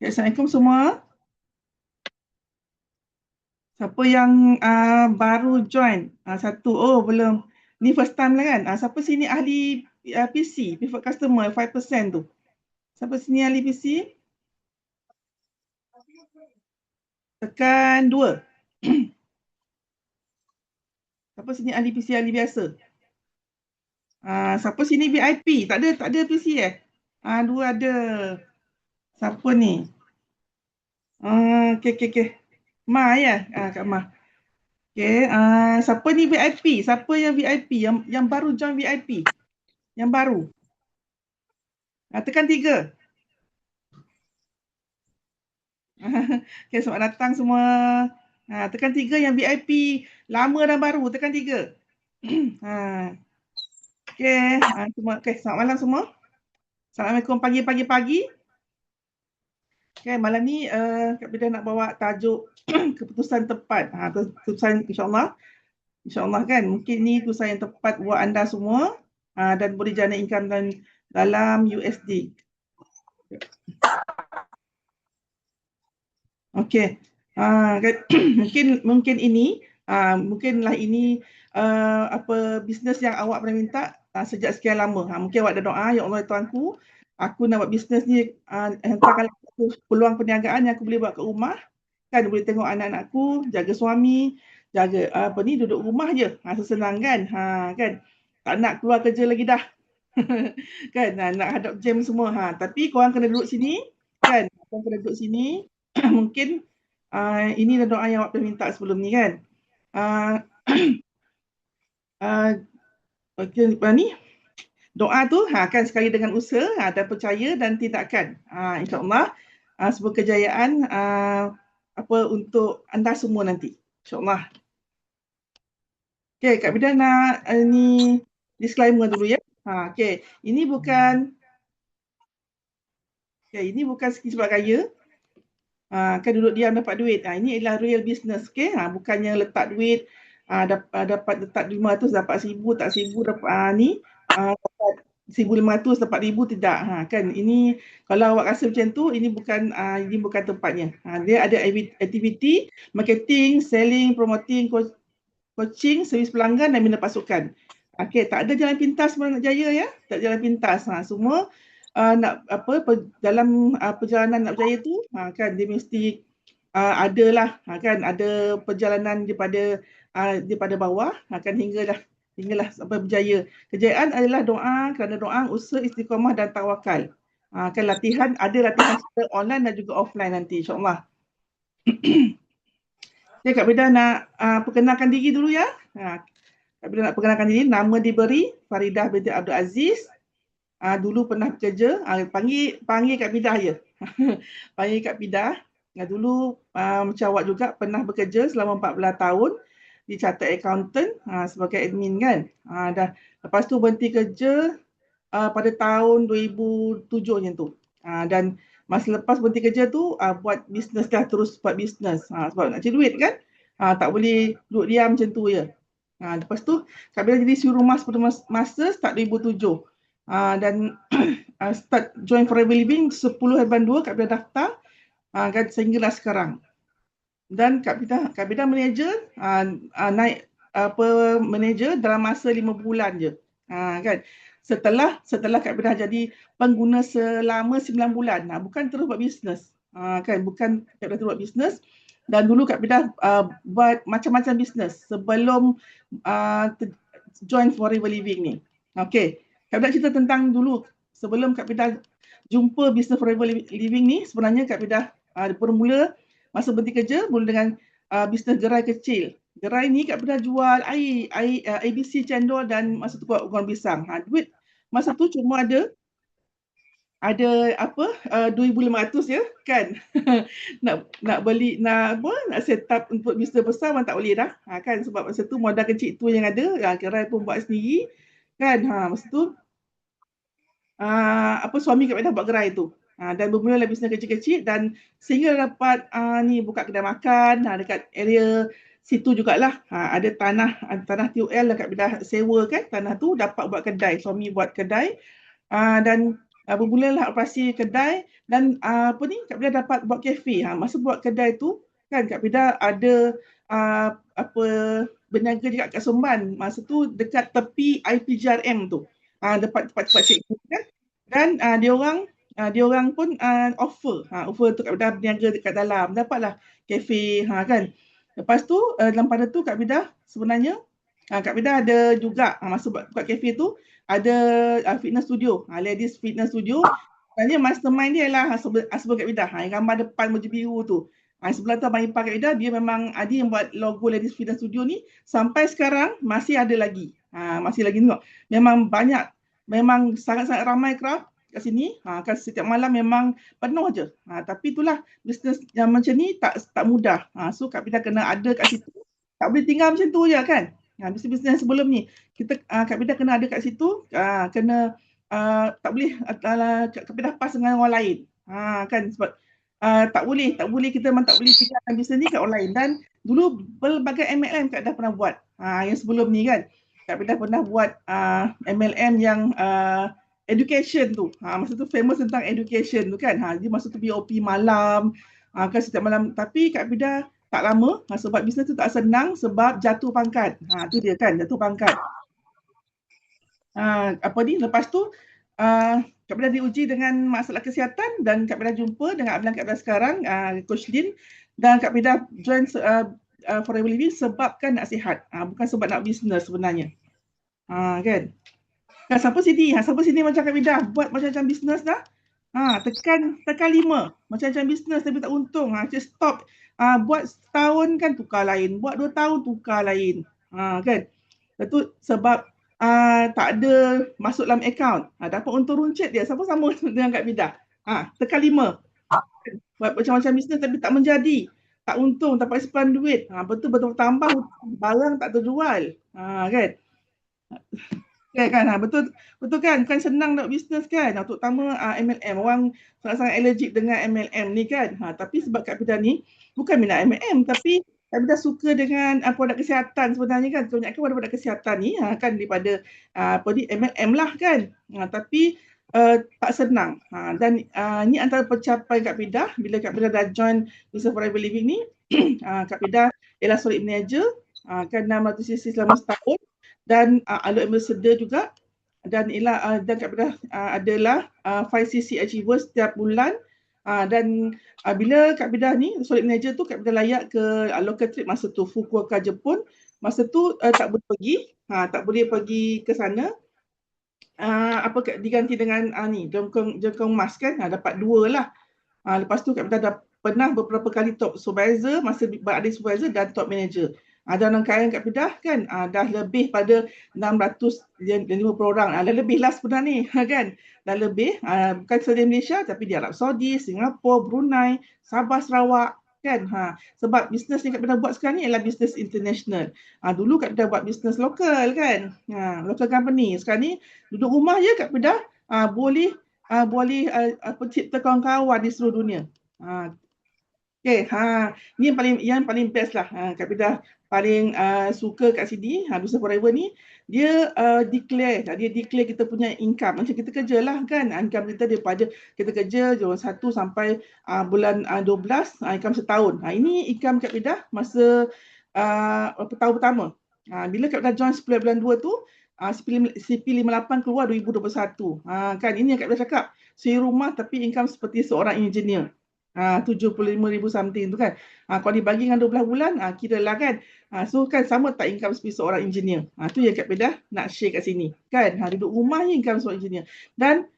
Assalamualaikum semua. Siapa yang baru join? Satu. Oh, belum. Ni first time lah kan? Siapa sini ahli PC, preferred customer 5% tu? Siapa sini ahli PC? Tekan 2. Siapa sini ahli PC, ahli biasa? Siapa sini VIP? Tak ada PC eh? 2 ada. Siapa ni? Okey, okey, okey. Ma ya? Kak Ma. Okey, siapa ni VIP? Siapa yang VIP? Yang baru join VIP? Yang baru? Tekan 3. Okay, selamat datang semua. Tekan 3 yang VIP. Lama dan baru, tekan 3. ha, okay. Selamat malam semua. Assalamualaikum pagi-pagi-pagi. Okay, malam ni Kak Bida nak bawa tajuk keputusan tepat. Keputusan insyaAllah. InsyaAllah kan, mungkin ni keputusan yang tepat buat anda semua dan boleh jana income dalam USD. Okey. Kan, mungkin ini mungkinlah ini bisnes yang awak pernah minta sejak sekian lama. Mungkin awak ada doa, ya Allah Tuanku, aku nak buat bisnes ni, hantarkan aku peluang perniagaan yang aku boleh buat kat rumah. Kan boleh tengok anak-anakku, jaga suami, jaga duduk rumah je. Sesenang kan. Kan. Tak nak keluar kerja lagi dah. Kan nak hadap jam semua. Tapi korang kena duduk sini, kan? Korang kena duduk sini. Mungkin ini dah doa yang awak pernah minta sebelum ni kan. Uh, uh, okay, ni doa tu kan sekali dengan usaha dan percaya dan tindakan. InsyaAllah sebuah kejayaan untuk anda semua nanti. InsyaAllah. Okay, Kak Bida nak ni disclaimer dulu ya. Okay, ini bukan sebab kaya. Kan duduk diam dapat duit. Ini adalah real business, okay? Bukannya letak duit, dapat letak 500 dapat 1000, tak 1000 dapat dapat 1500 dapat 1000 tidak. Kan ini kalau awak rasa macam tu, ini bukan tempatnya. Dia ada aktiviti marketing, selling, promoting, coaching, servis pelanggan dan bina pasukan. Okey, tak ada jalan pintas nak jaya ya. Tak ada jalan pintas. Semua nak dalam perjalanan nak berjaya tu kan dia mesti adalah kan ada perjalanan daripada bawah kan hinggalah sampai berjaya. Kejayaan adalah doa, kerana doa, usaha, istiqamah dan tawakal. Kan latihan secara online dan juga offline nanti insya-Allah. Okay, Kak Bida nak perkenalkan diri dulu ya. Kak Bida nak perkenalkan diri. Nama diberi Faridah binti Abdul Aziz. Dulu pernah bekerja, panggil Kak Bidah je. Panggil Kak Bidah. Dulu macam awak juga pernah bekerja selama 14 tahun di Chartered Accountant sebagai admin kan. Lepas tu berhenti kerja pada tahun 2007 macam tu. Dan masa lepas berhenti kerja tu buat bisnes dah, terus buat bisnes. Sebab nak cari duit kan. Tak boleh duduk diam macam tu je. Lepas tu Kak Bidah jadi Surumas pada masa start 2007. Dan start join Forever Living 10/2 Kak Bida daftar kan sehinggalah sekarang. Dan Kak Bida manager naik manager dalam masa 5 bulan je. Kan setelah Kak Bida jadi pengguna selama 9 bulan. Bukan terus buat bisnes. Kan bukan Kak Bida terus buat bisnes. Dan dulu Kak Bida buat macam-macam bisnes sebelum join Forever Living ni. Okey. Kak Bida cerita tentang dulu sebelum Kak Bida jumpa bisnes Forever Living ni, sebenarnya Kak Bida bermula masa berhenti kerja mula dengan bisnes gerai kecil. Gerai ni Kak Bida jual air ABC, cendol dan masa tu kuat goreng pisang. Duit masa tu cuma ada 2,500 ya kan. nak beli nak set up untuk bisnes besar memang tak boleh dah. Kan sebab masa tu modal kecil tu yang ada, gerai pun buat sendiri kan. Masa tu suami Kak Bida buat gerai tu. Dan bermula bisnes kecil-kecil dan sehingga dapat buka kedai makan dekat area situ jugalah. Ada tanah TUL lah Kak Bida sewa kan. Tanah tu dapat buat kedai. Suami buat kedai dan bermulalah operasi kedai dan apa ni Kak Pida dapat buat kafe. Masa buat kedai tu kan Kak Pida ada apa berniaga juga kat Somban. Masa tu dekat tepi IPGRM tu. Tempat-tempat cikgu kan. Dan dia orang pun offer tu Kak Pida berniaga dekat dalam. Dapatlah kafe kan. Lepas tu dalam pada tu Kak Pida sebenarnya Kak Pida ada juga masa buat kafe tu ada fitness studio, ladies fitness studio. Sebenarnya mastermind dia lah sebelum Kak Ida. Yang gambar depan baju biru tu. Sebelah tu Abang Ipar Kak Ida, dia memang dia yang buat logo ladies fitness studio ni sampai sekarang masih ada lagi. Masih lagi tengok. Memang banyak, memang sangat-sangat ramai crowd kat sini. Kan setiap malam memang penuh je. Tapi itulah bisnes yang macam ni tak mudah. So Kak Ida kena ada kat situ. Tak boleh tinggal macam tu je kan. Bisnes-bisnes sebelum ni kita Kak Pida kena ada kat situ, kena tak boleh Kak Pida pas dengan orang lain. Kan sebab tak boleh kita memang tak boleh tinggalkan bisnes ni kat orang lain. Dan dulu pelbagai MLM Kak dah pernah buat. Yang sebelum ni kan Kak Pida pernah buat MLM yang education tu. Masa tu famous tentang education tu kan. Dia masa tu BOP malam, kan setiap malam. Tapi Kak Pida tak lama sebab bisnes tu tak senang sebab jatuh pangkat. Tu dia kan, jatuh pangkat. Apa ni lepas tu Kak Bella diuji dengan masalah kesihatan dan Kak Bella jumpa dengan abang Kak Bella sekarang, Coach Lin, dan Kak Bella join Forever Living sebabkan nak sihat, bukan sebab nak bisnes sebenarnya. Kan? Siapa sini macam Kak Bella buat macam-macam bisnes dah. Tekan 5 macam-macam bisnes tapi tak untung. Just stop. Buat setahun kan tukar lain, buat 2 tahun tukar lain. Kan? Itu sebab tak ada masuk dalam akaun. Dapat untung runcit dia. Siapa sama dengan Kak Bida? Tekan 5. Buat macam-macam bisnes tapi tak menjadi. Tak untung, tak dapat simpan duit. Betul-betul tambah barang tak terjual. Kan? Kan? Betul kan? Kan senang nak bisnes kan? Terutama MLM. Orang sangat-sangat allergic dengan MLM ni kan? Tapi sebab Kak Bida ni bukan minat MLM tapi Kak Bida suka dengan produk kesihatan sebenarnya kan. Kebanyakan produk kesihatan ni kan daripada MLM lah kan. Tapi tak senang. Dan ni antara pencapaian Kak Bida bila Kak Bida dah join Business Forever Living ni. Kak Bida ialah solid manager kan 600cc selama setahun dan Alok Ambassador juga dan dan Kak Bida adalah 5cc achiever setiap bulan. Dan bila Kak Bida ni solid manager tu Kak Bida layak ke local trip masa tu Fukuoka Jepun. Masa tu tak boleh pergi, tak boleh pergi ke sana. Diganti dengan jengkong mas kan, dapat 2 lah. Lepas tu Kak Bida dah pernah beberapa kali top supervisor masa ada supervisor dan top manager. Dan rangkaian Kak Bida kan dah lebih pada 650 orang. Dah lebih lah sebenarnya ni kan. Dah lebih bukan sahaja Malaysia tapi di Arab Saudi, Singapura, Brunei, Sabah, Sarawak kan. Sebab bisnes yang Kak Bida buat sekarang ni adalah bisnes international. Dulu Kak Bida buat bisnes lokal kan. Local company. Sekarang ni duduk rumah je Kak Bida boleh cipta kawan-kawan di seluruh dunia. Okay, ni yang paling best lah. Kak Bida paling suka kat sini, Business Forever ni, dia declare kita punya income. Macam kita kerja lah kan, income kita daripada kita kerja bulan 1 sampai bulan 12, income setahun. Ini income Kak Bida masa tahun pertama. Bila Kak Bida join 10 bulan 2 tu, CP58 keluar 2021. Kan, ini yang Kak Bida cakap. Sewa rumah tapi income seperti seorang engineer. 75,000 something tu kan. Kalau dibagi dengan 12 bulan, kira lah kan. So kan sama tak income seperti seorang engineer. Tu yang Kak Peda nak share kat sini. Kan, duduk rumah je income seorang engineer. Dan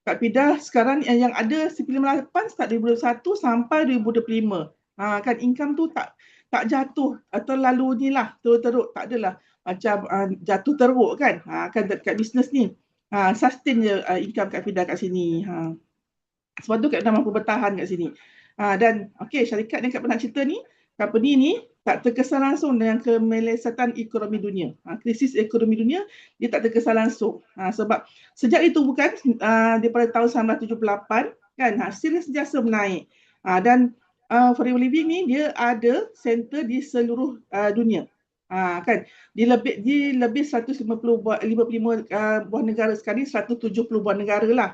Kak Peda sekarang yang ada CP58 start 2021 sampai 2025. Kan income tu tak jatuh terlalu ni lah, teruk-teruk. Tak adalah macam jatuh teruk kan. Kan kat bisnes ni. Sustain je income Kak Peda kat sini. Sebab tu Kak dah mampu bertahan kat sini. Dan syarikat yang Kak pernah cerita ni, company ni tak terkesan langsung dengan kemelesetan ekonomi dunia. Krisis ekonomi dunia, dia tak terkesan langsung. Sebab sejak itu bukan, daripada tahun 1978, kan, hasil sentiasa menaik. Dan Forever Living ni, dia ada center di seluruh dunia. Kan di lebih 150 buah 55 buah negara, sekali 170 buah negara lah.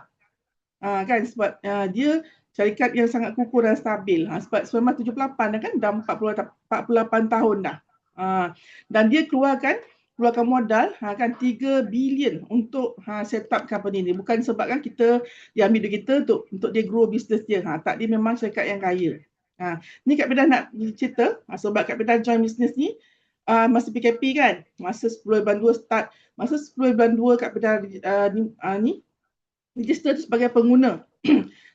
Kan sebab dia syarikat yang sangat kukuh dan stabil. Sebab selama 78 dah kan, dah 48 tahun dah. Dan dia keluarkan modal kan 3 bilion untuk set up company ni. Bukan sebab kan kita dia ambil duit kita untuk dia grow business dia. Tak, dia memang syarikat yang kaya. Ni Kak Pedah nak cerita sebab Kak Pedah join business ni masa PKP kan. Masa 10/2 start, masa 10/2 Kak Pedah ni register tu sebagai pengguna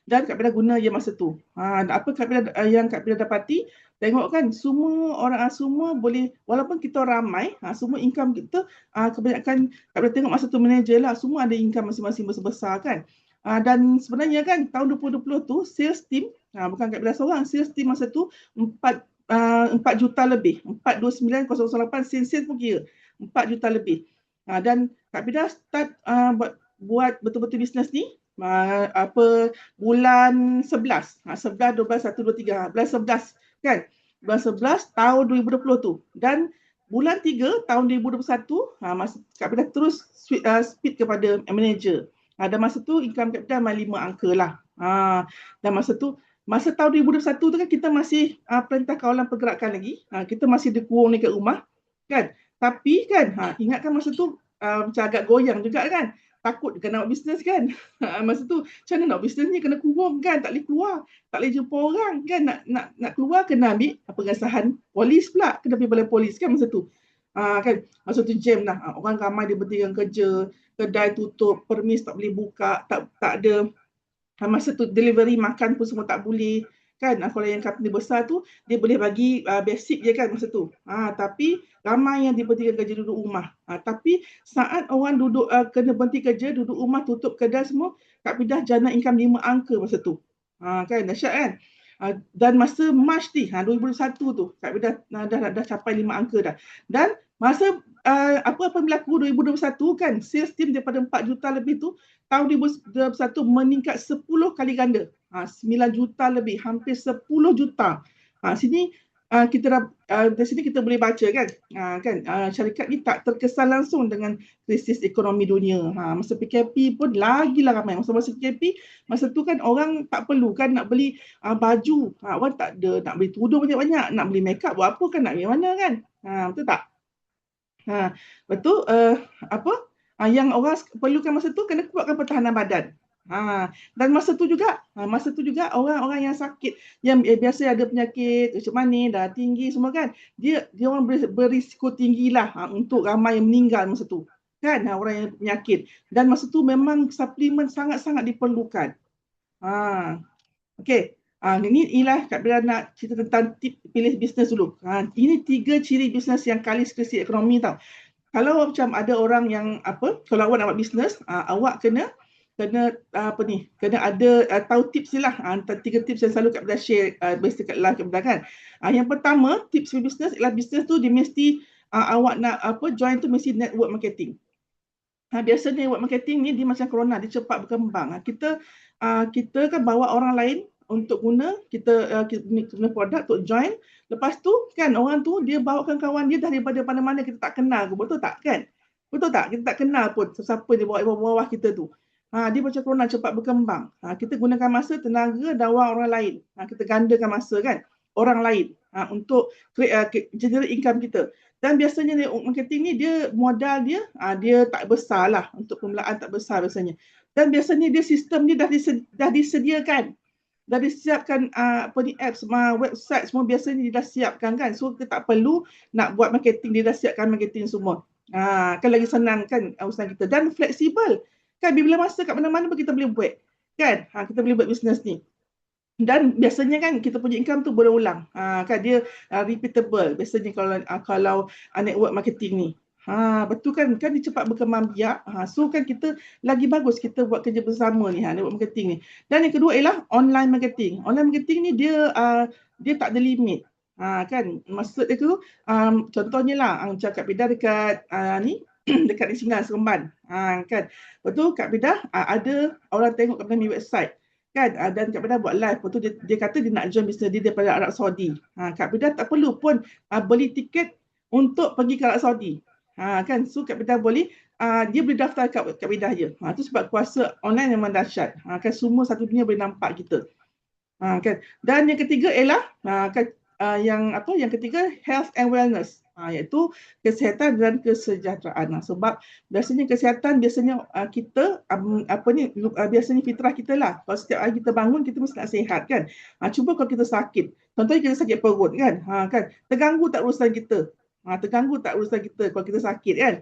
dan Kak Pida guna je masa tu. Apa yang Kak Pida dapati, tengok kan semua orang semua boleh, walaupun kita ramai, semua income kita kebanyakan Kak Pida tengok masa tu manager lah, semua ada income masing-masing besar-besar kan. Dan sebenarnya kan tahun 2020 tu sales team, bukan Kak Pida seorang, sales team masa tu 4 juta lebih, 429,008 sales pun kira 4 juta lebih. Dan Kak Pida start buat betul-betul bisnes ni bulan 11. 11, 12, 1, 2, 3. Bulan 11 kan. Bulan 11 tahun 2020 tu. Dan bulan 3 tahun 2021 masa Kak Pida terus speed kepada manager. Dan masa tu income Kak Pida 5 angka lah. Dan masa tahun 2021 tu kan kita masih Perintah Kawalan Pergerakan lagi. Kita masih dikurung dekat rumah kan. Tapi kan ingatkan masa tu macam agak goyang juga kan. Takut kena buat bisnes kan. Masa tu macam mana nak bisnes ni, kena kurung kan, tak boleh keluar, tak boleh jumpa orang kan, nak keluar kena ambil pengesahan polis pula, kena pergi balai polis kan masa tu. Kan masa tu jam lah, orang ramai dia berhentikan kerja, kedai tutup, permis tak boleh buka, tak ada. Masa tu delivery makan pun semua tak boleh kan. Kalau yang company besar tu dia boleh bagi basic je kan masa tu. Tapi ramai yang diberhentikan kerja duduk rumah. Tapi saat orang duduk kena berhenti kerja, duduk rumah, tutup kedai semua, Kak Pidah jana income 5 angka masa tu. Kan dahsyat kan. Dan masa March ni 2021 tu Kak Pidah dah capai 5 angka dah. Dan masa apa berlaku 2021 kan, sales team daripada 4 juta lebih tu tahun 2021 meningkat 10 kali ganda. 9 juta lebih, hampir 10 juta. Sini kita dari sini kita boleh baca kan, syarikat ni tak terkesan langsung dengan krisis ekonomi dunia. Masa PKP pun lagilah ramai. Masa PKP, masa tu kan orang tak perlu kan nak beli baju. Orang tak ada, nak beli tudung banyak-banyak, nak beli makeup buat apa kan, nak pergi mana kan. Betul tak? Betul. Yang orang perlukan masa tu kena kuatkan pertahanan badan. Dan masa tu juga orang-orang yang sakit, yang biasa ada penyakit macam mana, dah tinggi semua kan, dia orang berisiko tinggilah untuk ramai yang meninggal masa tu kan, orang yang penyakit. Dan masa tu memang suplemen sangat-sangat diperlukan. Okey. Inilah Kak Bella nak cerita tentang tip pilih bisnes dulu. Ini 3 ciri bisnes yang kalis krisis ekonomi tau. Kalau macam ada orang yang kalau awak nak buat bisnes, awak kena ada tahu tips ni lah. 3 tips yang selalu Kak Bella share biasa kat live Kak Bella kan. Yang pertama, tips bisnes ialah bisnes tu dia mesti awak nak join tu mesti network marketing. Biasanya network marketing ni dia macam corona, dia cepat berkembang. Kita kan bawa orang lain untuk guna kita guna produk untuk join. Lepas tu kan orang tu dia bawakan kawan dia daripada mana-mana kita tak kenal ke, betul tak kan? Betul tak? Kita tak kenal pun siapa dia bawa bawah kita tu. Dia macam corona cepat berkembang. Kita gunakan masa, tenaga dan wang orang lain. Kita gandakan masa kan orang lain untuk generate income kita. Dan biasanya network marketing ni dia modal dia tak besar lah, untuk permulaan tak besar biasanya. Dan biasanya dia sistem ni dah disediakan. Dah disiapkan apps, website semua biasanya dia dah siapkan kan. So kita tak perlu nak buat marketing, dia dah siapkan marketing semua. Kan lagi senang kan urusan kita, dan fleksibel. Kan bila masa kat mana-mana pun kita boleh buat. Kan? Kita boleh buat bisnes ni. Dan biasanya kan kita punya income tu berulang. Kan dia repeatable biasanya kalau network marketing ni. Betul kan dia cepat berkembang biak. So kan kita lagi bagus kita buat kerja bersama ni network marketing ni. Dan yang kedua ialah online marketing. Online marketing ni dia tak ada limit. Kan maksud dia tu contohnya lah macam Kak Pida dekat ni dekat di Singa Seremban. Kan betul Kak Pida ada orang tengok kat dalam website kan, dan Kak Pida buat live. Lepas tu dia kata dia nak join bisnes dia daripada Arab Saudi. Kak Pida tak perlu pun beli tiket untuk pergi ke Arab Saudi. Kan, so Kak Bida boleh dia boleh daftar kat Bida je. Tu sebab kuasa online memang dahsyat. Kan semua satu dunia boleh nampak kita. Kan. Dan yang ketiga ialah kan, yang ketiga health and wellness. Iaitu kesihatan dan kesejahteraan. Sebab biasanya kesihatan kita biasanya fitrah kita lah. Kalau setiap hari kita bangun kita mesti nak sihat kan. Cuba kalau kita sakit. Contohnya kita sakit perut kan. Kan terganggu tak urusan kita? Terganggu tak urusan kita kalau kita sakit kan?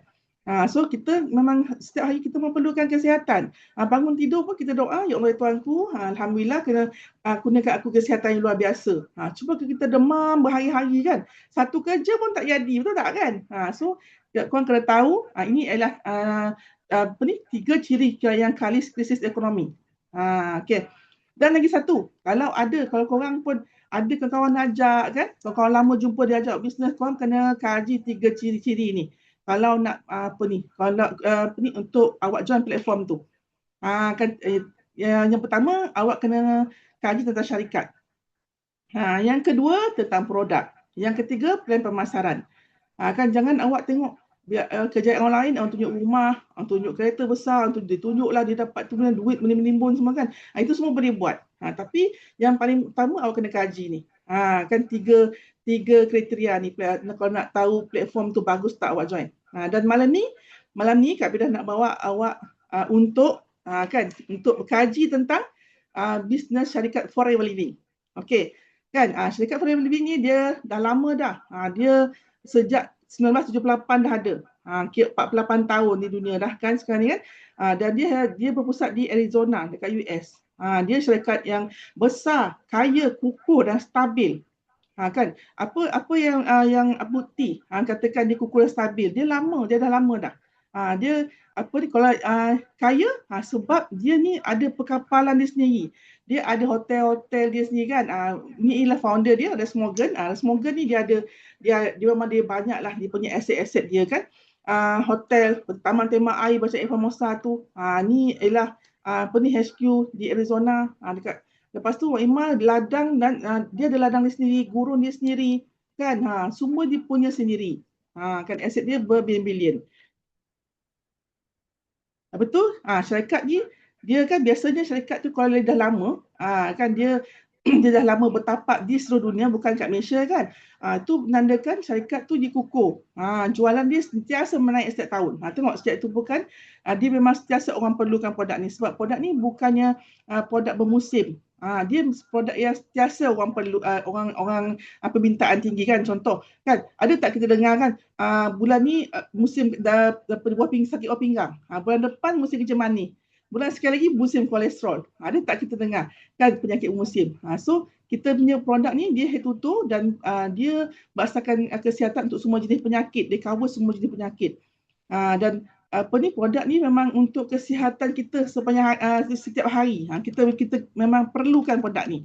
So kita memang setiap hari kita memerlukan kesihatan. Bangun tidur pun kita doa, ya Allah Tuanku, alhamdulillah kena kurniakan aku kesihatan yang luar biasa. Cuba kita demam berhari-hari kan. Satu kerja pun tak jadi, betul tak kan? So korang kena tahu ini adalah tiga ciri yang krisis ekonomi. Okay. Dan lagi satu, kalau korang pun ada kawan ajak kan, kalau kawan lama jumpa dia ajak bisnes, korang kena kaji tiga ciri-ciri ni. Kalau nak untuk awak join platform tu. Yang pertama awak kena kaji tentang syarikat. Yang kedua tentang produk. Yang ketiga plan pemasaran. Kan jangan awak tengok kejayaan orang lain, orang tunjuk rumah, orang tunjuk kereta besar, orang tunjuklah dia dapat tu duit menimbun semua kan. Itu semua boleh buat. Tapi yang paling utama awak kena kaji ni. Kan tiga kriteria ni kalau nak tahu platform tu bagus tak awak join. Dan malam ni Kak Bida nak bawa awak untuk berkaji tentang bisnes syarikat Forever Living. Okey. Kan syarikat Forever Living ni dia dah lama dah. Dia sejak 1978 dah ada. 48 tahun di dunia dah kan sekarang ni kan. Dan dia berpusat di Arizona dekat US. Dia syarikat yang besar, kaya, kukuh dan stabil. Kan apa yang bukti katakan dia kukuh dan stabil, dia dah lama dah. Dia kalau kaya sebab dia ni ada perkapalan dia sendiri, dia ada hotel-hotel dia sendiri kan. Ni ialah founder dia, Les Morgan. Les Morgan ni dia memang dia banyak lah dia punya aset-aset dia kan. Hotel, taman tema air macam Formosa tu, ni ialah HQ di Arizona dekat. Lepas tu Wak Imal ladang dan dia ada ladang dia sendiri, gurun dia sendiri kan. Semua dia punya sendiri. Kan aset dia berbilion-bilion. Betul? Syarikat ni dia kan biasanya syarikat tu kalau dia dah lama kan dia dah lama bertapak di seluruh dunia, bukan kat Malaysia kan. Itu menandakan syarikat tu dikukuh. Jualan dia sentiasa menaik setiap tahun. Tengok sejak itu bukan dia memang sentiasa orang perlukan produk ni sebab produk ni bukannya produk bermusim. Dia produk yang sentiasa orang perlu, orang permintaan tinggi kan. Contoh kan, ada tak kita dengar kan bulan ni musim sakit buah pinggang, bulan depan musim kencing manis, bulan sekali lagi musim kolesterol. Ada tak kita dengar kan penyakit musim. So kita punya produk ni dia head to toe dan dia berdasarkan kesihatan untuk semua jenis penyakit, dia cover semua jenis penyakit. Dan produk ni memang untuk kesihatan kita sepanjang setiap hari. Kita memang perlukan produk ni.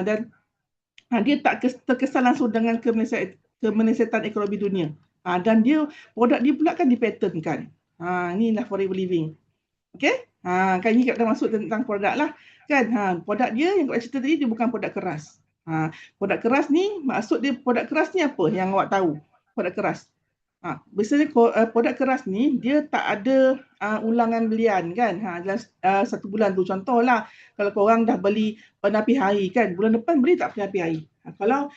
Dan dia tak terkesan langsung dengan kemensiasatan ekonomi dunia. Dan produk dia pula kan dipatenkan. Inilah Forever Living. Okey? Kan ini kita masuk tentang produk lah. Kan? Produk dia yang kita cerita tadi dia bukan produk keras. Produk keras ni, maksud dia produk keras ni apa yang awak tahu? Produk keras. Biasanya produk keras ni dia tak ada ulangan belian kan. Dalam satu bulan tu contohlah kalau korang dah beli penapi air kan, bulan depan beli tak penapi air. Kalau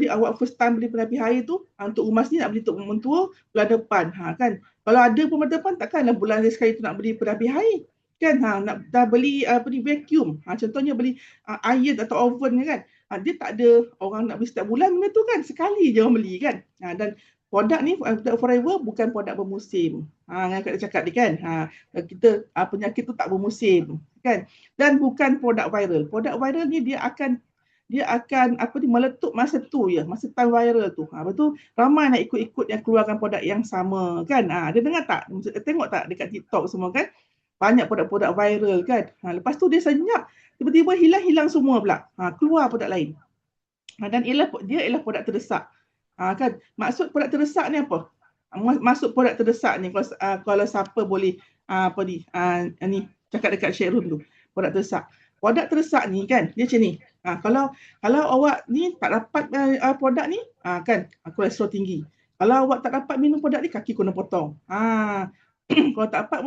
awak first time beli penapi air tu untuk rumah sendiri nak beli untuk mentua bulan depan kan. Kalau ada pun bulan depan takkanlah bulan sekali tu nak beli penapi air kan. Nak dah beli vacuum. Contohnya beli iron atau oven kan. Dia tak ada orang nak beli setiap bulan benda tu kan. Sekali je orang beli kan. Dan produk ni produk Forever bukan produk bermusim. Yang kita cakap ni kan. Kita penyakit tu tak bermusim kan. Dan bukan produk viral. Produk viral ni dia akan meletup masa tu je, masa time viral tu. Betul, ramai nak ikut-ikut yang keluarkan produk yang sama kan. Dia dengar tak? Tengok tak dekat TikTok semua kan? Banyak produk-produk viral kan. Lepas tu dia senyap, tiba-tiba hilang semua pula. Keluar produk lain. Dan dia ialah produk terdesak. Kan? Maksud produk terdesak ni apa? Masuk produk terdesak ni kalau siapa boleh ni cakap dekat chat room tu. Produk terdesak. Produk terdesak ni kan dia macam ni. Kalau awak ni tak dapat produk ni, kan kolesterol tinggi. Kalau awak tak dapat minum produk ni, kaki kena potong. Kalau tak dapat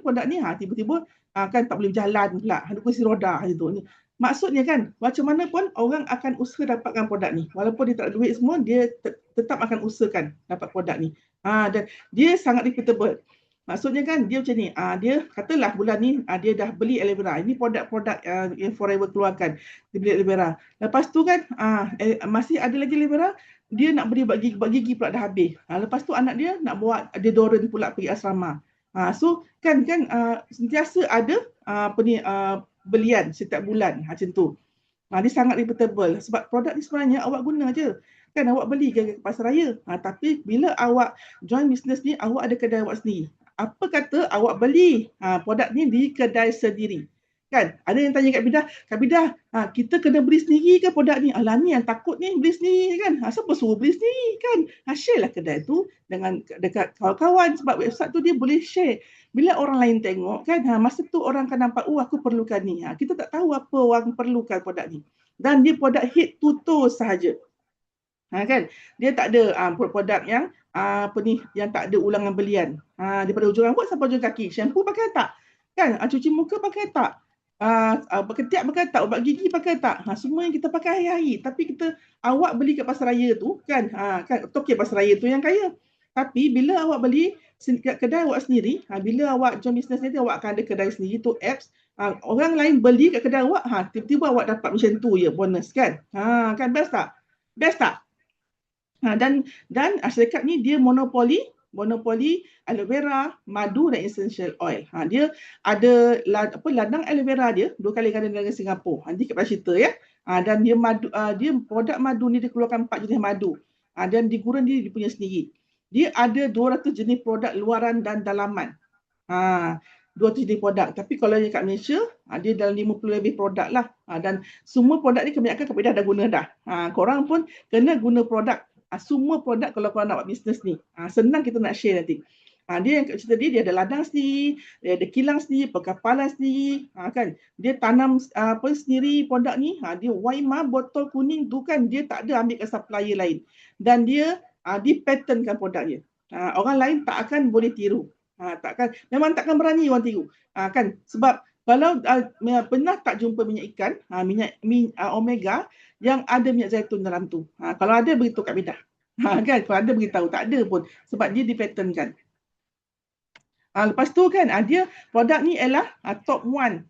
produk ni, tiba-tiba kan tak boleh berjalan pula, ada kursi roda gitu. Maksudnya kan, macam mana pun orang akan usaha dapatkan produk ni. Walaupun dia tak ada duit semua, dia tetap akan usahakan dapat produk ni. Dan dia sangat reputable. Maksudnya kan dia macam ni, dia katalah bulan ni dia dah beli aloe vera. Ini produk-produk yang Forever keluarkan. Dia beli aloe vera. Lepas tu kan masih ada lagi aloe vera, dia nak beli buat gigi pula dah habis. Lepas tu anak dia nak buat deodorant pula pergi asrama. So kan sentiasa ada belian setiap bulan macam tu. Dia sangat reputable sebab produk ni sebenarnya awak guna je. Kan awak beli ke pasar raya. Tapi bila awak join business ni, awak ada kedai awak sendiri. Apa kata awak beli produk ni di kedai sendiri. Kan? Ada yang tanya Kak Bidah, kita kena beli sendiri ke produk ni? Alah ni yang takut ni beli sendiri kan? Siapa suruh beli sendiri kan? Share lah kedai tu dengan dekat kawan-kawan sebab website tu dia boleh share. Bila orang lain tengok kan, masa tu orang akan nampak, aku perlukan ni. Kita tak tahu apa orang perlukan produk ni. Dan dia produk hit tutur sahaja. Kan? Dia tak ada produk yang yang tak ada ulangan belian. Daripada ujung rambut sampai ujung kaki. Shampoo pakai tak? Kan? Cuci muka pakai tak? Ketiak pakai tak? Ubat gigi pakai tak? Semua yang kita pakai hari-hari. Tapi awak beli kat pasar raya tu kan, kan okey pasar raya tu yang kaya. Tapi bila awak beli kat kedai awak sendiri, bila awak join business ni, awak akan ada kedai sendiri tu apps. Orang lain beli kat kedai awak, tiba-tiba awak dapat macam tu je bonus kan. Kan best tak? Best tak? Dan syarikat ni dia monopoli aloe vera, madu dan essential oil. Dia ada ladang aloe vera dia 2 kali ganda dengan Singapura. Nanti kita cerita ya. Dan dia produk madu ni dia keluarkan 4 jenis madu. Dan di gurun dia punya sendiri. Dia ada 200 jenis produk luaran dan dalaman. 200 jenis produk. Tapi kalau yang kat Malaysia, dia dalam 50 lebih produk lah. Dan semua produk ni kebanyakan kepada dah guna dah. Korang pun kena guna produk. Semua produk kalau korang nak buat bisnes ni. Senang kita nak share nanti. Dia yang cerita dia ada ladang sendiri, dia ada kilang sendiri, perkapalan sendiri, kan. Dia tanam sendiri produk ni. Dia Waima botol kuning tu kan dia tak ada ambil ke supplier lain. Dan dia dipatentkan produk dia. Orang lain tak akan boleh tiru. Memang takkan berani orang tiru. Kan sebab kalau pernah tak jumpa minyak ikan, minyak omega yang ada minyak zaitun dalam tu. Kalau ada beritahu Kak Bidah. Kan kalau ada beritahu, tak ada pun sebab dia dipatentkan. Lepas tu kan dia produk ni ialah top 1.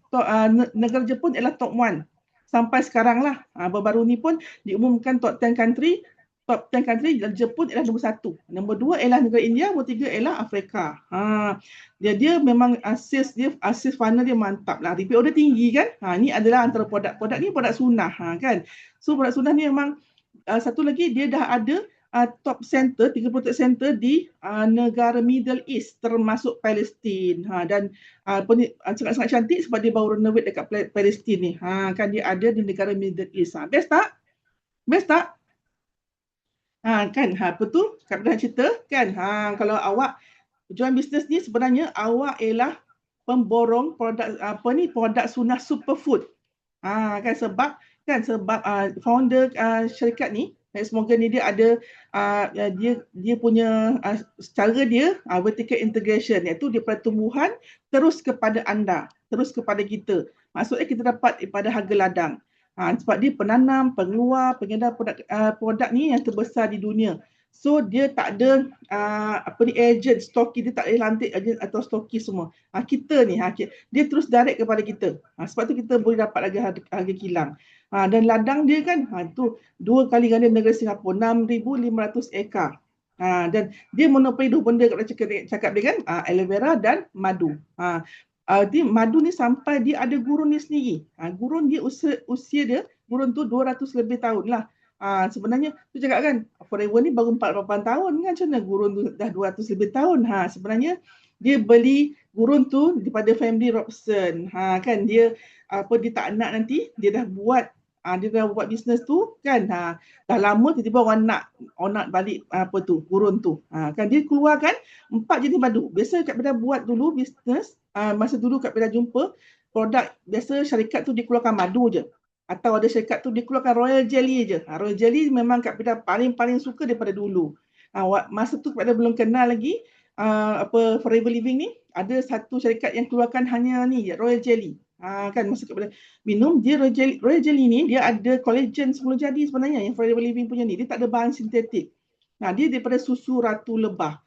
Negara Jepun ialah top 1 sampai sekarang lah. Baru-baru ni pun diumumkan top 10 country. Top 10 country Jepun ialah nombor 1. Nombor 2 ialah negara India, nombor 3 ialah Afrika. Dia memang sales funnel dia mantap lah. Repeat order tinggi kan. Ni adalah antara produk ni produk sunnah kan. So produk sunnah ni memang satu lagi dia dah ada top center, 30 top center di negara Middle East termasuk Palestin. Dan sangat-sangat cantik sebab dia baru renovate dekat Palestin ni. Kan dia ada di negara Middle East. Best tak? Best tak? Kan betul Kak Bidah cerita kan. Kalau awak join bisnes ni sebenarnya awak ialah pemborong produk sunnah superfood. Kan sebab founder syarikat ni semoga ni dia ada dia punya cara dia vertical integration, iaitu dia pertumbuhan terus kepada anda, terus kepada kita. Maksudnya kita dapat pada harga ladang. Sebab dia penanam, pengeluar, pengedar produk ni yang terbesar di dunia. So dia tak ada agent, stoki, dia tak ada lantik agent atau stoki semua. Kita ni dia terus direct kepada kita. Sebab tu kita boleh dapat harga kilang. Dan ladang dia kan tu 2 kali ganda negara Singapura, 6,500 ekar. Dan dia monopoli 2 benda cakap dia kan, aloe vera dan madu. Madu ni sampai dia ada gurun dia sendiri. Gurun dia usia dia, gurun tu 200 lebih tahun lah. Sebenarnya tu cakap kan Forever ni baru 4-8 tahun kan, macam mana gurun tu dah 200 lebih tahun. Sebenarnya dia beli gurun tu daripada family Robson. Kan dia dia tak nak nanti dia dah buat bisnes tu kan. Dah lama tiba-tiba orang nak balik gurun tu. Kan dia keluarkan 4 jenis madu. Biasa Kak Bidah buat dulu bisnes, masa dulu Kak Bidah jumpa produk biasa syarikat tu dia keluarkan madu je. Atau ada syarikat tu dia keluarkan Royal Jelly je. Royal Jelly memang Kak Pida paling suka daripada dulu. Masa tu Kak Pida belum kenal lagi Forever Living ni, ada satu syarikat yang keluarkan hanya ni Royal Jelly. Kan masa Kak Pida minum dia Royal Jelly ni dia ada collagen semula jadi sebenarnya yang Forever Living punya ni. Dia tak ada bahan sintetik. Dia daripada susu Ratu Lebah.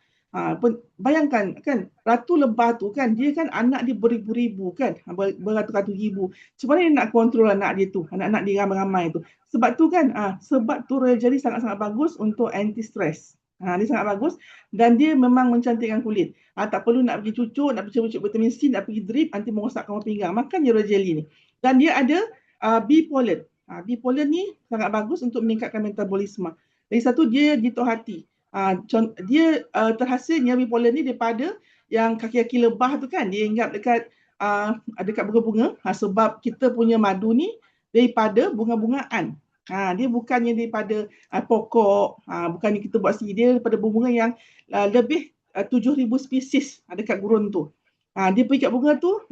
Bayangkan kan Ratu Lebah tu kan dia kan anak dia beribu-ribu kan, beratus-ratus ribu. Macam mana dia nak kontrol anak dia tu, anak-anak dia ramai-ramai tu. Sebab tu kan sebab tu Royal Jelly sangat-sangat bagus untuk anti stress. Dia sangat bagus dan dia memang mencantikkan kulit. Tak perlu nak pergi cucuk, nak pergi cucuk vitamin C, nak pergi drip nanti merosakkan pinggang. Makan je Royal Jelly ni. Dan dia ada bee pollen. Bee pollen ni sangat bagus untuk meningkatkan metabolisme. Lagi satu dia ditok hati. Dia terhasilnya bee pollen ni daripada yang kaki-kaki lebah tu kan, dia hinggap dekat dekat bunga-bunga. Sebab kita punya madu ni daripada bunga-bungaan. Dia bukannya daripada pokok, bukannya kita buat sendiri, dia daripada bunga yang lebih 7,000 spesies dekat gurun tu. Dia pergi kat bunga tu,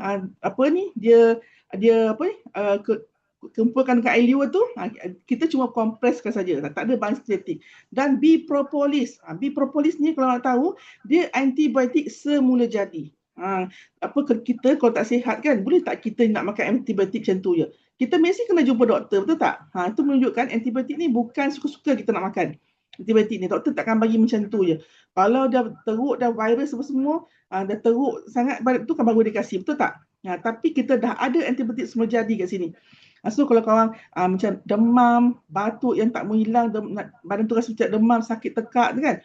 dia kumpulkan dekat air liur tu, kita cuma kompreskan saja, tak ada bahan sintetik. Dan bee propolis. Bee propolis ni kalau nak tahu, dia antibiotik semula jadi. Kita kalau tak sihat kan, boleh tak kita nak makan antibiotik macam tu je? Kita mesti kena jumpa doktor, betul tak? Itu menunjukkan antibiotik ni bukan suka-suka kita nak makan. Antibiotik ni, doktor takkan bagi macam tu je. Kalau dah teruk, dah virus semua, dah teruk sangat, tu kan baru dia kasih, betul tak? Tapi kita dah ada antibiotik semula jadi kat sini. So kalau korang macam demam, batuk yang tak mau hilang, badan tu rasa macam demam, sakit tekak tu kan,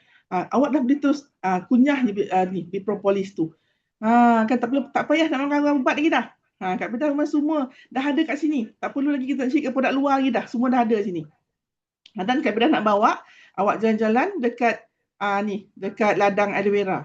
awak dah boleh terus kunyah bee propolis tu. Kan tak payah nak makan ubat lagi dah. Kat Pida memang semua dah ada kat sini. Tak perlu lagi kita nak cari produk luar lagi dah. Semua dah ada sini. Dan Kak Pida nak bawa awak jalan-jalan dekat dekat ladang aloe vera.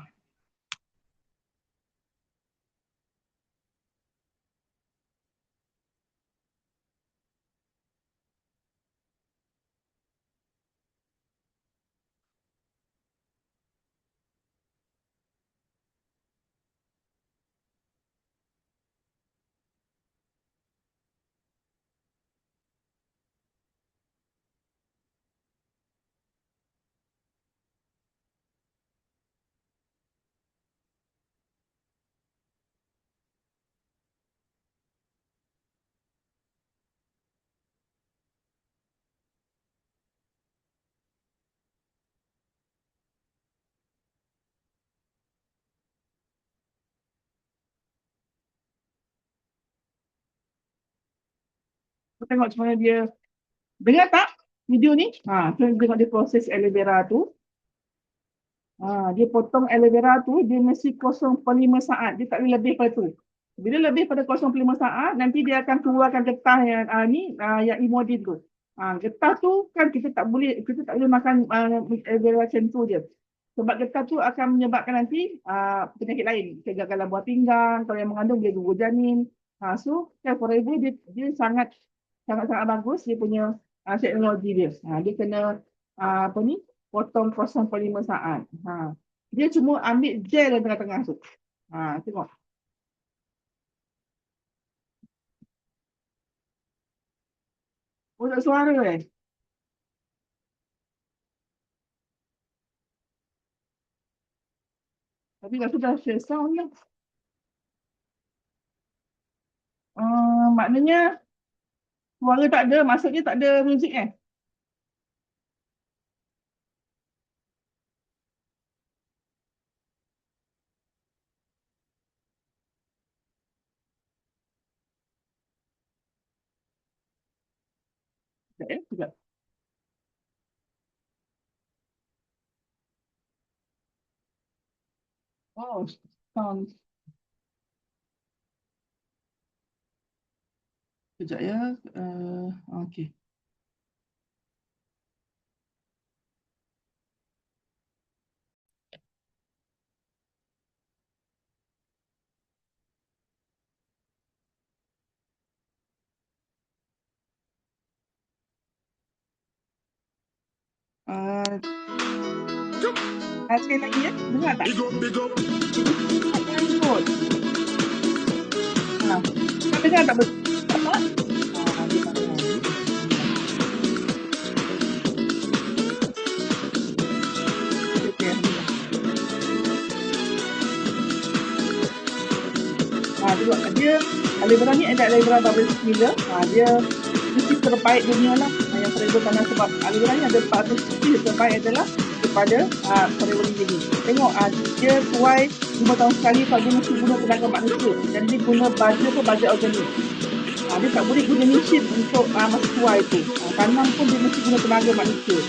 Kau tengok macam mana dia. Dengar tak video ni? Tengok dia proses aloe vera tu. Dia potong aloe vera tu, dia mesti 0.5 saat. Dia tak boleh lebih pada tu. Bila lebih pada 0.5 saat, nanti dia akan keluarkan getah yang imodin tu. Getah tu kan kita tak boleh makan aloe vera macam tu je. Sebab getah tu akan menyebabkan nanti penyakit lain. Kegagalan buah pinggang, kalau yang mengandung dia gugur janin. So, Forever dia sangat-sangat bagus dia punya teknologi dia. Dia kena potong 0.5 saat. Dia cuma ambil gel yang tengah-tengah tu. Tengok. Tak suara Tapi dah sudah share sound lah. Maknanya suara tak ada, maksudnya tak ada muzik Sekejap. Oh, sound. Sekejap ya. Okay. Sekali lagi ya. Dengar tak? Dengar tak betul? dia aloe vera ni ada aloe vera Barbary Miller. Dia spesies terbaik dunia lah yang Forever tanam, sebab aloe vera ni ada 400 spesies terbaik adalah daripada Forever Living ni. Tengok dia tuai 5 tahun sekali, kalau dia mesti guna tenaga manusia dan dia guna baja organik. Dia tak boleh guna mesin untuk masa tuai tu. Tanam pun dia mesti guna tenaga manusia.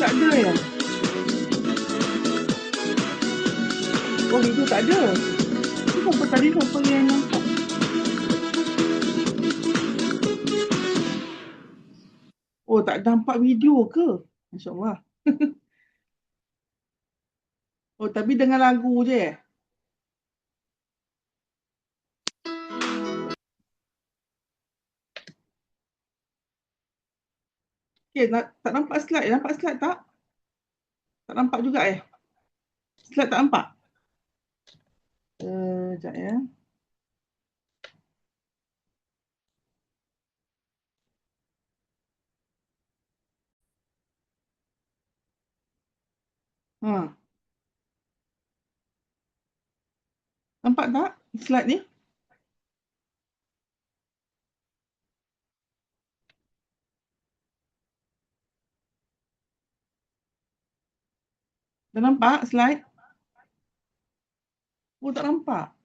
Tak ada ya? Video tak ada. Kenapa tadi siapa yang nampak? Tak nampak video ke? Masya Allah. Tapi dengan lagu je. Tak nampak slide. Nampak slide tak? Tak nampak juga Slide tak nampak? Sekejap ya. Nampak tak slide ni? Dah nampak slide? Tak nampak.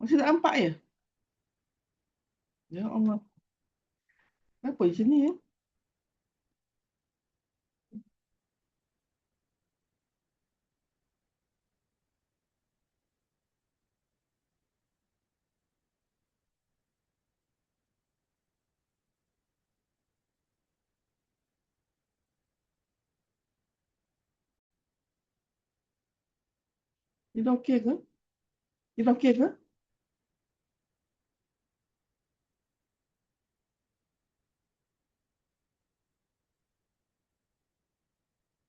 Masih tak nampak ya? Ya Allah. Kenapa di sini ya? Ini dah okey ke? Ini dah okey ke?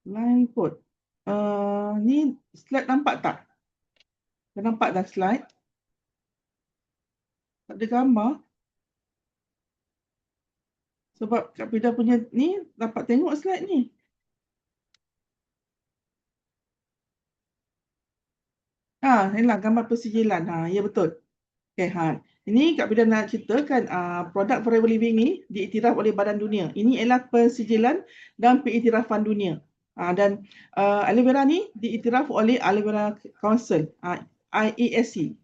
Line code. Ni slide nampak tak? Dah nampak dah slide? Tak ada gambar. Sebab Kak Pida punya ni dapat tengok slide ni. Inilah gambar persijilan. Ya betul. Okay, ini Kak Pida nak ceritakan produk Forever Living ni diiktiraf oleh Badan Dunia. Ini ialah persijilan dan pengiktirafan dunia. Dan aloe vera ni diiktiraf oleh Aloe Vera Council, IASC.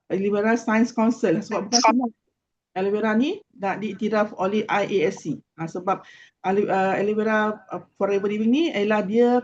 Aloe Vera Science Council. Sebab bukan semua aloe vera ni dah diiktiraf oleh IASC. Sebab aloe vera Forever Living ni ialah dia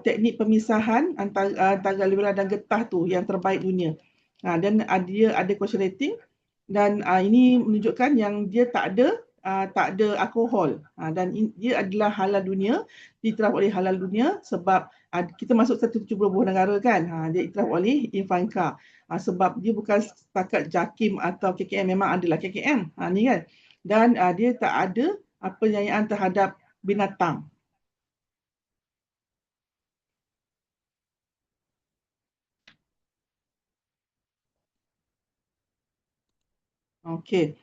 teknik pemisahan antara aloe vera dan getah tu yang terbaik dunia. Dan dia ada quotient rating dan ini menunjukkan yang dia tak ada tak ada alkohol. Dan dia adalah halal dunia, diiktiraf oleh halal dunia sebab kita masuk 170 negara kan. Dia iktiraf oleh Infanka. Sebab dia bukan setakat JAKIM atau KKM, memang adalah KKM. Ni kan. Dan dia tak ada penyanyian terhadap binatang. Okey.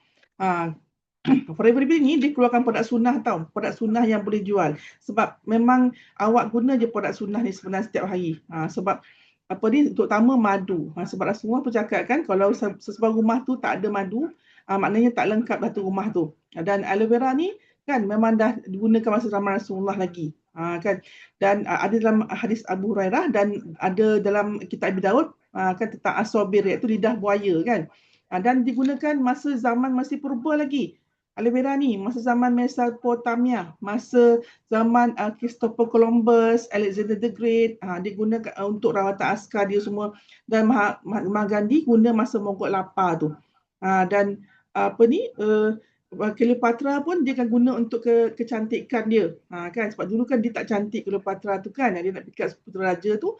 Forever Living ni dia keluarkan produk sunnah tau. Produk sunnah yang boleh jual. Sebab memang awak guna je produk sunnah ni sebenarnya setiap hari. Sebab apa ni, terutama madu. Sebab Rasulullah pun cakap kan, kalau sesebuah rumah tu tak ada madu, maknanya tak lengkap dah tu rumah tu. Dan aloe vera ni kan memang dah digunakan masa zaman Rasulullah lagi. Kan. Dan ada dalam hadis Abu Hurairah dan ada dalam kitab Abi Daud kan tentang asobir, iaitu lidah buaya kan. Dan digunakan masa zaman masih purba lagi. Aloe vera ni masa zaman Mesopotamia, masa zaman Christopher Columbus, Alexander the Great, digunakan untuk rawatan askar dia semua, dan Mahatma Gandhi guna masa mogok lapar tu. Dan apa ni, Cleopatra pun dia akan guna untuk kecantikan dia. Kan, sebab dulu kan dia tak cantik Cleopatra tu kan, dia nak pikat putera raja tu,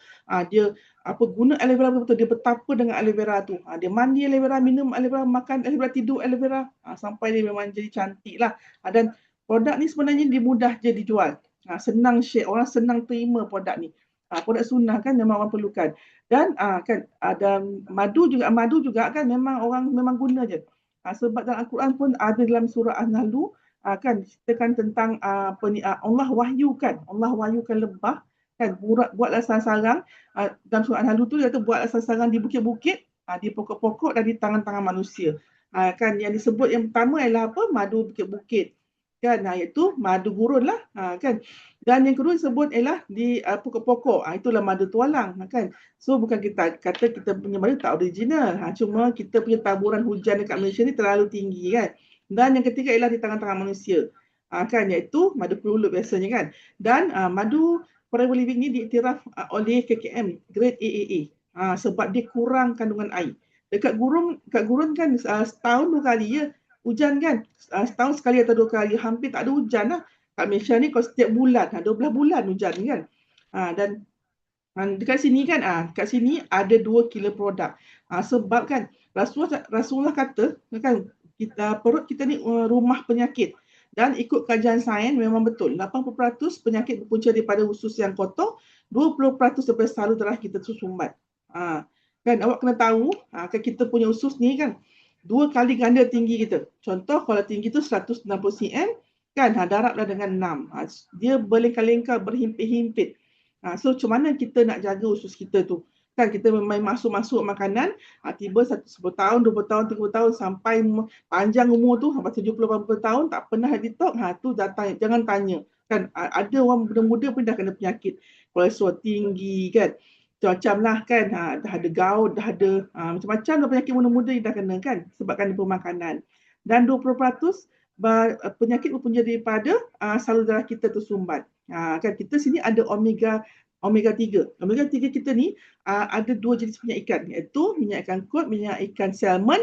dia guna aloe vera betul-betul, dia betapa dengan aloe vera tu. Dia mandi aloe vera, minum aloe vera, makan aloe vera, tidur aloe vera, sampai dia memang jadi cantik lah. Dan produk ni sebenarnya dia mudah je dijual. Senang share, orang senang terima produk ni. Produk sunnah kan memang orang perlukan. Dan kan ada madu juga kan memang orang memang guna je. Sebab dalam Al-Quran pun ada dalam surah An-Nahl kan ceritakan tentang Allah wahyukan lebah kan, buatlah sarang-sarang. Dalam surah An-Nahl tu dia kata buatlah sarang-sarang di bukit-bukit, di pokok-pokok dan di tangan-tangan manusia. Kan yang disebut yang pertama ialah apa? Madu bukit-bukit kan, iaitu madu gurun lah kan. Dan yang kedua disebut ialah di pokok-pokok, itulah madu tualang kan. So bukan kita kata kita punya madu tak original, cuma kita punya taburan hujan dekat Malaysia ni terlalu tinggi kan. Dan yang ketiga ialah di tangan-tangan manusia kan, iaitu madu pelulup biasanya kan. Dan madu Forever Living ni diiktiraf oleh KKM grade AAA sebab dia kurang kandungan air. Dekat gurun kan setahun 2 kali ya hujan kan, setahun sekali atau 2 kali, hampir tak ada hujan lah. Kat Malaysia ni kalau setiap bulan, 12 bulan hujan kan. Dan dekat sini kan, kat sini ada 2 kilo produk. Sebab kan Rasulullah kata kan, perut kita ni rumah penyakit. Dan ikut kajian sains memang betul, 80% penyakit berpunca daripada usus yang kotor, 20% daripada salur darah kita tu sumbat. Kan awak kena tahu, kan kita punya usus ni kan 2 kali ganda tinggi kita. Contoh kalau tinggi tu 160 cm kan, darablah dengan 6. Dia berlengkar-lengkar, berhimpit-himpit. So macam mana kita nak jaga usus kita tu? Kan kita memang masuk makanan, tiba 10 tahun, 20 tahun, 30 tahun sampai panjang umur tu sampai 70-80 tahun tak pernah detox, tu datang, jangan tanya. Kan ada orang muda-muda pun dah kena penyakit kolesterol tinggi kan. Macam lah kan, dah ada gout, dah ada macam-macam dah penyakit muda-muda dah kena kan sebabkan pemakanan. Dan 20% penyakit berpunca daripada salur darah kita tersumbat. Kan kita sini ada omega 3. Omega 3 kita ni ada 2 jenis minyak ikan, iaitu minyak ikan kod, minyak ikan salmon,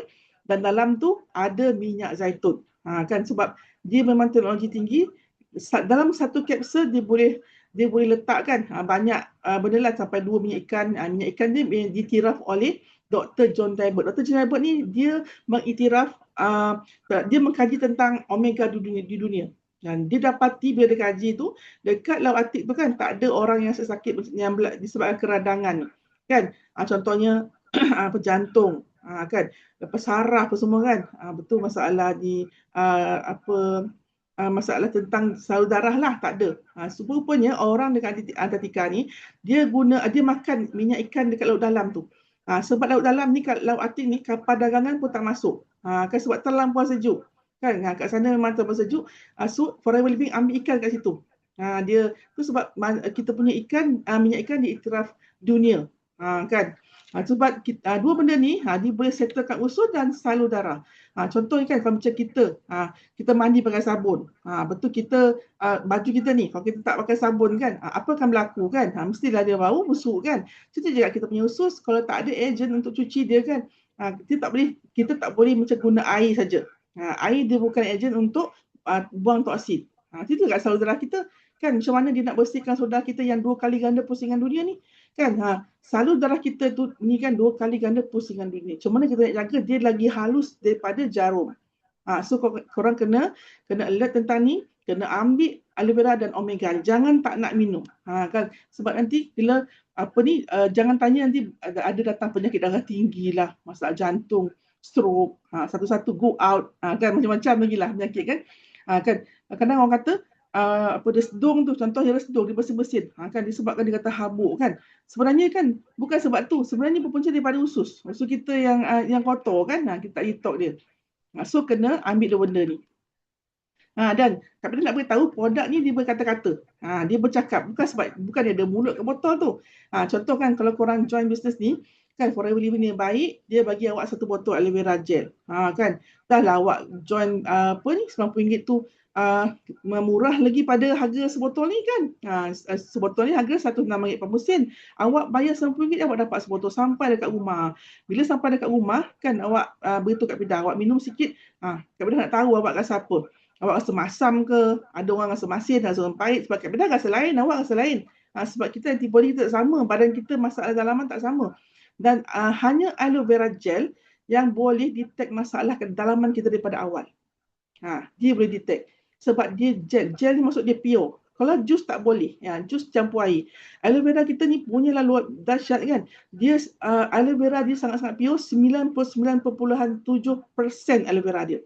dan dalam tu ada minyak zaitun. Kan sebab dia memang teknologi tinggi. Dalam satu kapsul dia boleh letakkan banyak benda lah, sampai 2 minyak ikan. Minyak ikan ni diiktiraf oleh Dr. John Talbot. Dr. John Talbot ni dia mengiktiraf, dia mengkaji tentang omega di dunia. Dan dia dapati bila dia kaji tu, dekat laut Artik tu kan tak ada orang yang sakit yang disebabkan keradangan kan. Contohnya jantung kan, lepas saraf apa semua kan. Betul masalah di masalah tentang salur darah lah tak ada. Rupanya orang dekat Antartika ni dia makan minyak ikan dekat laut dalam tu. Sebab laut dalam ni, laut Artik ni kapal dagangan pun tak masuk. Kan sebab terlampau sejuk. Kan kat sana memang terlalu sejuk. So Forever Living ambil ikan kat situ. Dia tu sebab kita punya ikan, minyak ikan diiktiraf dunia. Kan. Sebab dua benda ni dia boleh settlekan usus dan salur darah. Contohnya kan kalau macam kita mandi pakai sabun. Betul kita baju kita ni kalau kita tak pakai sabun kan, apa akan berlaku kan? Mestilah dia bau busuk kan. Contoh juga kita punya usus kalau tak ada ejen untuk cuci dia kan. Kita tak boleh macam guna air saja. Air dia bukan ejen untuk buang toksin. Itu kat saluran darah kita kan, macam mana dia nak bersihkan saluran darah kita yang 2 kali ganda pusingan dunia ni kan. Saluran darah kita tu ni kan 2 kali ganda pusingan dunia. Macam mana kita nak jaga dia lagi halus daripada jarum. So korang kena alert tentang ni, kena ambil aloe vera dan omega. Jangan tak nak minum. Kan, sebab nanti bila jangan tanya nanti ada datang penyakit darah tinggi lah, masalah jantung, stroke, satu-satu go out, kan macam-macam lagi lah penyakit kan. Kan kadang orang kata dia sedung tu, contohnya dia sedung, dia bersin-bersin, kan disebabkan dia kata habuk kan. Sebenarnya kan bukan sebab tu, sebenarnya berpunca daripada usus kita yang kotor kan, kita tak retok dia. So kena ambil dua benda ni. Dan Kak Pina nak beritahu produk ni dia berkata-kata. Dia bercakap, bukan dia ada mulut kat botol tu. Contoh kan kalau korang join business ni, kan Forever Living ni baik, dia bagi awak satu botol aloe vera gel. Kan dah lah awak join RM90 tu murah lagi pada harga sebotol ni kan. Sebotol ni harga RM106 per musim. Awak bayar RM90, awak dapat sebotol sampai dekat rumah. Bila sampai dekat rumah kan awak beritahu Kak Pina, awak minum sikit. Kak Pina nak tahu awak rasa apa. Awak rasa masam ke? Ada orang rasa masin, rasa orang pahit. Sebab Kak Pina rasa lain, awak rasa lain. Sebab kita antibody kita tak sama, badan kita masalah dalaman tak sama. Dan hanya aloe vera gel yang boleh detect masalah kedalaman kita daripada awal. Dia boleh detect. Sebab dia gel. Gel ni maksud dia pure. Kalau jus tak boleh. Jus campur air. Aloe vera kita ni punyalah luar dahsyat kan. Dia aloe vera dia sangat-sangat pure. 99.7% aloe vera dia.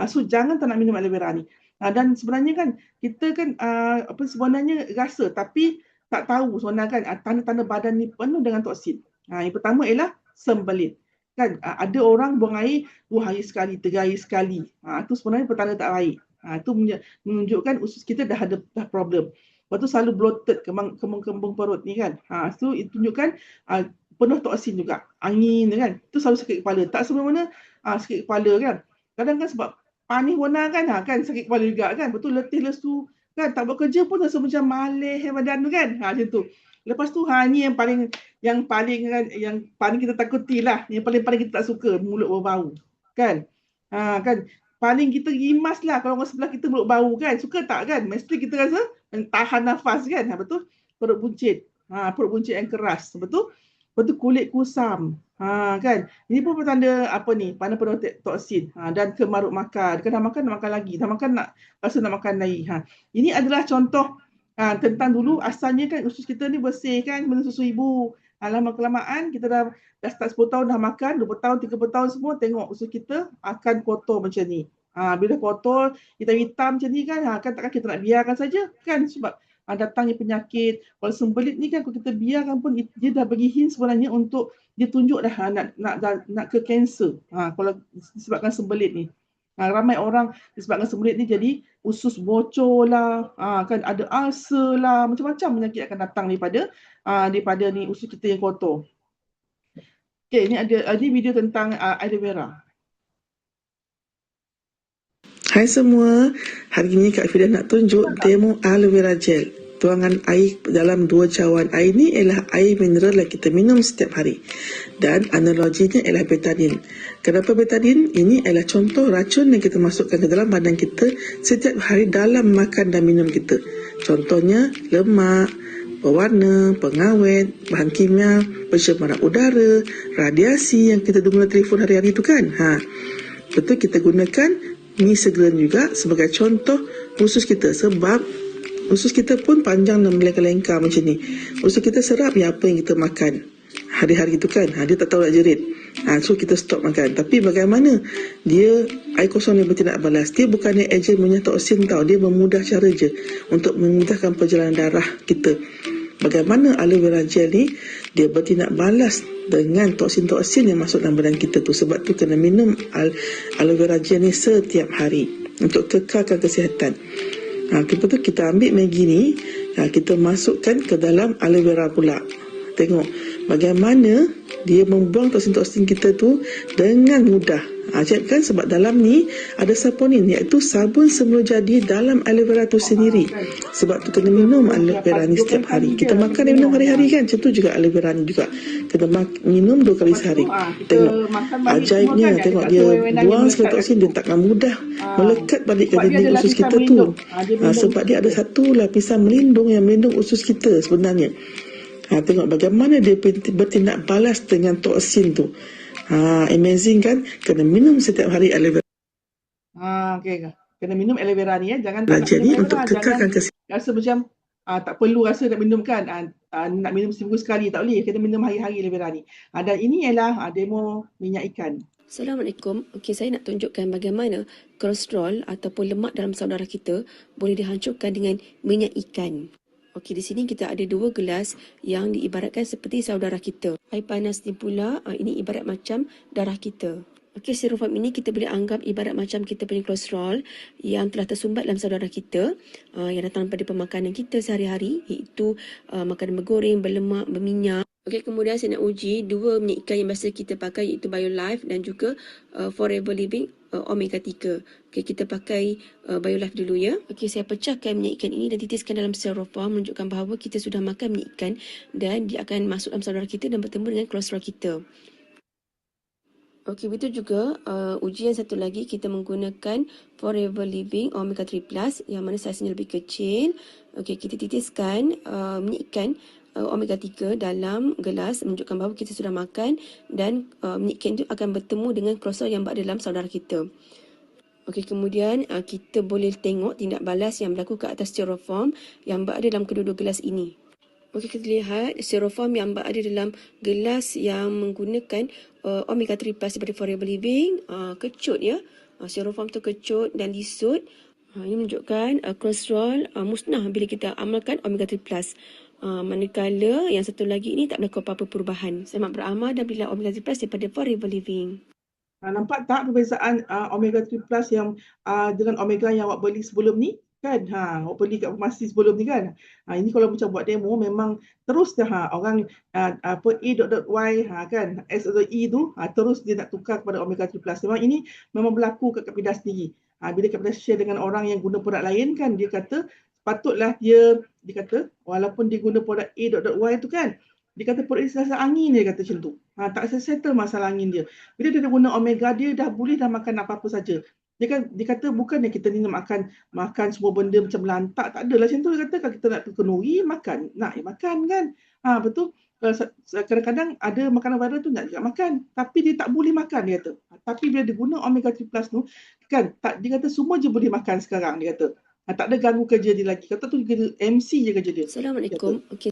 So jangan tak nak minum aloe vera ni. Dan sebenarnya kan kita kan sebenarnya rasa tapi tak tahu sebenarnya kan tanda-tanda badan ni penuh dengan toksin. Yang pertama ialah sembelit. Kan ada orang buang air 2 hari sekali, 3 hari sekali. Itu sebenarnya petanda tak baik. Itu menunjukkan usus kita dah ada problem. Lepas tu selalu bloated, kembung perut ni kan. So itu tunjukkan penuh toksin juga. Angin kan. Itu selalu sakit kepala. Tak semua-mana sakit kepala kan. Kadang kan sebab panik warna kan, kan sakit kepala juga kan. Betul letih lesu kan. Tak buat kerja pun rasa macam malih badan tu kan. Macam tu. Lepas tu ni yang paling kita takuti lah. Yang paling kita tak suka, mulut berbau. Kan? Kan paling kita rimas lah kalau orang sebelah kita mulut bau kan. Suka tak kan? Mesti kita rasa tahan nafas kan. Betul? Perut buncit. Perut buncit yang keras. Betul? Betul, kulit kusam. Kan? Ini pun petanda tanda penuh toksin. Dan kemaruk makan. Dah makan lagi. Dah makan rasa nak makan lagi. Ini adalah contoh tentang dulu asalnya kan usus kita ni bersih kan, minum susu ibu. Lama-kelamaan kita dah start 10 tahun dah makan, 20 tahun, 30 tahun semua tengok usus kita akan kotor macam ni. Bila kotor, hitam-hitam macam ni kan, takkan kita nak biarkan saja kan, sebab datangnya penyakit. Kalau sembelit ni kan kalau kita biarkan pun dia dah bagi hint sebenarnya untuk dia tunjuk dah nak ke kanser. Kalau disebabkan sembelit ni. Ramai orang disebabkan sembelit ni jadi usus bocor lah, kan ada ulcer lah, macam-macam penyakit akan datang daripada ni usus kita yang kotor. Okay, ni ada video tentang aloe vera. Hai semua, hari ini Kak Fida nak tunjuk demo aloe vera gel. Tuangan air dalam 2 cawan air ni ialah air mineral yang kita minum setiap hari. Dan analoginya ialah betadine. Kenapa betadine? Ini ialah contoh racun yang kita masukkan ke dalam badan kita setiap hari dalam makan dan minum kita. Contohnya lemak, pewarna, pengawet, bahan kimia, pencemaran udara, radiasi yang kita guna telefon hari-hari tu kan. Betul, kita gunakan nitrogen juga sebagai contoh usus kita, sebab usus kita pun panjang dan melengkar-lengkar macam ni. Usus kita serap apa yang kita makan hari-hari tu kan. Dia tak tahu nak jerit. So kita stop makan. Tapi bagaimana dia air kosong ni bertindak balas. Dia bukannya ejen minyak toksin tau. Dia memudah cara je untuk memudahkan perjalanan darah kita. Bagaimana aloe vera gel ni dia bertindak balas dengan toksin-toksin yang masuk dalam badan kita tu. Sebab tu kena minum aloe vera gel ni setiap hari untuk kekalkan kesihatan. Lepas tu kita ambil Maggi ni, kita masukkan ke dalam aloe vera pula. Tengok bagaimana dia membuang toksin-toksin kita tu dengan mudah. Ajaib kan, sebab dalam ni ada saponin, iaitu sabun semula jadi dalam aloe vera tu sendiri. Sebab tu kena minum aloe vera ni setiap hari. Kita makan dan minum hari-hari kan, macam tu juga aloe vera ni juga. Kena minum 2 kali sehari. Tengok ajaibnya, tengok dia buang segala toksin, dia takkan mudah melekat balik ke dinding usus kita tu. Sebab dia ada satu lapisan melindung yang melindung usus kita sebenarnya. Tengok bagaimana dia bertindak balas dengan toksin tu. Amazing kan? Kena minum setiap hari aloe vera. Okey. Kena minum aloe vera ni ya. Jangan Jadi untuk kekalkan rasa macam tak perlu rasa nak minum kan. Nak minum seminggu sekali tak boleh. Kena minum hari-hari aloe vera ni. Dan ini ialah demo minyak ikan. Assalamualaikum. Okey, saya nak tunjukkan bagaimana kolesterol ataupun lemak dalam saudara kita boleh dihancurkan dengan minyak ikan. Okey, di sini kita ada 2 gelas yang diibaratkan seperti saudara kita. Air panas ni pula, ini ibarat macam darah kita. Okey, styrofoam ini kita boleh anggap ibarat macam kita punya kolesterol yang telah tersumbat dalam saudara kita, yang datang daripada pemakanan kita sehari-hari, iaitu makanan bergoreng, berlemak, berminyak. Okey, kemudian saya nak uji 2 minyak ikan yang biasa kita pakai, iaitu BioLife dan juga Forever Living Omega 3. Okey, kita pakai BioLife dulu ya. Okey, saya pecahkan minyak ikan ini dan titiskan dalam styrofoam menunjukkan bahawa kita sudah makan minyak ikan dan dia akan masuk dalam saudara kita dan bertemu dengan kolesterol kita. Okey, begitu juga ujian satu lagi, kita menggunakan Forever Living Omega 3 Plus yang mana saiznya lebih kecil. Okey, kita titiskan minyak ikan omega 3 dalam gelas menunjukkan bahawa kita sudah makan dan minyak ikan itu akan bertemu dengan kolesterol yang berada dalam saudara kita. Okey, kemudian kita boleh tengok tindak balas yang berlaku ke atas styrofoam yang berada dalam kedua-dua gelas ini. Okey, kita lihat styrofoam yang berada dalam gelas yang menggunakan omega 3 plus daripada Forever Living kecut ya. Styrofoam tu kecut dan lisut. Ini menunjukkan kolesterol musnah bila kita amalkan omega 3 plus. Manakala yang satu lagi ini tak berlaku apa-apa perubahan. Selamat beramal dan belilah omega 3 plus daripada Forever Living. Nampak tak perbezaan omega 3 plus yang dengan omega yang awak beli sebelum ni kan? Awak beli kat farmasi sebelum ni kan? Ini kalau macam buat demo memang terus dah orang A.Y kan, S.E tu terus dia nak tukar kepada omega 3 plus. Memang berlaku kat Kak Fida sendiri. Bila Kak Fida share dengan orang yang guna produk lain kan, dia kata patutlah dia kata walaupun dia guna produk A.Y tu kan, dia kata perut dia rasa angin, dia kata macam tu. Tak settle masalah angin dia. Bila dia dah guna omega, dia dah boleh dah makan apa-apa saja. Dia kata bukannya kita ni nak makan semua benda macam lantak, tak adalah macam tu. Dia kata kalau kita nak terkenuri, makan. Makan kan. Betul. Kadang-kadang ada makanan viral tu nak juga makan, tapi dia tak boleh makan, dia kata. Tapi bila dia guna omega 3 plus tu kan, dia kata semua je boleh makan sekarang, dia kata. Tak ada ganggu kerja dia lagi. Kata tu MC je kerja dia. Assalamualaikum. Okey.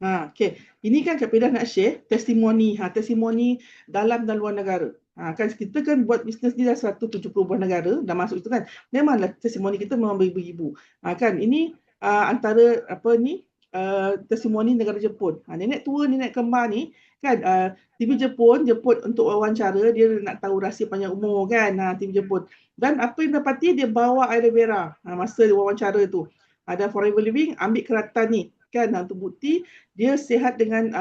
Okay. Ini kan Kak Fida nak share testimoni, testimoni dalam dan luar negara. Kan kita kan buat bisnes ni dah 170 buah negara dah masuk itu kan. Memanglah testimoni kita memang beribu-ribu. Kan ini antara testimoni negara Jepun. Nenek tua, nenek kembar ni kan, TV Jepun untuk wawancara, dia nak tahu rahsia panjang umur kan, TV Jepun. Dan apa yang dapati, dia bawa aloe vera masa wawancara tu. Ada Forever Living ambil keratan ni kan, untuk bukti dia sihat dengan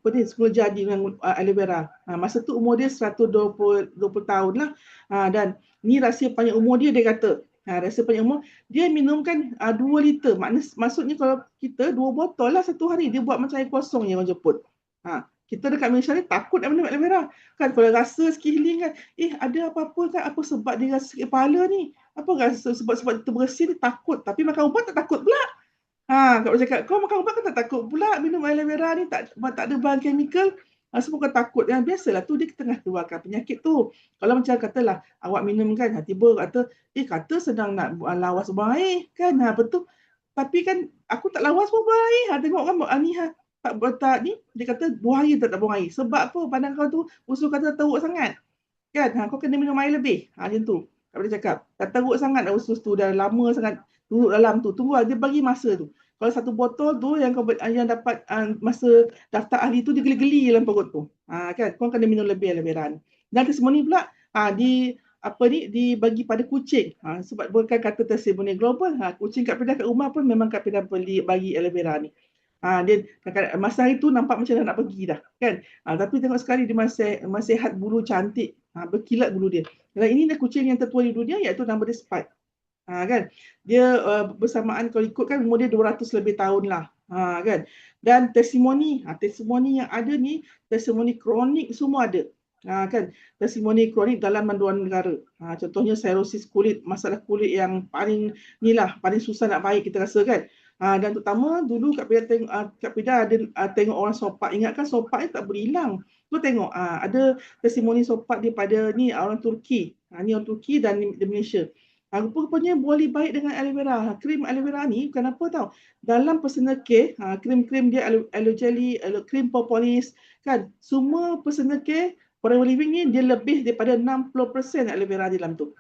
semula jadi dengan aloe vera. Masa tu umur dia 120 tahun lah. Dan ni rahsia panjang umur dia kata. Rahsia panjang umur, dia minumkan 2 liter. Maksudnya kalau kita 2 botol lah satu hari, dia buat macam air kosong je orang Jepun. Kita dekat Malaysia ni takut nak minum aloe vera. Kan kalau rasa sikit healing kan, ada apa-apa kan, apa sebab dia rasa sakit kepala ni? Apa rasa sebab terbersin dia takut, tapi makan ubat tak takut pula. Kau cakap, kau makan ubat kan tak takut pula, minum aloe vera ni tak ada bahan chemical, semua kau takut. Biasalah tu, dia tengah keluarkan penyakit tu. Kalau macam katalah awak minum kan, tiba kata sedang nak lawas buang air kan, betul. Tapi kan aku tak lawas pun buang air. Tengok kan tak ni, dia kata buang air tak buang air. Sebab apa? Badan kau tu usul kata teruk sangat. Kan? Kau kena minum air lebih. Macam tu. Tak boleh cakap. Tak teruk sangat dah usus tu, dah lama sangat duduk dalam tu. Tunggu dia bagi masa tu. Kalau satu botol tu yang dapat masa daftar ahli tu, dia geli-geli dalam perut tu. Kan? Kau kena minum lebih aloe vera ni. Dan testimoni pula dibagi pada kucing. Sebab bukan kata testimoni global. Kucing Kak Fida kat rumah pun memang Kak Fida bagi aloe vera ni. Dia masa hari tu nampak macam dah nak pergi dah kan. Tapi tengok sekali dia masih sihat, bulu cantik, berkilat bulu dia. Dan ini dia kucing yang tertua di dunia, iaitu nama dia Spike. Kan dia bersamaan kalau ikut kan umur dia 200 lebih tahun lah, kan. Dan testimoni yang ada ni, testimoni kronik semua ada, kan. Testimoni kronik dalam dua negara, contohnya cirrhosis kulit, masalah kulit yang paling paling susah nak baik kita rasa kan. Dan terutama dulu Kak Pida ada tengok orang sopak. Ingatkan sopak ni tak boleh hilang. Tu tengok ada testimoni sopak daripada ni orang Turki. Ni orang Turki dan di Malaysia. Rupanya boleh baik dengan aloe vera. Krim aloe vera ni kenapa tahu? Dalam personal care, krim-krim dia aloe jelly, krim propolis kan. Semua personal care Forever Living ni dia lebih daripada 60% aloe vera di dalam tu.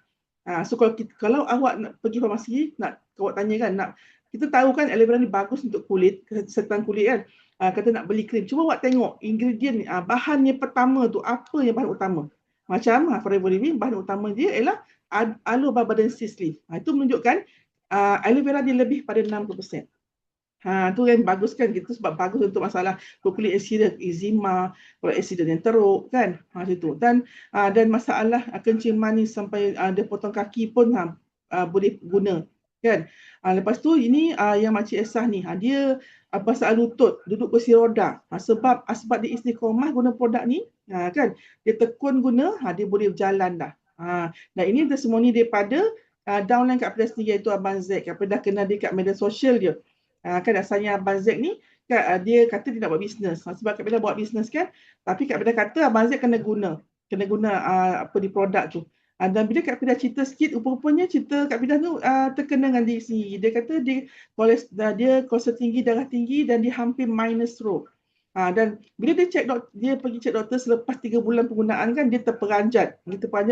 So kalau awak nak pergi farmasi, awak tanya kan, kita tahu kan aloe vera ni bagus untuk kulit, kesihatan kulit kan. Kata nak beli krim, cuba awak tengok ingredient ni, bahannya pertama tu apa yang bahan utama. Macam Forever Living, bahan utama dia ialah aloe barbadensis leaf. Itu menunjukkan aloe vera dia lebih pada 60%. Tu kan bagus kan, gitu sebab bagus untuk masalah kulit accident, eczema, kulit accident yang teruk kan. Situ. Dan masalah kencing manis sampai dia potong kaki pun boleh guna kan. Lepas tu ini yang Makcik Esah ni, dia pasal lutut, duduk kursi roda. Sebab dia istiqomah guna produk ni, kan. Dia tekun guna, dia boleh berjalan dah. Dan ini testimoni daripada downline Kak Pida sendiri, iaitu Abang Zack. Kak Pida kenal dia kat media sosial dia. Kan asalnya Abang Zack ni dia kata dia nak buat bisnes. Sebab Kak Pida buat bisnes kan. Tapi Kak Pida kata Abang Zack kena guna apa di produk tu. Dan bila Kak Pida cerita sikit, rupa-rupanya cerita Kak Pida tu terkena dengan diri sendiri. Dia kata dia kolesterol tinggi, darah tinggi dan dia hampir minor stroke. Dan bila dia pergi cek doktor selepas 3 bulan penggunaan kan, dia terperanjat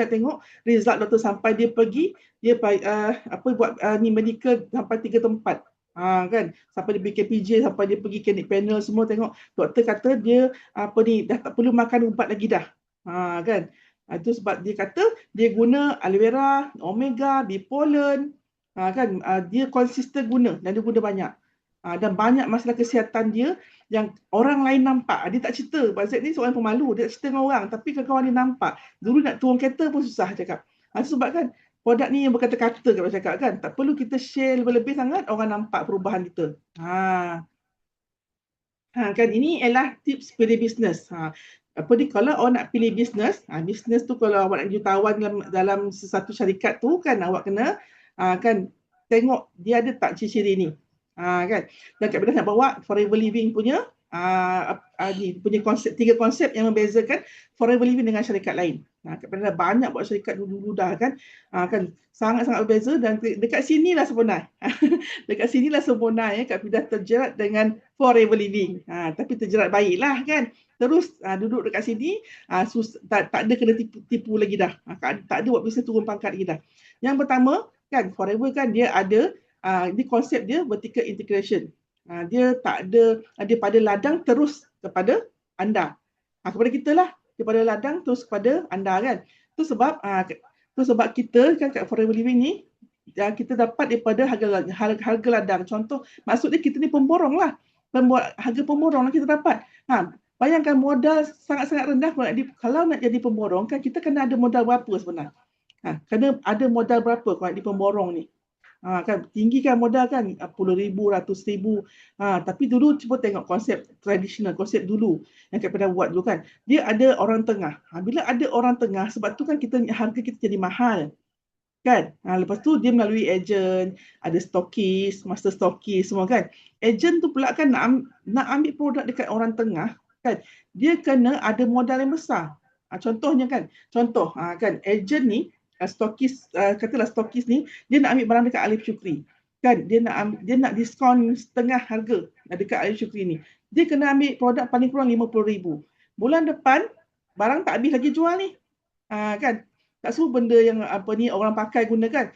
tengok result doktor sampai dia pergi buat medical sampai 3 tempat, kan, sampai dia pergi KPJ, sampai dia pergi klinik panel semua, tengok doktor kata dia dah tak perlu makan ubat lagi dah, kan. Itu sebab dia kata dia guna aloe vera, omega, bee pollen, kan, dia konsisten guna dan dia guna banyak. Dan banyak masalah kesihatan dia yang orang lain nampak. Dia tak cerita. Bazet ni seorang pemalu. Dia tak cerita dengan orang. Tapi kawan-kawan dia nampak. Dulu nak turun kereta pun susah cakap. Sebab kan produk ni yang berkata-kata kalau cakap kan. Tak perlu kita share lebih-lebih sangat. Orang nampak perubahan kita. Kan ini ialah tips pilih bisnes. Kalau awak nak pilih bisnes, bisnes tu kalau awak nak jutawan dalam sesuatu syarikat tu kan, awak kena kan tengok dia ada tak ciri-ciri ni. Kan. Dan Kak Pida nak bawa Forever Living punya punya konsep, 3 konsep yang membezakan Forever Living dengan syarikat lain. Kak Pida banyak buat syarikat dulu-dulu dah kan. Kan sangat-sangat berbeza dan dekat sinilah sebenar. Dekat sinilah sebenar Kak Pida terjerat dengan Forever Living. Tapi terjerat baiklah kan. Terus duduk dekat sini, tak ada kena tipu lagi dah. Tak ada buat bisnes turun pangkat lagi dah. Yang pertama kan, Forever kan dia ada ini konsep dia vertical integration. Dia tak ada pada ladang terus kepada anda. Kepada kita lah, daripada ladang terus kepada anda kan. Itu sebab kita kan kat Forever Living ni kita dapat daripada harga ladang. Contoh, maksudnya kita ni pemborong lah. Harga pemborong lah kita dapat. Bayangkan modal sangat-sangat rendah kalau nak jadi pemborong kan, kita kena ada modal berapa sebenarnya? Kena ada modal berapa kalau nak jadi pemborong ni? Kan tinggi kan modal kan, puluh ribu, ratus ribu. Tapi dulu cuba tengok konsep tradisional, konsep dulu yang Kak Pida buat dulu kan, dia ada orang tengah. Bila ada orang tengah, sebab tu kan harga kita jadi mahal kan. Lepas tu dia melalui ejen, ada stokis, master stokis semua kan. Ejen tu pula kan nak ambil produk dekat orang tengah kan, dia kena ada modal yang besar. Contohnya kan, kan ejen ni stokis, katalah stokis ni dia nak ambil barang dekat Alif Syukri kan, dia nak diskaun setengah harga dekat Alif Syukri ni, dia kena ambil produk paling kurang 50,000. Bulan depan barang tak habis lagi jual ni, kan. Tak semua benda yang orang pakai guna kan,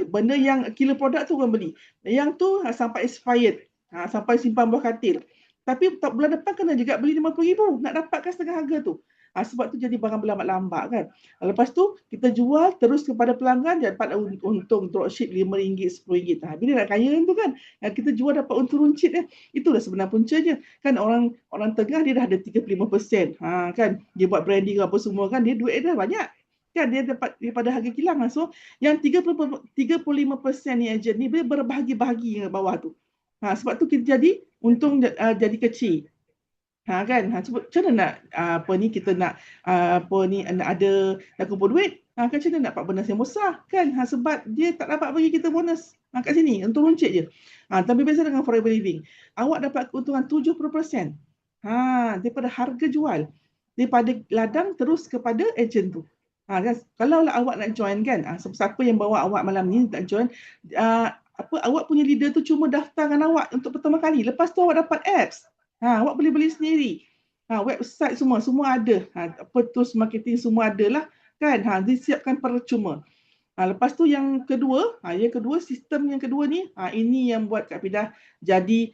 benda yang kilo produk tu orang beli, yang tu sampai expired, sampai simpan bawah katil. Tapi bulan depan kena juga beli 50,000 nak dapatkan setengah harga tu. Sebab tu jadi barang berlambat-lambat kan. Lepas tu kita jual terus kepada pelanggan dapat untung dropship RM5, RM10. Bila nak kaya tu kan, kita jual dapat untung runcit itulah sebenar puncanya. Kan orang tengah dia dah ada 35%. Kan dia buat branding apa semua kan, dia duit dia banyak. Kan dia dapat daripada harga kilang. So yang 35% ni ejen ni dia berbahagi-bahagi ke bawah tu. Sebab tu kita jadi untung jadi kecil. Kan macam mana nak kita nak nak kumpul duit, kan macam mana nak dapat bonus yang besar kan, sebab dia tak dapat bagi kita bonus kat sini, untung runcit je. Tapi biasa dengan Forever Living, awak dapat keuntungan 70% daripada harga jual, daripada ladang terus kepada ejen tu. Kan? Kalau lah awak nak join kan, siapa yang bawa awak malam ni nak join, awak punya leader tu cuma daftarkan awak untuk pertama kali, lepas tu awak dapat apps. Awak boleh beli sendiri. Website semua ada. Tools marketing semua ada lah kan. Disiapkan percuma. Lepas tu yang kedua, sistem yang kedua ni, ini yang buat Kak Fidah jadi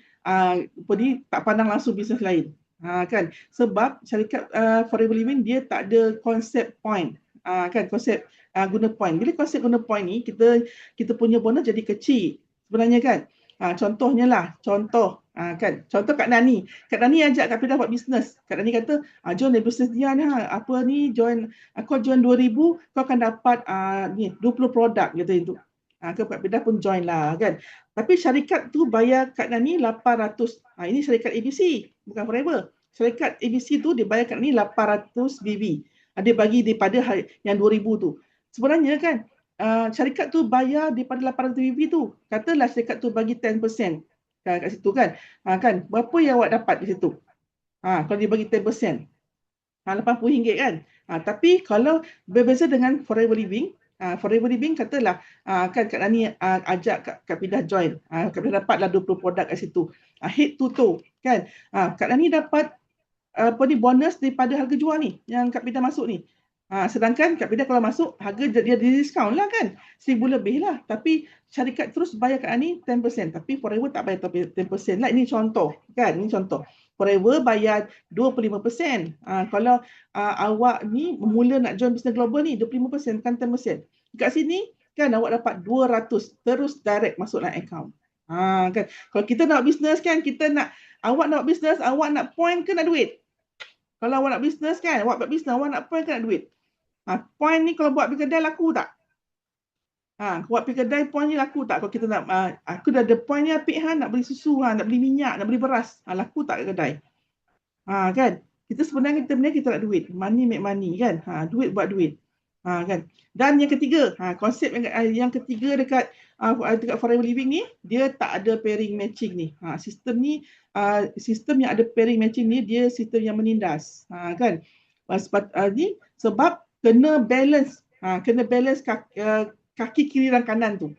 tak pandang langsung bisnes lain. Kan? Sebab syarikat Forever Living dia tak ada konsep point. Kan konsep guna point. Bila konsep guna point ni, kita punya bonus jadi kecil sebenarnya kan. Contohnya lah, contoh Kak Nani ajak Kak Fidah buat bisnes. Kak Nani kata, join bisnes dia ni, kau join 2,000, kau akan dapat 20 produk gitu itu. Kak Fidah pun join lah kan. Tapi syarikat tu bayar Kak Nani 800. Ini syarikat ABC, bukan Forever. Syarikat ABC tu dia bayar Kak Nani 800 BB. Dia bagi daripada yang 2,000 tu. Sebenarnya kan, syarikat tu bayar daripada 800 BB tu. Katalah syarikat tu bagi 10% kat situ kan. Kan berapa yang awak dapat di situ? Kalau dia bagi 10%. RM80 kan. Tapi kalau berbeza dengan Forever Living, Forever Living katalah kan Kak Nani ajak Kak Fidah join. Kak Fidah dapatlah 20 produk kat situ. Head to toe kan. Kak Nani dapat bonus daripada harga jual ni yang Kak Fidah masuk ni. Sedangkan Kak Fidah kalau masuk, harga dia diskaun lah kan, 1,000 lebih lah. Tapi syarikat terus bayar kat ni 10%. Tapi Forever tak bayar 10% lah. Ini contoh kan, ini contoh. Forever bayar 25%. Kalau awak ni mula nak join bisnes global ni, 25% kan 10%. Kat sini kan awak dapat 200 terus direct masuk dalam account. Kan. Kalau kita nak bisnes kan, awak nak bisnes, awak nak point ke nak duit? Kalau awak nak bisnes kan, awak buat bisnes, awak nak point ke nak duit? Point ni kalau buat pergi kedai laku tak? Buat pergi kedai point ni laku tak? Kalau kita nak, aku dah ada point ni apik nak beli susu, nak beli minyak, nak beli beras. Laku tak kat kedai? Kan? Kita sebenarnya kita nak duit. Money make money kan? Duit buat duit. Kan? Dan yang ketiga, konsep yang ketiga dekat Forever Living ni, dia tak ada pairing matching ni. Sistem ni, sistem yang ada pairing matching ni, dia sistem yang menindas. Kan? Sebab kena balance, kaki kiri dan kanan tu.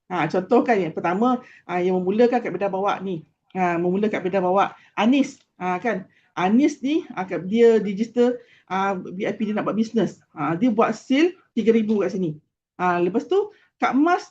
Contoh kan yang pertama, yang memulakan Kak Fidah bawa ni, Kak Fidah bawa Anis, kan. Anis ni dia digital VIP, dia nak buat bisnes. Dia buat sale 3,000 kat sini. Lepas tu Kak Mas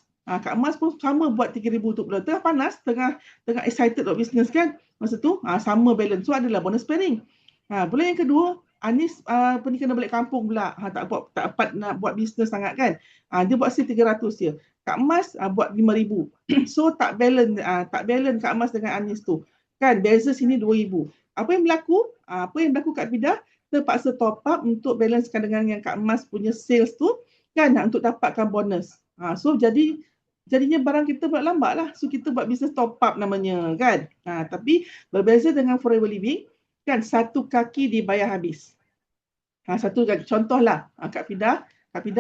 pun sama buat 3,000 tu pula. Tengah panas, tengah excited buat bisnes kan. Masa tu sama balance. So adalah bonus pairing. Bulan yang kedua, Anis kena balik kampung pula. Tak dapat nak buat bisnes sangat kan. Dia buat sale 300 je. Kak Mas buat 5,000. So tak balance Kak Mas dengan Anis tu. Kan beza sini 2,000. Apa yang berlaku Kak Fidah terpaksa top up untuk balancekan dengan yang Kak Mas punya sales tu kan, untuk dapatkan bonus. So jadinya barang kita buat lambat lah. So kita buat bisnes top up namanya kan. Tapi berbeza dengan Forever Living kan, satu kaki dibayar habis. Satu kaki. Contohlah Kak Fidah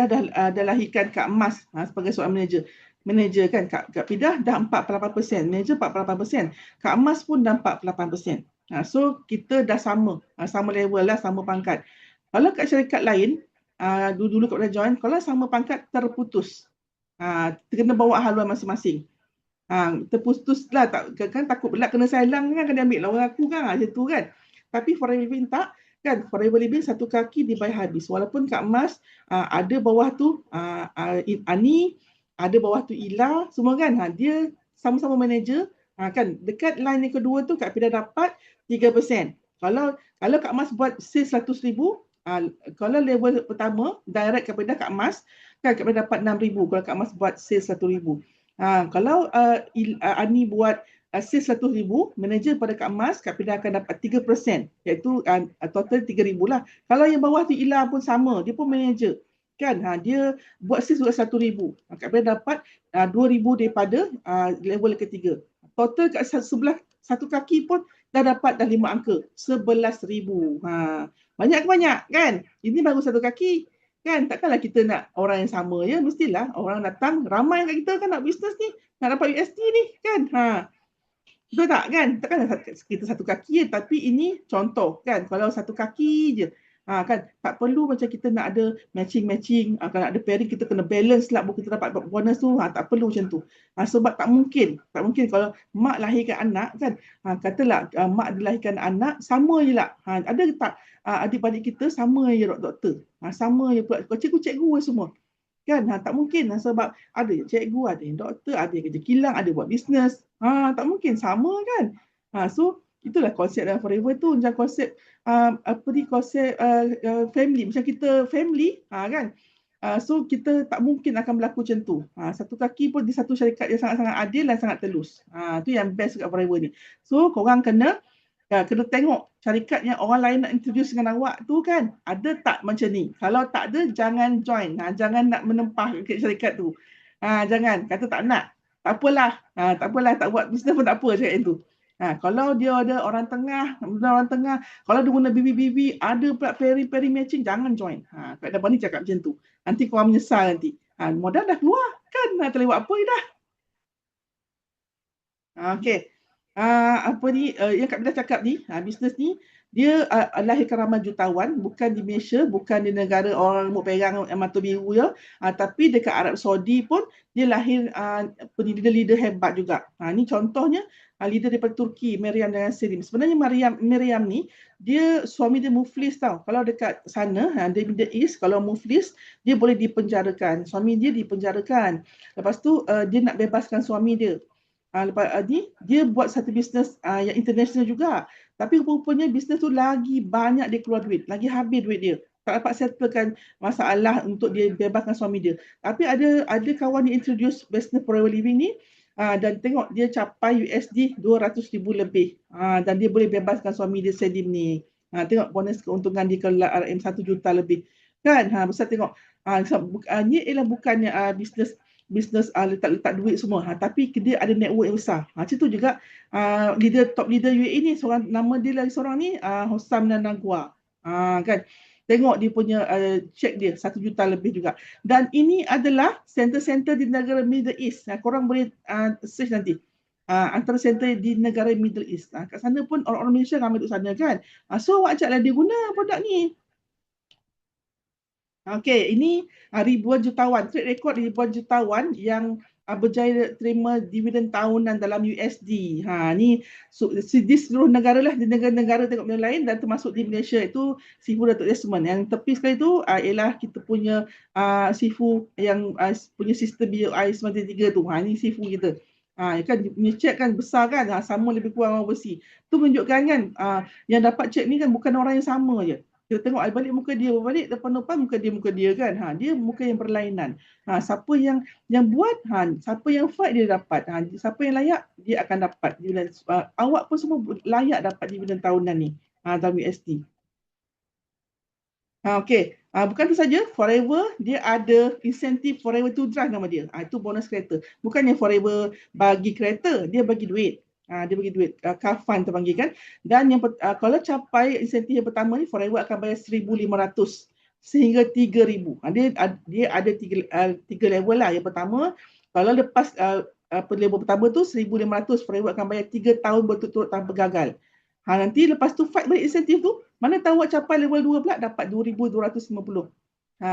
dah lahirkan Kak Mas sebagai seorang manager kan. Kak Fidah dah 48%, manager 48%. Kak Mas pun dah 48%. So kita dah sama level lah, sama pangkat. Kalau kat syarikat lain, dulu Kak Fidah join, kalau sama pangkat terputus. Kena bawa haluan masing-masing. Terputus lah, kan takut pula kena silang kan, kena ambil lawan aku kan, macam tu kan. Tapi Forever Living tak kan. Forever Living satu kaki dibayar habis. Walaupun Kak Mas ada bawah tu Ani, ada bawah tu Ila, semua kan. Dia sama-sama manager. Kan dekat line yang kedua tu Kak Fidah dapat 3%. Kalau Kak Mas buat sales 100,000, Kalau level pertama direct kepada Kak Mas, kan Kak Mas dapat 6,000 kalau Kak Mas buat sales 1,000. Kalau Ani buat sales 100,000, manager pada Kak Mas, Kak Pida akan dapat 3%, iaitu total 3,000 lah. Kalau yang bawah tu Ila pun sama, dia pun manager. Kan, dia buat sales juga 1,000. Kak Pida dapat 2,000 daripada level ketiga. Total kat sebelah satu kaki pun dah dapat dah 5 angka, 11,000. Banyak ke banyak kan? Ini baru satu kaki. Kan, takkanlah kita nak orang yang sama ya, mestilah orang datang ramai kat kita kan nak bisnes ni, nak dapat USD ni kan. Betul tak kan? Takkan kita satu kaki je, tapi ini contoh kan. Kalau satu kaki je, kan tak perlu macam kita nak ada matching-matching, kalau ada pairing kita kena balance lah, kita dapat bonus tu, tak perlu macam tu. Sebab tak mungkin kalau mak lahirkan anak kan, katalah mak dilahirkan anak sama je lah. Ada tak adik-adik kita sama je doktor, sama je pula cikgu semua. Kan, tak mungkin sebab ada cikgu, ada yang doktor, ada yang kerja kilang, ada buat bisnes. Tak mungkin sama kan. So itulah konsep dalam Forever tu, macam konsep konsep family, macam kita family kan. So kita tak mungkin akan berlaku macam tu. Satu kaki pun di satu syarikat yang sangat-sangat adil dan sangat telus. Tu yang best kat Forever ni. So korang kena tengok syarikat yang orang lain nak introduce dengan awak tu kan, ada tak macam ni. Kalau tak ada, jangan join. Jangan nak menempah ke syarikat tu. Jangan, kata tak nak. Tak apalah, tak buat bisnes pun tak apa cakap tu. Kalau dia ada orang tengah, kalau dia guna BB, ada pula pairing matching, jangan join. Kak Dabah ni cakap macam tu. Nanti korang menyesal nanti. Modal dah keluar kan, terlewat apa dah. Okay. Yang Kak Bila cakap ni, bisnes ni dia lahirkan ramai jutawan, bukan di Malaysia, bukan di negara orang rambut perang mata biru ya, tapi dekat Arab Saudi pun dia lahir leader-leader hebat juga. Ni contohnya leader daripada Turki, Miriam dengan Selim. Sebenarnya Miriam ni dia suami dia muflis tau. Kalau dekat sana di Middle East, kalau muflis dia boleh dipenjarakan. Suami dia dipenjarakan. Lepas tu dia nak bebaskan suami dia. Lepas ni dia buat satu bisnes yang international juga, tapi rupanya bisnes tu lagi banyak dia keluar duit, lagi habis duit dia, tak dapat settlekan masalah untuk dia bebaskan suami dia. Tapi ada kawan dia introduce bisnes Forever Living ni, dan tengok dia capai USD 200,000 lebih, dan dia boleh bebaskan suami dia Selim ni. Tengok bonus keuntungan dia kalau RM 1 juta lebih kan. Besar tengok. Ni ialah bukannya bisnes letak duit semua, tapi dia ada network yang besar. Macam tu juga top leader UAE ni, seorang nama dia lagi seorang ni, Hossam Nanagua. Kan, tengok dia punya check dia 1 juta lebih juga. Dan ini adalah center-center di negara Middle East. Korang boleh search nanti. Antara center di negara Middle East. Kat sana pun orang-orang Malaysia ramai duduk sana kan. So awak ajaklah dia guna produk ni. Okey, ini ribuan jutawan, track record ribuan jutawan yang berjaya terima dividen tahunan dalam USD. Ni di seluruh negara lah, di negara-negara tengok benda lain dan termasuk di Malaysia itu Sifu Datuk Desmond. Yang tepi sekali tu ialah kita punya Sifu yang punya sistem BOI 93 tu. Ni Sifu kita. Kan punya cek kan besar kan, sama lebih kurang orang bersih. Tu menunjukkan kan yang dapat cek ni kan bukan orang yang sama je. Kita tengok balik muka dia, balik depan muka dia kan. Dia muka yang berlainan. Siapa yang buat, siapa yang fight dia dapat. Siapa yang layak dia akan dapat dividen. Awak pun semua layak dapat dividen tahunan ni dalam USD. Okey, bukan tu saja, Forever dia ada insentif Forever to Drive nama dia. Itu bonus kereta. Bukannya Forever bagi kereta, dia bagi duit. Dia bagi duit, car fund terpanggil kan. Dan yang kalau capai insentif yang pertama ni, Forever akan bayar 1,500 sehingga 3,000. Dia ada tiga level lah. Yang pertama, kalau lepas level pertama tu 1,500, Forever akan bayar 3 tahun berturut-turut tanpa gagal. Nanti lepas tu fight balik insentif tu, mana tahu awak capai level 2 pula dapat 2,250.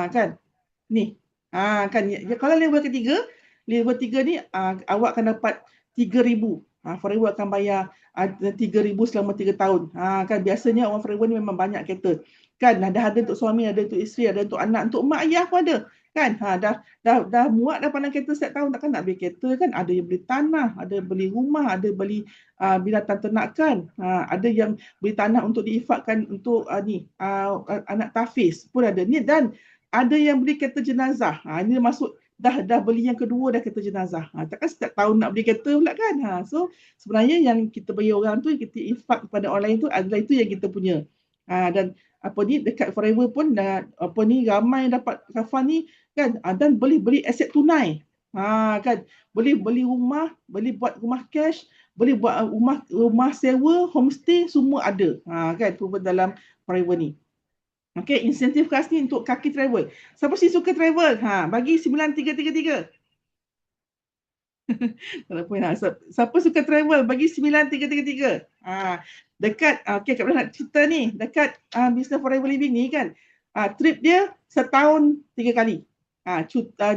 Kan? Ni. Kan kalau level ketiga, level 3 ni awak akan dapat 3,000. Forever akan bayar 3,000 selama 3 tahun. Kan biasanya orang Forever ni memang banyak kereta. Kan ada untuk suami, ada untuk isteri, ada untuk anak, untuk mak ayah pun ada. kan. Dah muat dah pandang kereta setiap tahun, takkan nak beli kereta kan. Ada yang beli tanah, ada beli rumah, ada beli binatang ternakan, ada yang beli tanah untuk diinfakkan untuk anak tahfiz pun ada ni, dan ada yang beli kereta jenazah. Ini masuk dah beli yang kedua dah kereta jenazah. Takkan setiap tahun nak beli kereta pula kan. So sebenarnya yang kita bagi orang tu, kita infak kepada orang lain tu adalah itu yang kita punya. Dan dekat Forever pun ramai dapat kafan ni kan, dan boleh beli aset tunai. Kan, boleh beli rumah, boleh buat rumah cash, boleh buat rumah sewa, homestay, semua ada. Kan, proven dalam Forever ni. Okey, insentif khas ni untuk kaki travel. Siapa sih suka travel? Bagi 9333. Tak ada point. Siapa suka travel? Bagi 9333. Dekat, okey, Kak Bella nak cerita ni. Dekat Business Forever Living ni kan, trip dia setahun 3 kali.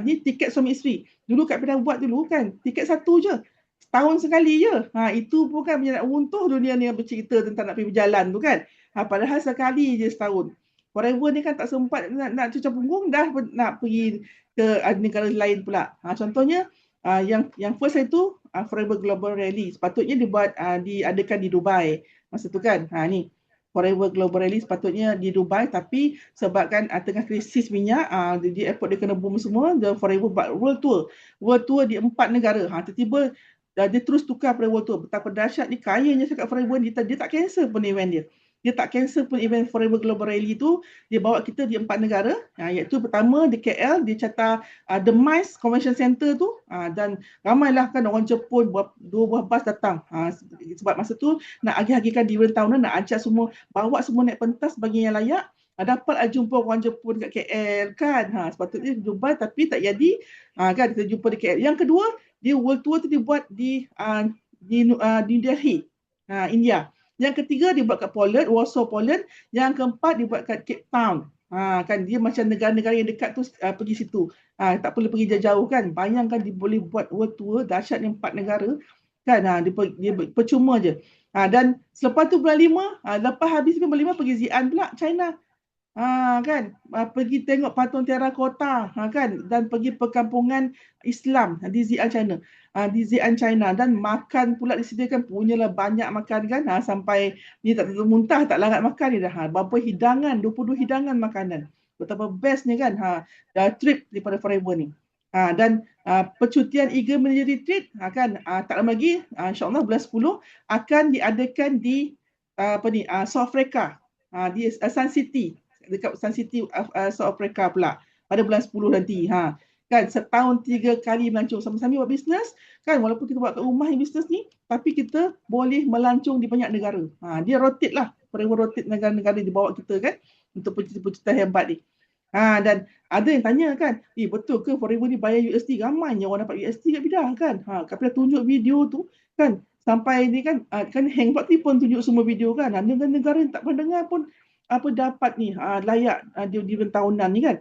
Ni tiket suami isteri. Dulu Kak Bella buat dulu kan, tiket satu je. Setahun sekali je. Itu pun kan nak runtuh dunia ni yang bercerita tentang nak pergi berjalan tu kan. Padahal sekali je setahun. Forever ni kan tak sempat nak cucur punggung, dah nak pergi ke negara lain pula. Contohnya yang first itu Forever Global Rally. Sepatutnya diadakan di Dubai masa tu kan. Ni Forever Global Rally sepatutnya di Dubai, tapi sebabkan tengah krisis minyak, di airport dia kena boom semua, the Forever buat world tour di 4 negara. Tiba-tiba dia terus tukar pada world tour. Betapa dahsyat ni, kayanya cakap Forever ni, dia tak cancel pun event dia. Dia tak cancel pun event Forever Global Rally tu. Dia bawa kita di 4 negara, iaitu pertama di KL, di Chata The MICE Convention Center tu, dan ramailah kan orang Jepun, 2 buah bas datang. Sebab masa tu nak agih-agihkan dividend tahunan, nak ajak semua, bawa semua naik pentas bagi yang layak. Dapat jumpa orang Jepun kat KL kan. Sepatutnya Dubai tapi tak jadi. Kan kita jumpa di KL. Yang kedua, dia world tour tu dibuat di Delhi, India. Yang ketiga dibuat kat Poland, Warsaw, Poland. Yang keempat dibuat kat Cape Town. Kan dia macam negara-negara yang dekat tu pergi situ. Tak perlu pergi jauh-jauh kan. Bayangkan dia boleh buat world tour dahsyat ni 4 negara kan. Dia percuma je. Dan selepas tu bulan 5, lepas habis bulan 5 pergi Xi'an pula, China. Kan, pergi tengok patung terakota, kan, dan pergi perkampungan Islam di Xi'an China, dan makan pula disediakan, punyalah banyak makan kan, sampai ni tak tentu muntah, tak larat makan ni dah. Berapa hidangan, 22 hidangan makanan. Betapa bestnya kan, trip daripada Forever ni. Dan percutian Eagle Manager Retreat kan, tak lama lagi, insyaAllah bulan 10 akan diadakan di South Africa, di Sun City, dekat Sun City South Africa pula pada bulan 10 nanti. Kan setahun 3 kali melancong sama-sama buat bisnes kan, walaupun kita buat kat rumah yang bisnes ni, tapi kita boleh melancong di banyak negara. Dia rotate lah, Forever rotate negara-negara dibawa kita kan untuk pencipta hebat ni. Dan ada yang tanya kan, betul ke Forever ni bayar USD? Ramainya orang dapat USD kat Bidah kan. Kak Bidah tunjuk video tu kan, sampai ni kan Hangbot ni pun tunjuk semua video kan. Negara-negara yang tak pernah dengar pun dapat ni layak di tahunan ni kan.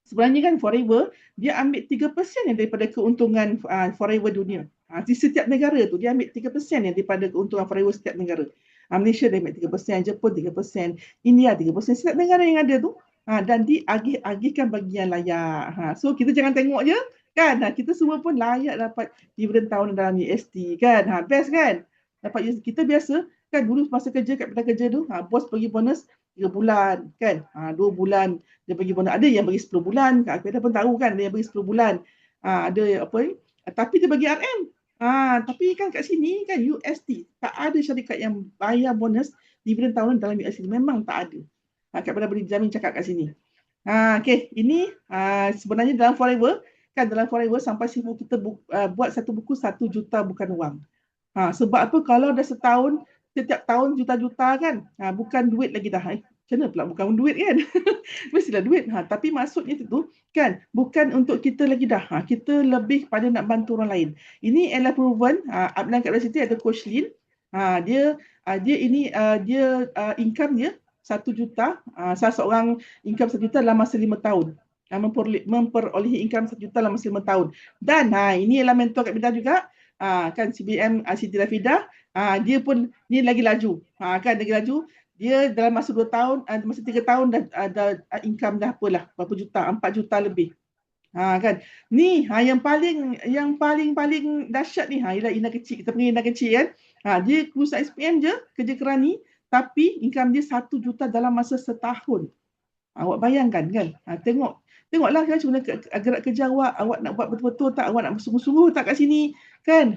Sebenarnya kan Forever dia ambil 3% yang daripada keuntungan Forever dunia. Di setiap negara tu dia ambil 3% yang daripada keuntungan Forever setiap negara. Malaysia dia ambil 3%, Jepun 3%, India 3%, setiap negara yang ada tu, dan diagih-agihkan bagi yang layak. So kita jangan tengok je kan, kita semua pun layak dapat dividend tahunan dalam USD kan. Best kan? Dapat USD. Kita biasa kan dulu masa kerja kat pernah kerja tu, bos bagi bonus 3 bulan kan, 2 bulan dia bagi bonus. Ada yang bagi 10 bulan, Kak Fidah pun tahu kan, ada yang bagi 10 bulan, ada apa ni, tapi dia bagi RM. Tapi kan kat sini kan USD, tak ada syarikat yang bayar bonus dividend tahunan dalam USD, memang tak ada. Kak Fidah boleh jamin cakap kat sini. Okay, ini sebenarnya dalam Forever kan, dalam Forever sampai sibuk kita buat satu buku 1 juta bukan wang. Sebab apa, kalau dah setahun, setiap tahun juta-juta kan, bukan duit lagi dah. Macam mana pula bukan duit kan? Mestilah duit. Tapi maksudnya itu kan, bukan untuk kita lagi dah. Kita lebih pada nak bantu orang lain. Ini adalah proven. Upline kat Siti ada Coach Lin. Dia income dia 1 juta. Salah seorang income 1 juta dalam masa 5 tahun. Memperolehi income 1 juta dalam masa 5 tahun. Dan ini adalah mentor kat Bidah juga. Kan CBM Siti Rafidah, dia pun ni lagi laju, kan lagi laju. Dia dalam masa 2 tahun, masa 3 tahun dah income dah apalah berapa juta, 4 juta lebih. Kan. Ni yang paling dahsyat ni ialah Ina kecil. Kita panggil Ina kecil kan. Dia lulusan SPM je, kerja kerani, tapi income dia 1 juta dalam masa setahun. Awak bayangkan kan. Tengoklah kan macam mana gerak kerja awak nak buat betul-betul tak, awak nak bersungguh-sungguh tak kat sini kan.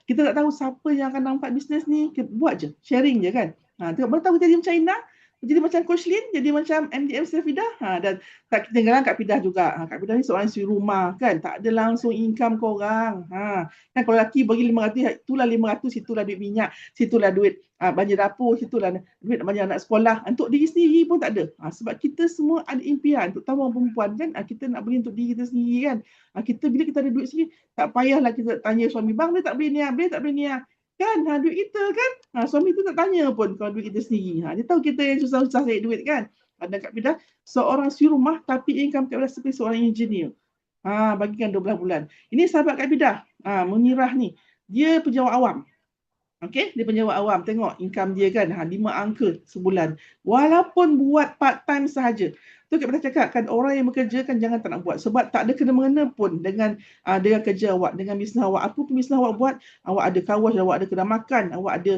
Kita tak tahu siapa yang akan nampak bisnes ni, kita buat je, sharing je kan. Tengok baru tahu jadi macam Ina, jadi macam Coach Lin, jadi macam MDM Syafidah. Dan tak ketinggalan Kak Pidah juga. Kak Pidah ni seorang isteri rumah kan, tak ada langsung income korang. Kan kalau lelaki bagi 500, itulah 500, itulah duit minyak, situlah duit banjir dapur, situlah duit banyak anak sekolah. Untuk diri sendiri pun tak ada. Sebab kita semua ada impian, terutama orang perempuan kan. Kita nak beli untuk diri kita sendiri kan. Bila kita ada duit sendiri, tak payahlah kita tanya suami, bang boleh tak beli ni, boleh tak beli ni. Kan, duit kita kan. Suami tu tak tanya pun kalau duit kita sendiri. Dia tahu kita yang susah-susah cari duit kan. Dan Kak Pidah, seorang isteri rumah tapi income Kak Pidah seperti seorang engineer. Bagikan 12 bulan. Ini sahabat Kak Pidah, Munirah ni. Dia penjawat awam. Okey, dia penjawat awam. Tengok income dia kan, 5 angka sebulan. Walaupun buat part time sahaja. Tu Kak Pidah cakap kan, orang yang bekerja kan jangan tak nak buat. Sebab tak ada kena-mengena pun dengan kerja awak, dengan bisnes awak. Apa pun bisnes awak buat, awak ada kawas, awak ada kedai makan, awak ada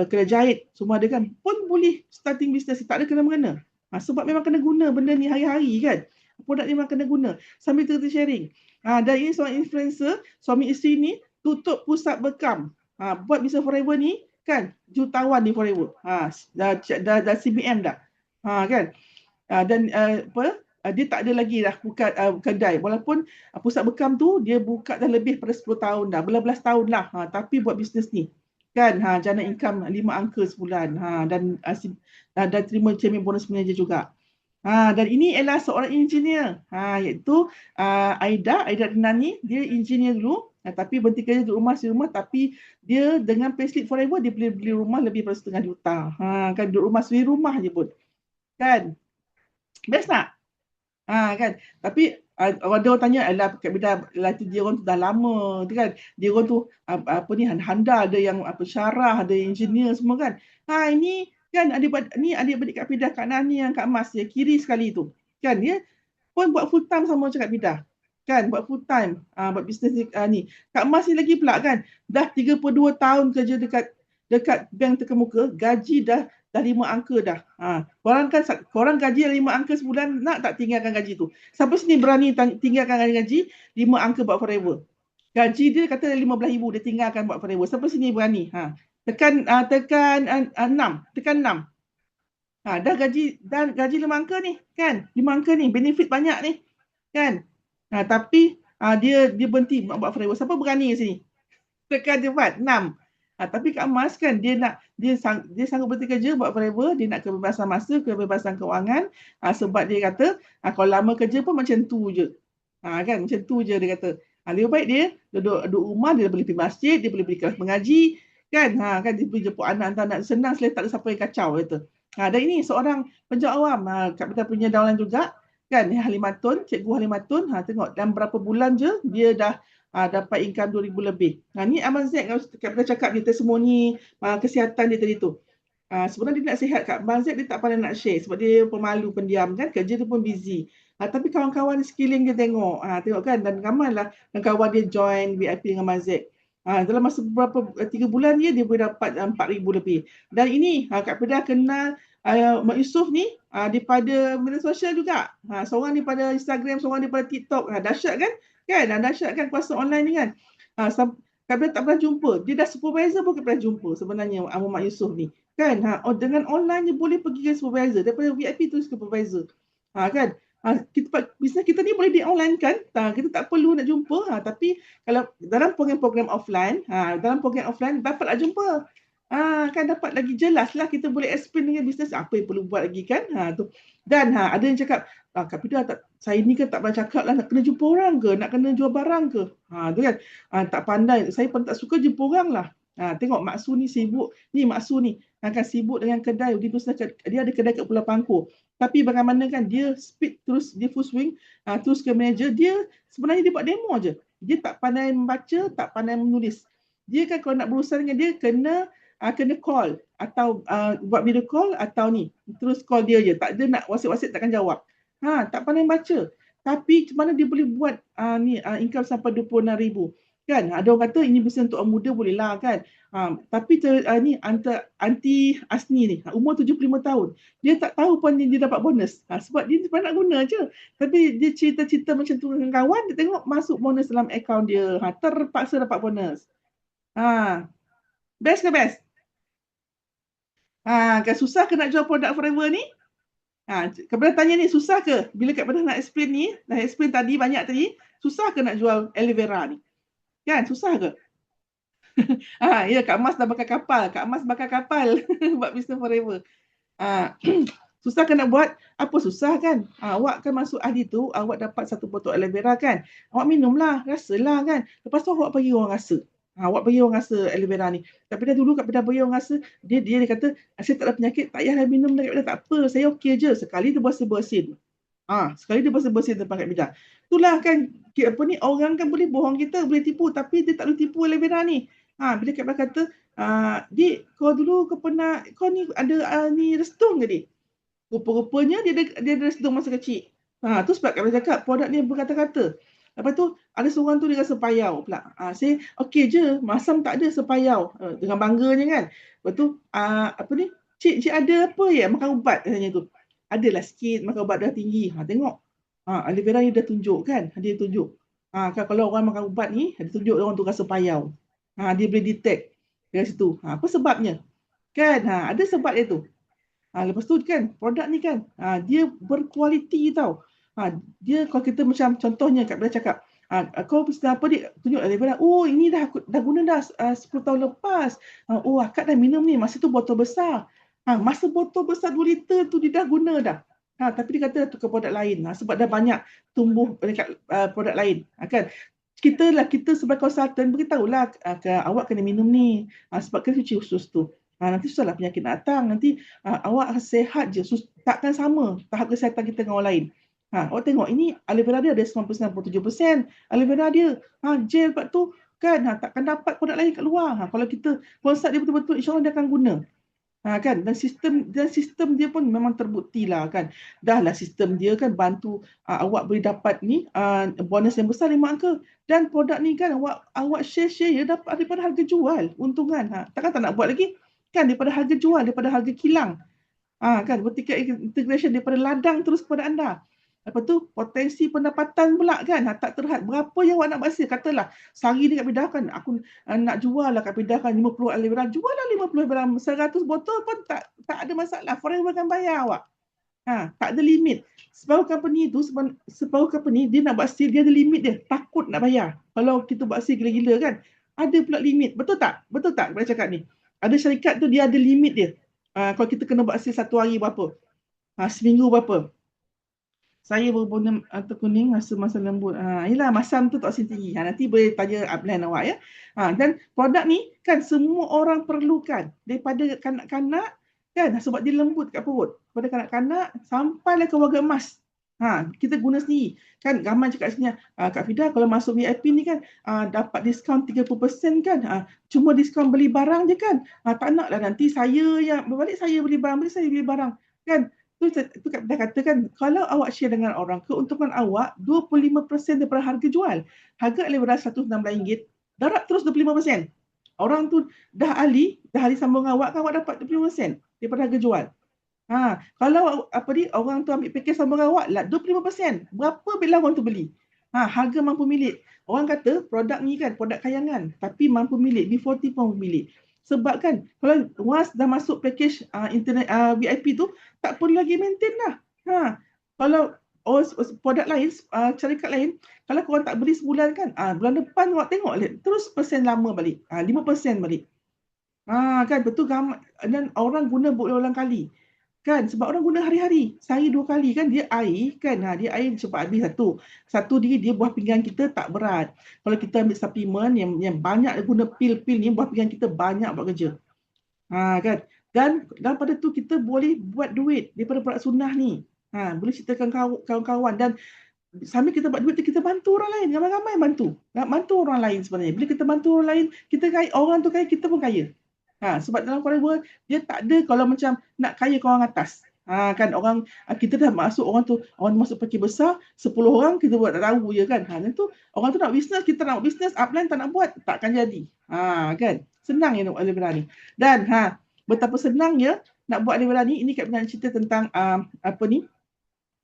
kedai jahit, semua ada kan. Pun boleh starting bisnes, tak ada kena-mengena. Sebab memang kena guna benda ni hari-hari kan. Produk ni memang kena guna. Sambil kita sharing. Dan ini seorang influencer, suami isteri ni tutup pusat bekam. Buat bisnes Forever ni kan, jutawan ni Forever. Dah CBM dah. Kan. Dan dia tak ada lagi dah buka kedai. Walaupun pusat bekam tu dia buka dah lebih pada 10 tahun dah, belas tahun lah. Tapi buat bisnes ni kan, jana income 5 angka sebulan. Dan terima chairman bonus manager juga. Dan ini ialah seorang engineer, iaitu Aida Renani. Dia engineer dulu, tapi berhenti kerja di rumah, tapi dia dengan payslip Forever dia boleh beli rumah lebih daripada setengah juta. Kan duduk rumah, sendiri rumah je pun. Kan? Best tak? Kan? Tapi orang tanya, Kak Pidah, dia orang tu dah lama tu kan. Dia orang tu Handa, ada yang Syarah, ada engineer semua kan. Ini kan adik-adik Kak Pidah, Kak Nani yang Kak Mas, ya, kiri sekali tu. Kan dia pun buat full time sama macam Kak Pidah. Kan buat full time buat bisnes ni. Kak Mas ni lagi pula kan, dah 32 tahun kerja dekat bank terkemuka, gaji dah 5 angka dah. Korang gaji 5 angka sebulan, nak tak tinggalkan gaji tu? Siapa sini berani tinggalkan gaji 5 angka buat Forever? Gaji dia kata 15,000, dia tinggalkan buat Forever. Siapa sini berani? Tekan 6. Tekan 6. Dah gaji 5 angka ni kan. 5 angka ni, benefit banyak ni. Kan? Tapi dia berhenti buat Forever. Siapa berani sini? Tekan dia buat 6. Tapi Kak Mas kan, dia sanggup berhenti kerja buat Forever. Dia nak kebebasan masa, kebebasan kewangan. Sebab dia kata kalau lama kerja pun macam tu je. Kan macam tu je dia kata. Lebih baik dia duduk rumah, dia boleh pergi masjid, dia boleh pergi kelas mengaji kan. Kan dia boleh jemput anak-anak senang, selai tak ada siapa yang kacau kata. Dan ini seorang penjawat awam, Kak Pidah punya downline juga kan, Halimatun, Cikgu Halimatun. Tengok dalam berapa bulan je dia dah dapat income 2,000 lebih. Ni Abang Zack, Kak Pidah cakap kita semua ni kesihatan dia tadi tu. Sebenarnya dia nak sihat, Kak Abang Zack dia tak pandai nak share sebab dia pemalu, pendiam kan, kerja dia pun busy. Tapi kawan-kawan sekeliling dia tengok kan, dan ramailah kawan dia join VIP dengan Abang Zack. Dalam masa beberapa 3 bulan dia boleh dapat 4,000 lebih. Dan ini Kak Pidah kenal Mak Yusof ni daripada media sosial juga. Seorang daripada Instagram, seorang daripada TikTok. Dahsyat kan? Kan? Dahsyat kan kuasa online ni kan? Kak Pidah tak pernah jumpa. Dia dah supervisor pun Kak Pidah jumpa sebenarnya Mak Yusof ni. Kan? Dengan online dia boleh pergi ke supervisor. Daripada VIP tu supervisor. Kan? Bisnes kita ni boleh di online kan, kita tak perlu nak jumpa. Tapi kalau dalam program-program offline, dapatlah jumpa. Kan dapat lagi jelas lah, kita boleh explain dengan bisnes apa yang perlu buat lagi kan. Tu. Dan ada yang cakap, Kak Pidah saya ni kan tak pernah cakap lah nak kena jumpa orang ke, nak kena jual barang ke. Tu kan. Tak pandai, saya pun tak suka jumpa orang lah. Tengok Mak Su ni sibuk, Mak Su ni akan sibuk dengan kedai, dia ada kedai kat Pulau Pangkor. Tapi bagaimana kan dia speed terus, dia full swing, terus ke manager, dia sebenarnya dia buat demo je. Dia tak pandai membaca, tak pandai menulis. Dia kan kalau nak berurusan dengan dia kena call atau buat video call atau ni, terus call dia je. Tak ada nak WhatsApp takkan jawab. Tak pandai baca. tapi macam mana dia boleh buat income sampai 26,000? Kan? Ada orang kata ini bisnes untuk orang muda boleh lah kan. Tapi ni anti Asni ni, umur 75 tahun. Dia tak tahu pun dia dapat bonus. Sebab dia cuma nak guna je. Tapi dia cerita-cerita macam tu dengan kawan, dia tengok masuk bonus dalam akaun dia. Terpaksa dapat bonus. Best ke best? Kan susah ke nak jual produk Forever ni? Kak Pedah tanya ni, susah ke? Bila Kak Pedah nak explain ni, dah explain tadi, banyak tadi, susah ke nak jual aloe vera ni? Kan, susah ke? Ya, Kak Mas dah bakar kapal. Kak Mas bakar kapal buat business Forever. Susah ke nak buat? Apa susah kan? Awak kan masuk ahli tu, awak dapat satu botol aloe vera kan? Awak minumlah, rasalah kan? Lepas tu awak bagi orang rasa. Awak bagi orang rasa aloe vera ni. Tapi dah dulu Kak Pedah bagi orang rasa, dia kata, saya tak ada penyakit, tak payahlah minum dah Kak Pedah, tak apa, saya okey je. Sekali dia bersin-bersin. Sekali dia bersin-bersin depan Kak Pedah. Itulah kan, apa ni, orang kan boleh bohong kita, boleh tipu, tapi dia tak boleh tipu aloe vera ni. Bila Kak Pedah kata, Dik, kau dulu kau pernah, kau ni ada ni restung ke Dik? Rupa-rupanya dia ada restung masa kecil. Tu sebab Kak Pedah cakap, produk ni berkata-kata. Lepas tu, ada seorang tu dia rasa payau pula. Saya, okey je, masam tak ada sepayau. Dengan bangganya kan. Lepas tu, apa ni, cik ada apa ya? Makan ubat katanya tu. Adalah sikit, makan ubat dah tinggi. Tengok. Aloe vera ni dah tunjuk kan. Dia tunjuk. Kan kalau orang makan ubat ni, dia tunjuk orang tu rasa payau. Dia boleh detect dari situ. Apa sebabnya? Kan, ada sebab dia tu. Lepas tu kan, produk ni kan, dia berkualiti tau. Dia kalau kita macam contohnya Kak Bella cakap, kau mesti apa Dik? Tunjuk aloe vera. Oh, ini dah guna dah 10 tahun lepas. Oh, akak dah minum ni. Masa tu botol besar. Masa botol besar 2 liter tu dia dah guna dah. Tapi dia kata tukar produk lain. Sebab dah banyak tumbuh dekat produk lain. Kan? Kita sebagai konsultan beritahulah awak kena minum ni. Sebab kena cuci usus tu. Nanti susahlah penyakit nak datang. Nanti awak sehat je. Takkan sama tahap kesihatan kita dengan orang lain. Awak tengok ini aloe vera dia ada 97%. Aloe vera dia gel lepas tu kan takkan dapat produk lain kat luar. Kalau kita konsult dia betul-betul, insya-Allah dia akan guna. Kan, dan sistem dia pun memang terbukti lah kan. Dah lah sistem dia kan bantu awak boleh dapat ni bonus yang besar 5 angka. Dan produk ni kan awak share ya dapat daripada harga jual untungan. Takkan tak nak buat lagi kan, daripada harga jual, daripada harga kilang. Kan, vertical integration daripada ladang terus kepada anda. Lepas tu potensi pendapatan pula kan, tak terhad. Berapa yang awak nak basir? Katalah sehari ni Kak Pedah kan, aku nak jual lah Kak Pedah kan 50 aloe vera. Jual lah 50 aloe vera, 100 botol pun tak ada masalah. Forever akan bayar awak. Tak ada limit. Separuh company tu, dia nak buat sale, dia ada limit dia. Takut nak bayar. Kalau kita buat sale gila-gila kan, ada pula limit. Betul tak? Betul tak Kak cakap ni? Ada syarikat tu dia ada limit dia. Kalau kita kena buat sale 1 hari berapa? Seminggu berapa? Saya berwarna kuning, rasa masam lembut. Yelah, masam tu toksin tinggi. Nanti boleh tanya upline awak ya. Dan produk ni kan semua orang perlukan. Daripada kanak-kanak kan, sebab dia lembut kat perut. Daripada kanak-kanak sampailah ke warga emas. Kita guna sendiri. Kan ramai cakap sini, Kak Fida kalau masuk VIP ni kan dapat diskaun 30% kan. Cuma diskaun beli barang je kan. Tak nak lah nanti saya yang berbalik saya beli barang. Kan. Tu Kak dah katakan, kalau awak share dengan orang, keuntungan awak 25% daripada harga jual. Harga aloe vera RM116, darab terus 25%. Orang tu dah ahli sambung awak kan, awak dapat 25% daripada harga jual. Kalau orang tu ambil package sambung awak lah 25%. Berapa bila orang tu beli? Harga mampu milik. Orang kata produk ni kan produk kayangan, tapi mampu milik, B40 mampu milik. Sebab kan, kalau once dah masuk package internet VIP tu, tak perlu lagi maintain dah. Kalau produk lain, syarikat lain, kalau korang tak beli sebulan kan, bulan depan awak tengok terus persen lama balik, 5% balik. Kan, betul kan? Dan orang guna berulang kali. Kan, sebab orang guna hari-hari. Sehari 2 kali kan, dia air kan. Dia air cepat habis satu dia buah pinggan kita tak berat. Kalau kita ambil suplemen yang banyak guna pil-pil ni, buah pinggan kita banyak buat kerja. Kan. Dan daripada tu kita boleh buat duit daripada produk sunnah ni. Boleh ceritakan kawan-kawan. Dan sambil kita buat duit tu, kita bantu orang lain. Ramai-ramai bantu. Bantu orang lain sebenarnya. Bila kita bantu orang lain, kita kaya, orang tu kaya, kita pun kaya. Sebab dalam Forever, dia tak ada kalau macam nak kaya ke orang atas. Kan orang kita dah masuk orang masuk pakai besar 10 orang kita buat tak tahu je kan. Itu orang tu nak bisnes, kita nak bisnes, upline tak nak buat takkan jadi. Kan. Senang ya nak buat aloe vera ni. Dan betapa senangnya nak buat aloe vera ni, ini Kak Bina nak cerita tentang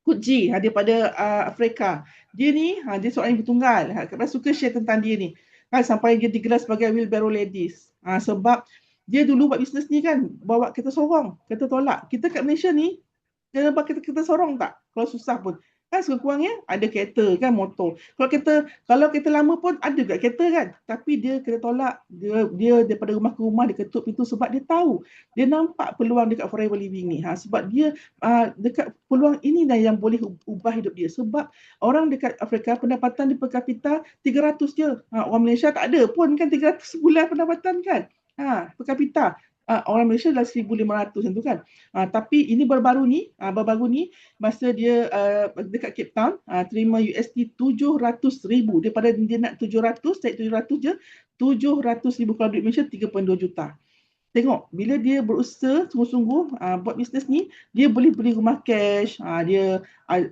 Kut G, daripada Afrika. Dia ni dia seorang ibu tunggal. Kak Bina suka share tentang dia ni. Kan sampai dia digelar sebagai wheelbarrow ladies. Sebab dia dulu buat bisnes ni kan, bawa kereta sorong, kereta tolak. Kita kat Malaysia ni, jangan bawa kereta sorong tak? Kalau susah pun. Kan sekurang-kurangnya ada kereta kan, motor. Kalau kereta lama pun ada juga kereta kan. Tapi dia kena tolak, dia daripada rumah ke rumah, dia ketuk pintu sebab dia tahu. Dia nampak peluang dekat Forever Living ni. Sebab dia dekat peluang ini dah yang boleh ubah hidup dia. Sebab orang dekat Afrika pendapatan di per kapita 300 je. Orang Malaysia tak ada pun kan 300 sebulan pendapatan kan. Per kapita. Orang Malaysia dah 1,500 macam tu kan. Tapi ini baru-baru ni masa dia dekat Cape Town terima USD 700,000 daripada dia nak 700 naik 700 je 700,000 kalau duit Malaysia 3.2 juta. Tengok bila dia berusaha sungguh-sungguh buat bisnes ni, dia boleh beli rumah cash, dia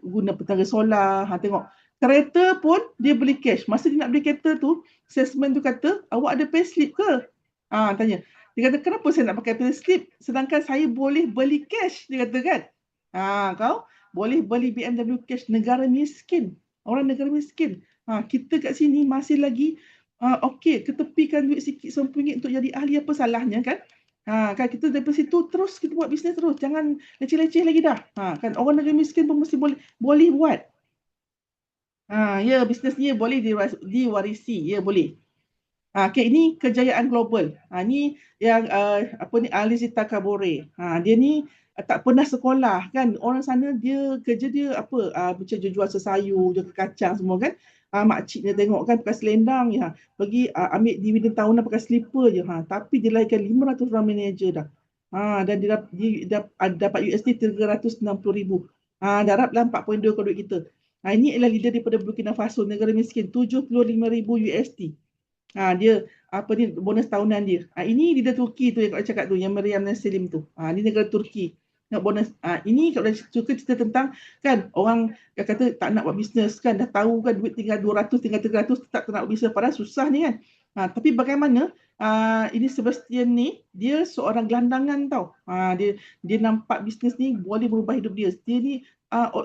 guna petangga solar, tengok kereta pun dia beli cash. Masa dia nak beli kereta tu, salesman tu kata, awak ada payslip ke? Tanya. Dia kata, kenapa saya nak pakai payslip sedangkan saya boleh beli cash? Dia kata kan. Kau boleh beli BMW cash, negara miskin. Orang negara miskin. Kita kat sini masih lagi okey, ketepikan duit sikit RM10 untuk jadi ahli, apa salahnya kan? Kan kita daripada situ terus kita buat bisnes terus. Jangan leceh-leceh lagi dah. Kan orang negara miskin pun mesti boleh buat. Ya, bisnes ni boleh diwarisi. Ya, boleh. Okay, ini kejayaan global. Ni yang Alizita Kabore. Dia ni tak pernah sekolah kan. Orang sana dia kerja dia macam jual sesayu, jual kacang semua kan. Makcik dia tengok kan pakai selendang ya. Pergi ambil dividen tahunan pakai slipper je. Tapi dia lahirkan 500 orang manager dah. Dan dia dapat USD 360,000. Darab lah 4.2 kalau duit kita. Ini adalah leader daripada Burkina Faso, negara miskin, 75,000 USD. Dia ni bonus tahunan dia. Ini leader Turki tu yang Kak cakap tu, yang Meriam dan Selim tu. Ni negara Turki. Nak bonus. Ini Kak suka cerita tentang kan orang yang kata tak nak buat bisnes kan, dah tahu kan duit tinggal 200, tinggal 300, tak nak buat bisnes, padahal susah ni kan. Tapi bagaimana ini Sebastian ni, dia seorang gelandangan tau. Dia nampak bisnes ni boleh berubah hidup dia. Dia ni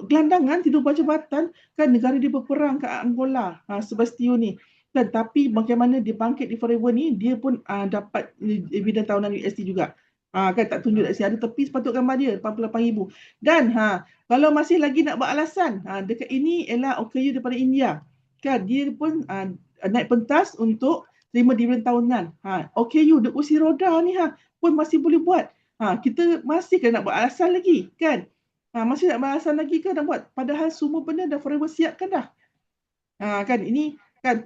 gelandangan tidur bawah jabatan kan, negara dia berperang kat Angola. Sebastian ni. Dan tapi bagaimana dia bangkit di Forever ni, dia pun dapat dividen tahunan USD juga. Kan tak tunjuk kat sini, ada tepi sepatut gambar dia 48,000. Dan kalau masih lagi nak buat alasan, dekat ini ialah OKU daripada India. Kan dia pun naik pentas untuk terima dividen tahunan. OKU the kursi roda ni pun masih boleh buat. Kita masih nak buat alasan lagi kan? Masih nak buat alasan lagi ke nak buat? Padahal semua benda dah Forever siapkan dah. Kan ini kan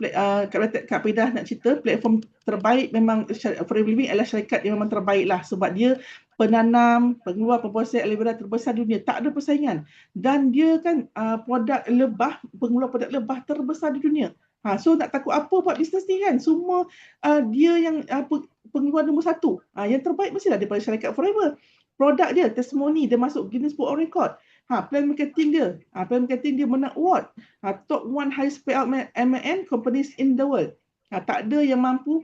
Kak Pedah nak cerita platform terbaik memang Forever Living adalah syarikat yang memang terbaik lah, sebab dia penanam, pengeluar, pemproses aloe vera terbesar di dunia, tak ada persaingan, dan dia kan pengeluar produk lebah terbesar di dunia. So nak takut apa buat bisnes ni kan, semua dia yang pengeluar nombor 1. Yang terbaik mestilah daripada syarikat Forever. Produk dia, testimoni, dia masuk Guinness Book of Record. Plan marketing dia menang award. Top 1 highest payout M&M companies in the world. Tak ada yang mampu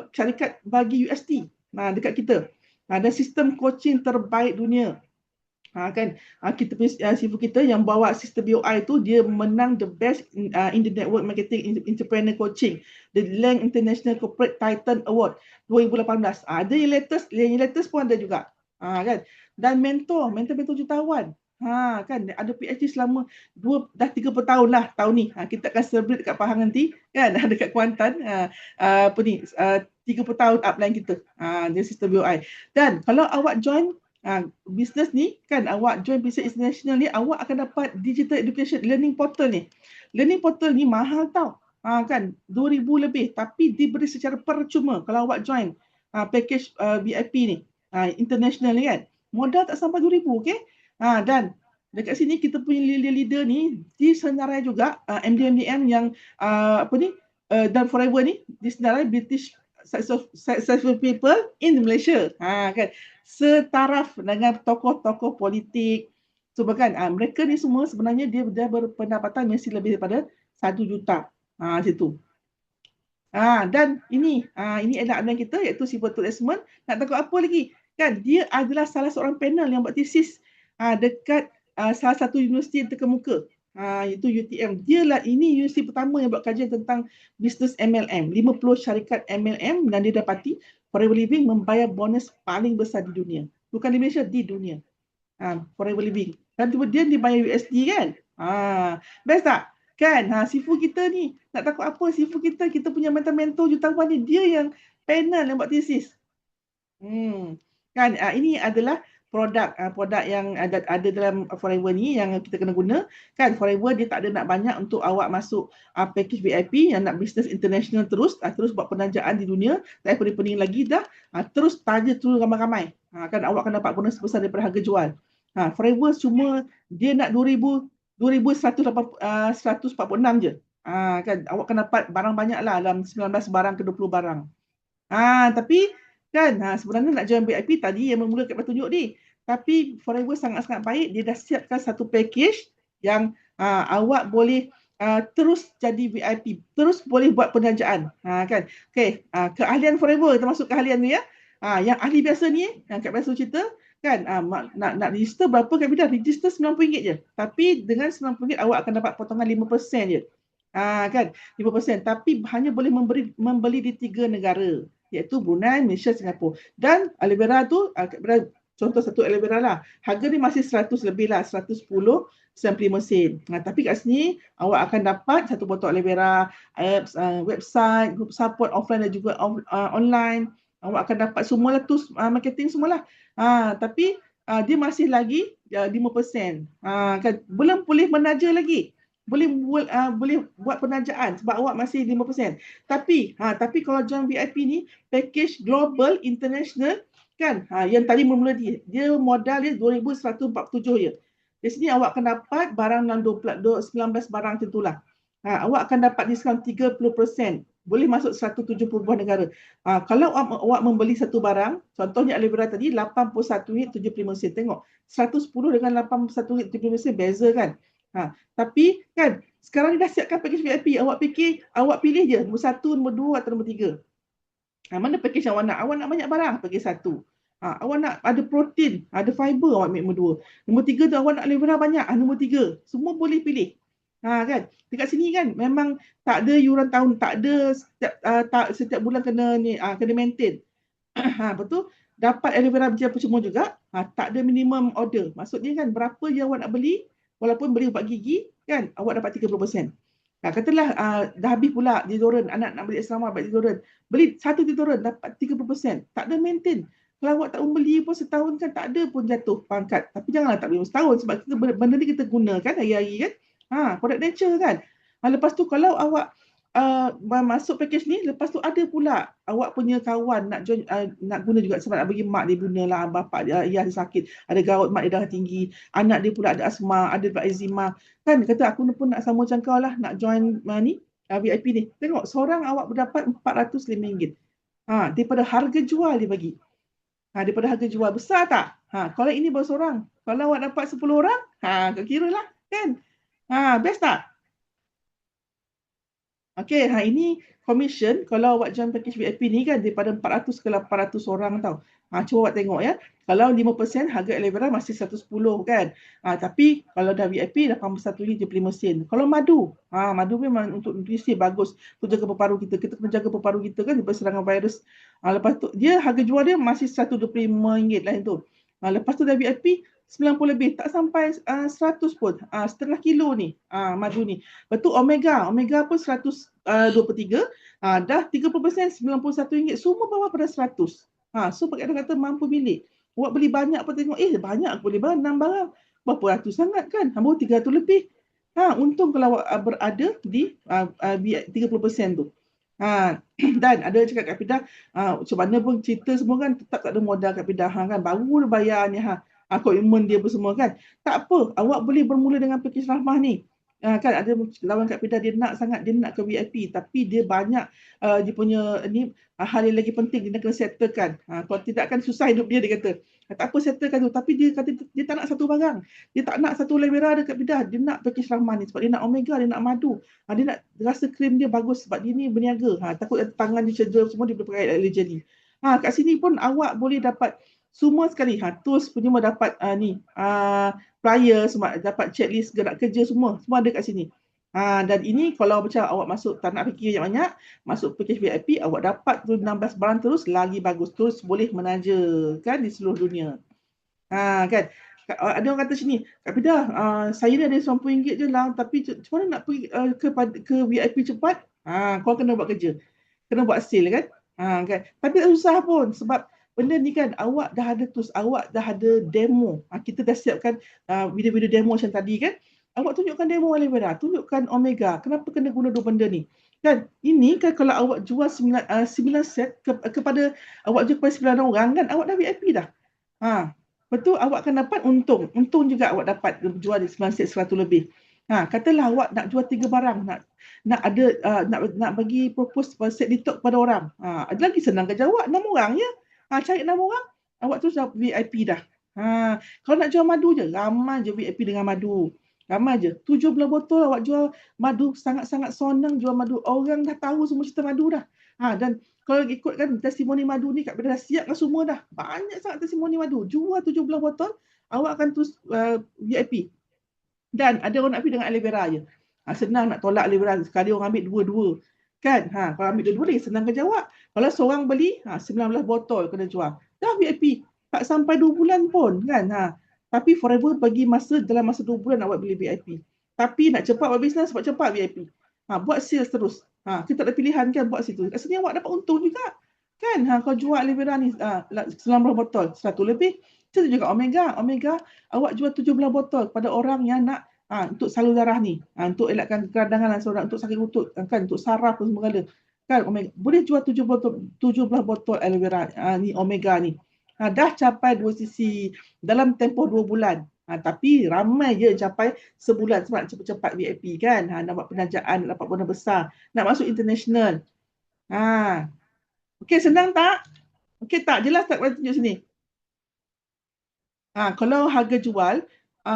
syarikat bagi USD dekat kita. Dan sistem coaching terbaik dunia. Kan kita punya sifu kita yang bawa sistem BOI tu, dia menang the best in the network marketing entrepreneur coaching, the Lang International Corporate Titan Award 2018. Ada yang latest pun ada juga. Kan, dan mentor jutawan. Kan ada PhD selama dah 30 tahun lah tahun ni. Kita akan celebrate dekat Pahang nanti kan, dekat Kuantan 30 tahun upline kita. Dia sistem BOI. Dan kalau awak join bisnes ni kan, awak join Business International ni, awak akan dapat digital education learning portal ni. Learning portal ni mahal tau. Kan 2,000 lebih, tapi diberi secara percuma kalau awak join package VIP ni, international ni kan. Modal tak sampai 2,000, okey? Dan dekat sini kita punya leader-leader ni disenarai juga MD-MDM yang dan Forever ni disenarai British successful people in Malaysia. Kan. Setaraf dengan tokoh-tokoh politik. Cuba kan, mereka ni semua sebenarnya dia berpendapatan mesti lebih daripada 1 juta. Situ. Dan ini adalah amalan kita iaitu Sifatul Asman. Nak takut apa lagi? Kan dia adalah salah seorang panel yang buat tesis dekat salah satu universiti yang terkemuka. Iaitu UTM. Ini universiti pertama yang buat kajian tentang bisnes MLM. 50 syarikat MLM dan dia dapati Forever Living membayar bonus paling besar di dunia. Bukan di Malaysia, di dunia. Forever Living. Dan kemudian dia bayar USD kan? Best tak? Kan, Sifu kita ni, nak takut apa Sifu kita punya mentor jutawan ni, dia yang panel yang buat tesis. Kan, ini adalah produk yang ada dalam Forever ni yang kita kena guna. Kan, Forever dia tak ada nak banyak untuk awak masuk package VIP yang nak business international terus buat penanjaan di dunia, tak payah pening lagi dah, terus tanya terus ramai-ramai. Kan awak akan dapat bonus besar daripada harga jual. Forever cuma dia nak 2,146 je. Kan awak akan dapat barang banyak lah, dalam 19 barang ke 20 barang. Tapi kan sebenarnya nak join VIP tadi yang memula kat petunjuk ni. Tapi Forever sangat-sangat baik, dia dah siapkan satu package yang awak boleh terus jadi VIP, terus boleh buat perniagaan. Kan. Okey, keahlian Forever termasuk keahlian ni ya. Yang ahli biasa ni yang Kak Biasa cerita kan, nak register berapa Kak Bida? Register RM90 je. Tapi dengan RM90 awak akan dapat potongan 5% je. Kan, 5%. Tapi hanya boleh membeli di 3 negara, iaitu Brunei, Malaysia, Singapura. Dan aloe vera tu, contoh satu aloe vera lah, harga ni masih 100 lebih lah, 110 95 sen. Tapi kat sini awak akan dapat satu botol aloe vera, apps, website, group support offline dan juga online. Awak akan dapat semualah tools marketing semualah. Tapi dia masih lagi 5%. Kan belum boleh menaja lagi. Boleh buat penajaan sebab awak masih 5%. Tapi kalau join VIP ni package global international kan, yang tadi mula dia modal dia 2,147 je. Di sini awak akan dapat barang dalam 19 barang macam itulah. Awak akan dapat diskaun 30%. Boleh masuk 170 buah negara. Kalau awak membeli satu barang, contohnya aloe vera tadi RM81.75. Tengok, 110 dengan RM81.75 beza kan. Tapi kan sekarang ni dah siapkan package VIP. Awak pilih je nombor 1, nombor 2 atau nombor 3. Mana package yang awak nak? Awak nak banyak barang, package 1. Awak nak ada protein, ada fiber, awak ambil nombor 2. Nombor 3 tu awak nak aloe vera banyak, nombor 3. Semua boleh pilih. Kan dekat sini kan memang tak ada yuran tahun, tak ada setiap bulan kena maintain. Betul, dapat aloe vera macam percuma juga. Tak ada minimum order, maksudnya kan berapa yang awak nak beli, walaupun beli ubat gigi kan awak dapat 30%. Katalah dah habis pula deodorant, anak nak beli asrama dapat deodorant, beli satu deodorant dapat 30%. Tak ada maintain. Kalau awak tak membeli pun setahun kan tak ada pun jatuh pangkat. Tapi janganlah tak beli setahun sebab benda ni kita gunakan hari-hari kan. Product nature kan. Lepas tu kalau awak masuk package ni, lepas tu ada pula awak punya kawan nak join, nak guna juga sebab nak bagi mak dia guna lah, bapak dia, ayah dia sakit, ada gout, mak dia darah tinggi, anak dia pula ada asma, ada eczema. Kan kata aku pun nak sama macam kau lah, nak join ni VIP ni. Tengok, seorang awak berdapat RM405. Daripada harga jual dia bagi. Daripada harga jual, besar tak? Kalau ini baru seorang. Kalau awak dapat 10 orang, kau kira lah kan. Best tak? Okey, ini commission kalau awak join package VIP ni kan daripada 400 ke 800 orang tau. Cuba awak tengok ya. Kalau 5% harga aloe vera masih 110 kan. Tapi kalau dah VIP RM81.75. Kalau madu, madu memang untuk nutrisi bagus untuk jaga paru kita. Kita kena jaga paru kita kan daripada serangan virus. Lepas tu dia harga jual dia masih RM125 lah itu. Lepas tu dah VIP 90 lebih, tak sampai 100 pun, setengah kilo ni madu ni. Betul, omega pun 123, dah 30%, RM91, semua bawah pada 100. So pakai kata mampu milik. Awak beli banyak pun tengok, banyak aku boleh 6 barang, berapa ratus sangat kan, baru 300 lebih. Untung kalau awak berada di 30% tu. Dan ada cakap Kak Fidah, macam mana pun cerita semua kan tetap tak ada modal Kak Fidah kan, baru bayar ni komitmen dia apa semua kan. Tak apa, awak boleh bermula dengan package Rahmah ni. Kan ada lawan Kak Pida, dia nak sangat, dia nak ke VIP, tapi dia banyak dia punya ni hal yang lagi penting dia nak kena settlekan. Kalau tidak kan susah hidup dia kata. Tak apa settlekan tu, tapi dia kata dia tak nak satu barang. Dia tak nak satu aloe vera dekat Pida, dia nak package Rahman ni sebab dia nak omega, dia nak madu. Dia nak rasa krim dia bagus sebab dia ni berniaga. Takut tangan dia cedera semua, dia boleh pakai allergy. Kat sini pun awak boleh dapat semua sekali. Tools punya semua dapat ni flyer, semua dapat checklist gerak kerja semua ada kat sini. Dan ini kalau macam awak masuk tak nak fikir banyak, masuk package VIP, awak dapat tu 16 barang terus, lagi bagus, terus boleh menaja kan di seluruh dunia. Kan ada orang kata sini, Kak Pida, saya ni ada RM90 je lah, tapi macam mana nak pergi ke VIP cepat? Kau kena buat kerja, kena buat sale kan. Kan tapi tak susah pun sebab benda ni kan awak dah ada tools, awak dah ada demo. Kita dah siapkan video-video demo macam tadi kan. Awak tunjukkan demo aloe vera, tunjukkan omega. Kenapa kena guna dua benda ni? Kan ini kan kalau awak jual 9 set kepada awak jual kepada 9 orang kan, awak dah VIP dah. Betul, awak akan dapat untung. Untung juga awak dapat jual 9 set 100 lebih. Katalah awak nak jual 3 barang, nak ada nak bagi propose set detox pada orang. Ada lagi senang kerja awak, 6 orang ya. Cari 6 orang, awak tu dah VIP dah. Kalau nak jual madu je, ramai je VIP dengan madu. Ramai je. 17 botol awak jual madu, sangat-sangat senang jual madu. Orang dah tahu semua cerita madu dah. Dan kalau ikutkan testimoni madu ni, Kak Pida dah siapkan semua dah. Banyak sangat testimoni madu. Jual 17 botol, awak akan terus VIP. Dan ada orang nak pergi dengan aloe vera je. Senang nak tolak aloe vera. Sekali orang ambil dua-dua. Kan? Kalau ambil dua-dua lagi senang kerja awak. Kalau seorang beli, 19 botol kena jual. Dah VIP. Tak sampai 2 bulan pun. Kan? Tapi forever bagi masa, dalam masa 2 bulan awak beli VIP. Tapi nak cepat buat bisnes, sebab cepat VIP. Buat sales terus. Kita tak ada pilihan kan buat situ. Kat sini awak dapat untung juga. Kan? Kalau jual aloe vera ni 19 botol, 100 lebih. Itu juga omega. Omega awak jual 17 botol kepada orang yang nak untuk salur darah ni, untuk elakkan keradangan dan saudara, untuk sakit lutut, kan, untuk saraf dan semua kan, omega. Boleh jual 17 botol aloe vera ni omega ni. Dah capai 2 sisi dalam tempoh 2 bulan. Tapi ramai je capai sebulan sebab nak cepat-cepat VIP kan. Nak buat penajaan, nak dapat bonus besar, nak masuk international. Okey, senang tak? Okey tak? Jelas tak? Boleh tunjuk sini. Kalau harga jual,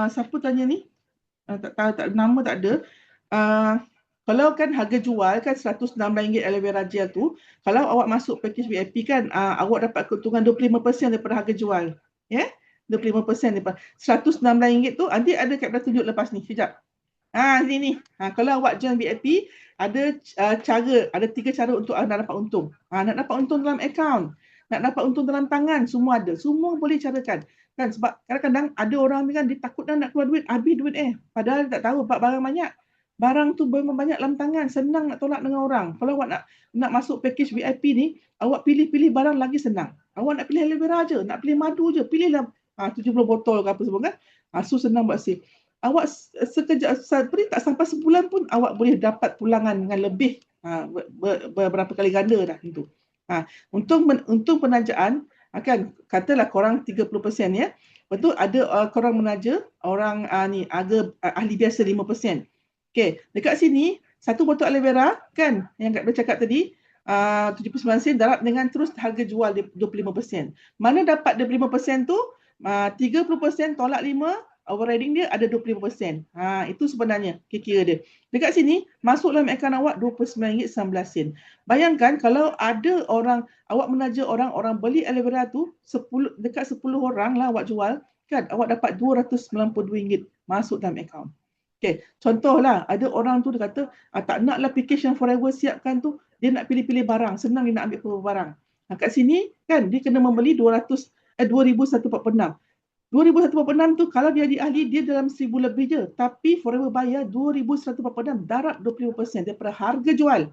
siapa tanya ni? Tak tahu, nama tak ada. Kalau kan harga jual kan RM116 aloe vera gel tu, kalau awak masuk package VIP kan, awak dapat keuntungan 25% daripada harga jual. Ya? 25% daripada RM116 tu, nanti ada Kak Pida tunjuk lepas ni. Sekejap. Sini. Kalau awak join VIP, ada ada 3 cara untuk nak dapat untung. Nak dapat untung dalam akaun, nak dapat untung dalam tangan, semua ada. Semua boleh carakan. Kan sebab kadang-kadang ada orang ni kan dia takut dah nak keluar duit, habis duit padahal dia tak tahu dapat barang banyak. Barang tu memang banyak dalam tangan, senang nak tolak dengan orang. Kalau awak nak masuk package VIP ni, awak pilih-pilih barang lagi senang. Awak nak pilih aloe vera je, nak pilih madu je, pilihlah 70 botol ke apa semua kan. So senang buat sale. Awak sekejap tak sampai sebulan pun awak boleh dapat pulangan dengan lebih berapa kali ganda dah tentu. Untung penajaan kan, katalah korang 30% ya. Betul ada korang menaja, orang ni ahli biasa 5%. Okey, dekat sini satu botol aloe vera kan yang Kak Pida cakap tadi 79 sen darab dengan terus harga jual 25%. Mana dapat 25% tu? 30% tolak 5, overriding dia ada 25%. Itu sebenarnya kira-kira dia. Dekat sini masuk dalam akaun awak RM29.19. Bayangkan kalau ada orang, awak menaja orang beli aloe vera tu dekat 10 orang lah awak jual kan, awak dapat RM292 masuk dalam akaun. Okey, contohlah ada orang tu dia kata tak naklah package yang forever siapkan tu, dia nak pilih-pilih barang, senang dia nak ambil beberapa barang. Kat sini kan dia kena membeli 2,146. 2,146 tu kalau dia di ahli dia dalam 1,000 lebih je, tapi forever bayar 2,146 darab 25% daripada harga jual.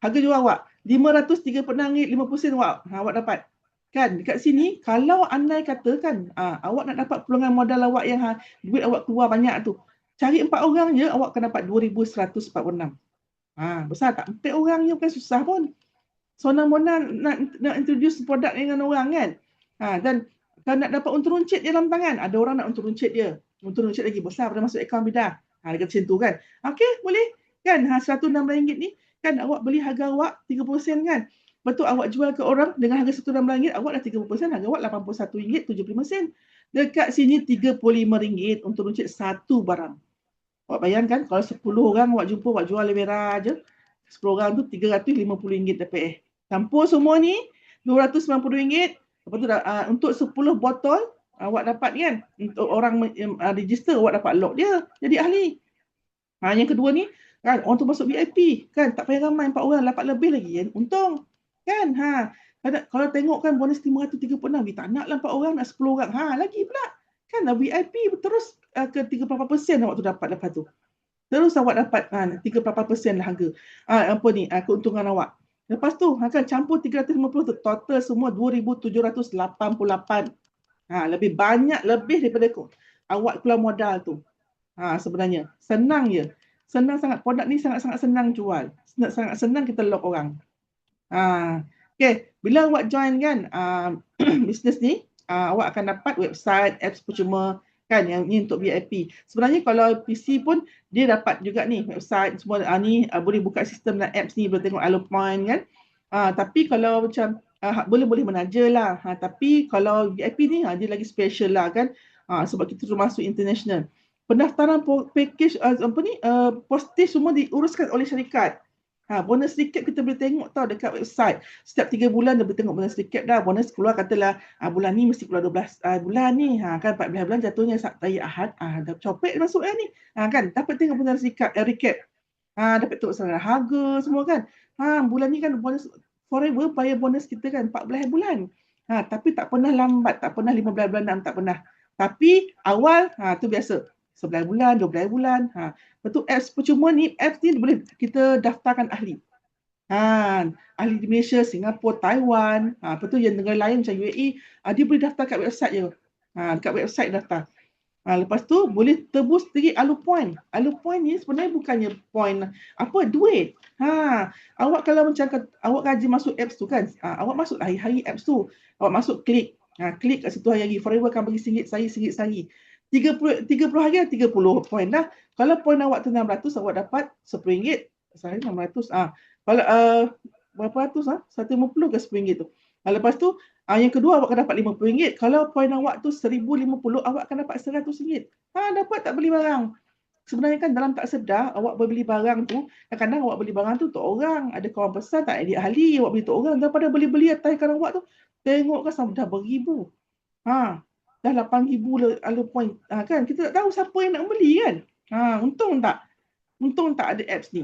Harga jual awak RM536.50 awak dapat. Kan dekat sini kalau andai kata kan awak nak dapat pulangan modal awak yang duit awak keluar banyak tu, cari 4 orang je awak akan dapat 2,146. Besar tak? 4 orang je bukan susah pun. Senang-senang nak introduce produk dengan orang kan. Dan kalau nak dapat untung runcit je dalam tangan, ada orang nak untung runcit dia. Untung runcit lagi besar pada masuk akaun Pida. Dia kata macam tu kan. Okey, boleh kan. RM106 ni kan awak beli harga awak 30% kan. Betul awak jual ke orang dengan harga RM106, awak dah 30%, harga awak RM81.75. Dekat sini RM35 untuk runcit satu barang. Awak bayangkan kalau 10 orang awak jumpa awak jual merah aje, 10 orang tu RM350 DPS. Campur semua ni RM290. Lepas tu untuk 10 botol awak dapat kan, untuk orang register awak dapat lock dia jadi ahli. Yang kedua ni kan, orang tu masuk VIP kan, tak payah ramai 4 orang, dapat lebih lagi kan, untung kan. Kalau tengok kan bonus 536, tak naklah 4 orang, nak 10 orang, lagi pula kan, VIP terus ke 3% awak tu dapat lepas tu. Terus awak dapat 3% lah harga keuntungan awak. Lepas tu kan campur 350 tu, total semua 2,788. Lebih banyak, lebih daripada awak keluar modal tu. Sebenarnya senang je. Senang sangat, produk ni sangat-sangat senang jual. Sangat senang kita lock orang. Okay, bila awak join kan bisnes ni, awak akan dapat website, apps percuma kan, yang ni untuk VIP. Sebenarnya kalau PC pun dia dapat juga ni website semua, ni boleh buka sistem dan apps ni, boleh tengok Alopoint kan. Tapi kalau macam boleh menaja lah. Tapi kalau VIP ni dia lagi special lah kan. Sebab kita termasuk international. Pendaftaran package postage semua diuruskan oleh syarikat. Bonus recap kita boleh tengok tau dekat website. Setiap 3 bulan dia boleh tengok bonus recap dah. Bonus keluar katalah bulan ni mesti keluar 12 bulan ni. Kan 14 bulan jatuhnya Sabtu Ahad. Dah copet masuk ni. Kan dapat tengok bonus recap. Dapat tengok salah harga semua kan. Bulan ni kan bonus forever bayar bonus kita kan 14 bulan. Tapi tak pernah lambat, tak pernah 15 bulan, tak pernah. Tapi awal tu biasa. 11 bulan, 12 bulan. Betul, apps percuma ni, apps ni boleh kita daftarkan ahli. Ahli di Malaysia, Singapura, Taiwan. Betul, yang negara lain macam UAE, dia boleh daftar kat website je. Dekat website daftar. Lepas tu boleh tebus lagi Alopoint. Alopoint ni sebenarnya bukannya point duit. Awak kalau macam awak rajin masuk apps tu kan, awak masuk hari-hari apps tu, awak masuk klik kat situ hari-hari, forever akan bagi RM1 sehari. 30 hari 30 poin dah. Kalau poin awak tu 600, awak dapat RM10. Sehari 600. Kalau berapa ratus 150 ke RM10 tu. Lepas tu yang kedua awak akan dapat RM50. Kalau poin awak tu 1050, awak akan dapat RM100. Dapat tak beli barang. Sebenarnya kan dalam tak sedar awak beli barang tu, kadang-kadang awak beli barang tu untuk orang, ada kawan besar tak ada ahli, awak beli untuk orang, daripada beli ataskan awak tu, tengok kan dah beribu. Dah 8,000 Alopoint. Kan kita tak tahu siapa yang nak beli kan. Untung tak ada apps ni.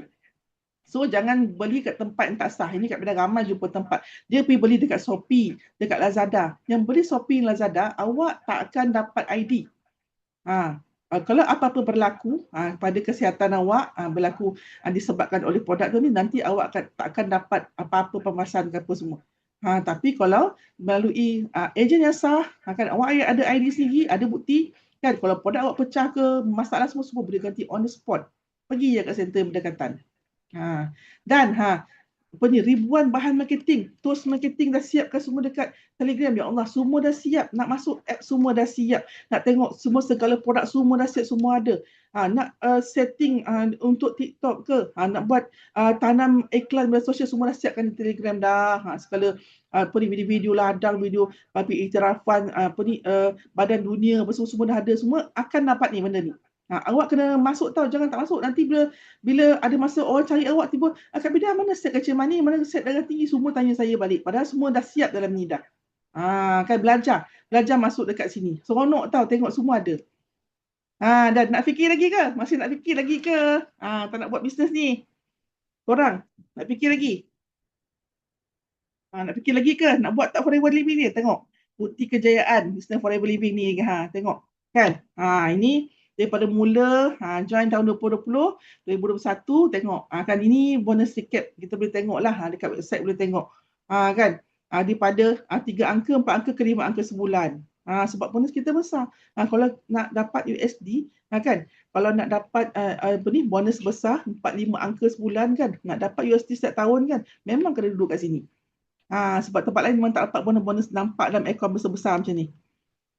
So jangan beli kat tempat yang tak sah. Ini kat Kedah ramai jumpa tempat. Dia pergi beli dekat Shopee, dekat Lazada. Yang beli Shopee dan Lazada, awak tak akan dapat ID. Kalau apa-apa berlaku pada kesihatan awak, berlaku disebabkan oleh produk tu ni, nanti awak tak akan dapat apa-apa pemasaran ke apa semua. Tapi kalau melalui ejen yang sah, kan awak ada ID sendiri, ada bukti kan, kalau produk awak pecah ke masalah semua boleh ganti on the spot. Pergi je kat center berdekatan. Dan ribuan bahan marketing, tools marketing dah siapkan semua dekat Telegram. Ya Allah, semua dah siap. Nak masuk app semua dah siap. Nak tengok semua segala produk semua dah siap, semua ada. Nak setting untuk TikTok ke, nak buat tanam iklan media sosial, semua dah siapkan di Telegram dah. Segala video-video ladang, video iktirafan, badan dunia, semua dah ada, semua akan dapat ni benda ni. Awak kena masuk tau, jangan tak masuk. Nanti bila ada masa orang cari awak, tiba Kak Bida mana set kecil money, mana set darah tinggi, semua tanya saya balik. Padahal semua dah siap dalam ni dah. Kan belajar masuk dekat sini. Seronok tau tengok semua ada. Dan nak fikir lagi ke? Masih nak fikir lagi ke? Tak nak buat bisnes ni? Korang nak fikir lagi? Nak fikir lagi ke? Nak buat tak forever living ni? Tengok bukti kejayaan bisnes forever living ni. Tengok kan? Ini daripada mula join tahun 2020, 2021, tengok kan ini bonus recap, kita boleh tengok lah dekat website, boleh tengok kan daripada 3 angka, 4 angka ke 5 angka sebulan. Sebab bonus kita besar. Kalau nak dapat USD kan, kalau nak dapat bonus besar 4-5 angka sebulan kan, nak dapat USD setiap tahun kan, memang kena duduk kat sini. Sebab tempat lain memang tak dapat bonus nampak dalam akaun besar-besar macam ni.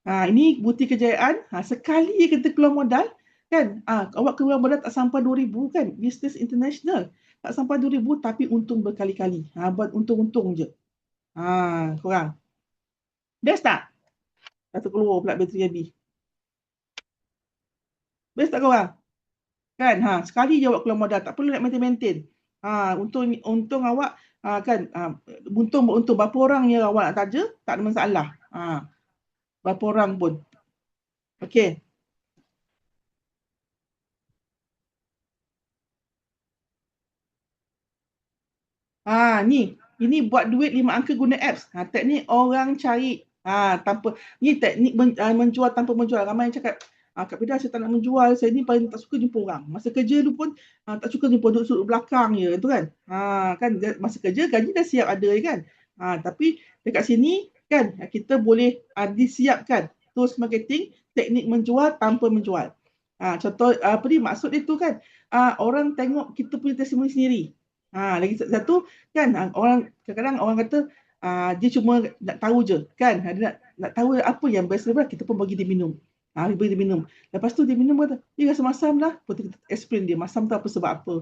Ini bukti kejayaan. Sekali kita keluar modal, Kan? Awak keluar modal tak sampai 2,000 kan? Bisnes international. Tak sampai 2,000 tapi untung berkali-kali. Buat untung-untung je. Korang. Best tak? Dah terkeluar pula bateri habis. Best tak korang? Kan? Sekali je awak keluar modal. Tak perlu nak maintain-maintain. Untung awak kan, untung beruntung. Berapa orang yang awak nak taja, tak ada masalah. Berapa orang pun. Okey. Ini buat duit 5 angka guna apps. Teknik orang cari tanpa ni teknik menjual tanpa menjual. Ramai yang cakap, Kak Pida saya tak nak menjual, saya ni paling tak suka jumpa orang. Masa kerja tu pun tak suka jumpa, duduk belakang je tu kan. Kan masa kerja gaji dah siap ada kan. Tapi dekat sini kan kita boleh disiapkan tools marketing, teknik menjual tanpa menjual. Contoh apa ni maksud dia tu kan, orang tengok kita punya testimoni sendiri. Lagi satu kan, orang kadang-kadang orang kata dia cuma nak tahu je kan, dia nak tahu apa yang best level, kita pun bagi dia minum. Bagi dia minum. Lepas tu dia minum kata, dia rasa masam lah. Lepas tu kita explain dia masam tu apa sebab apa.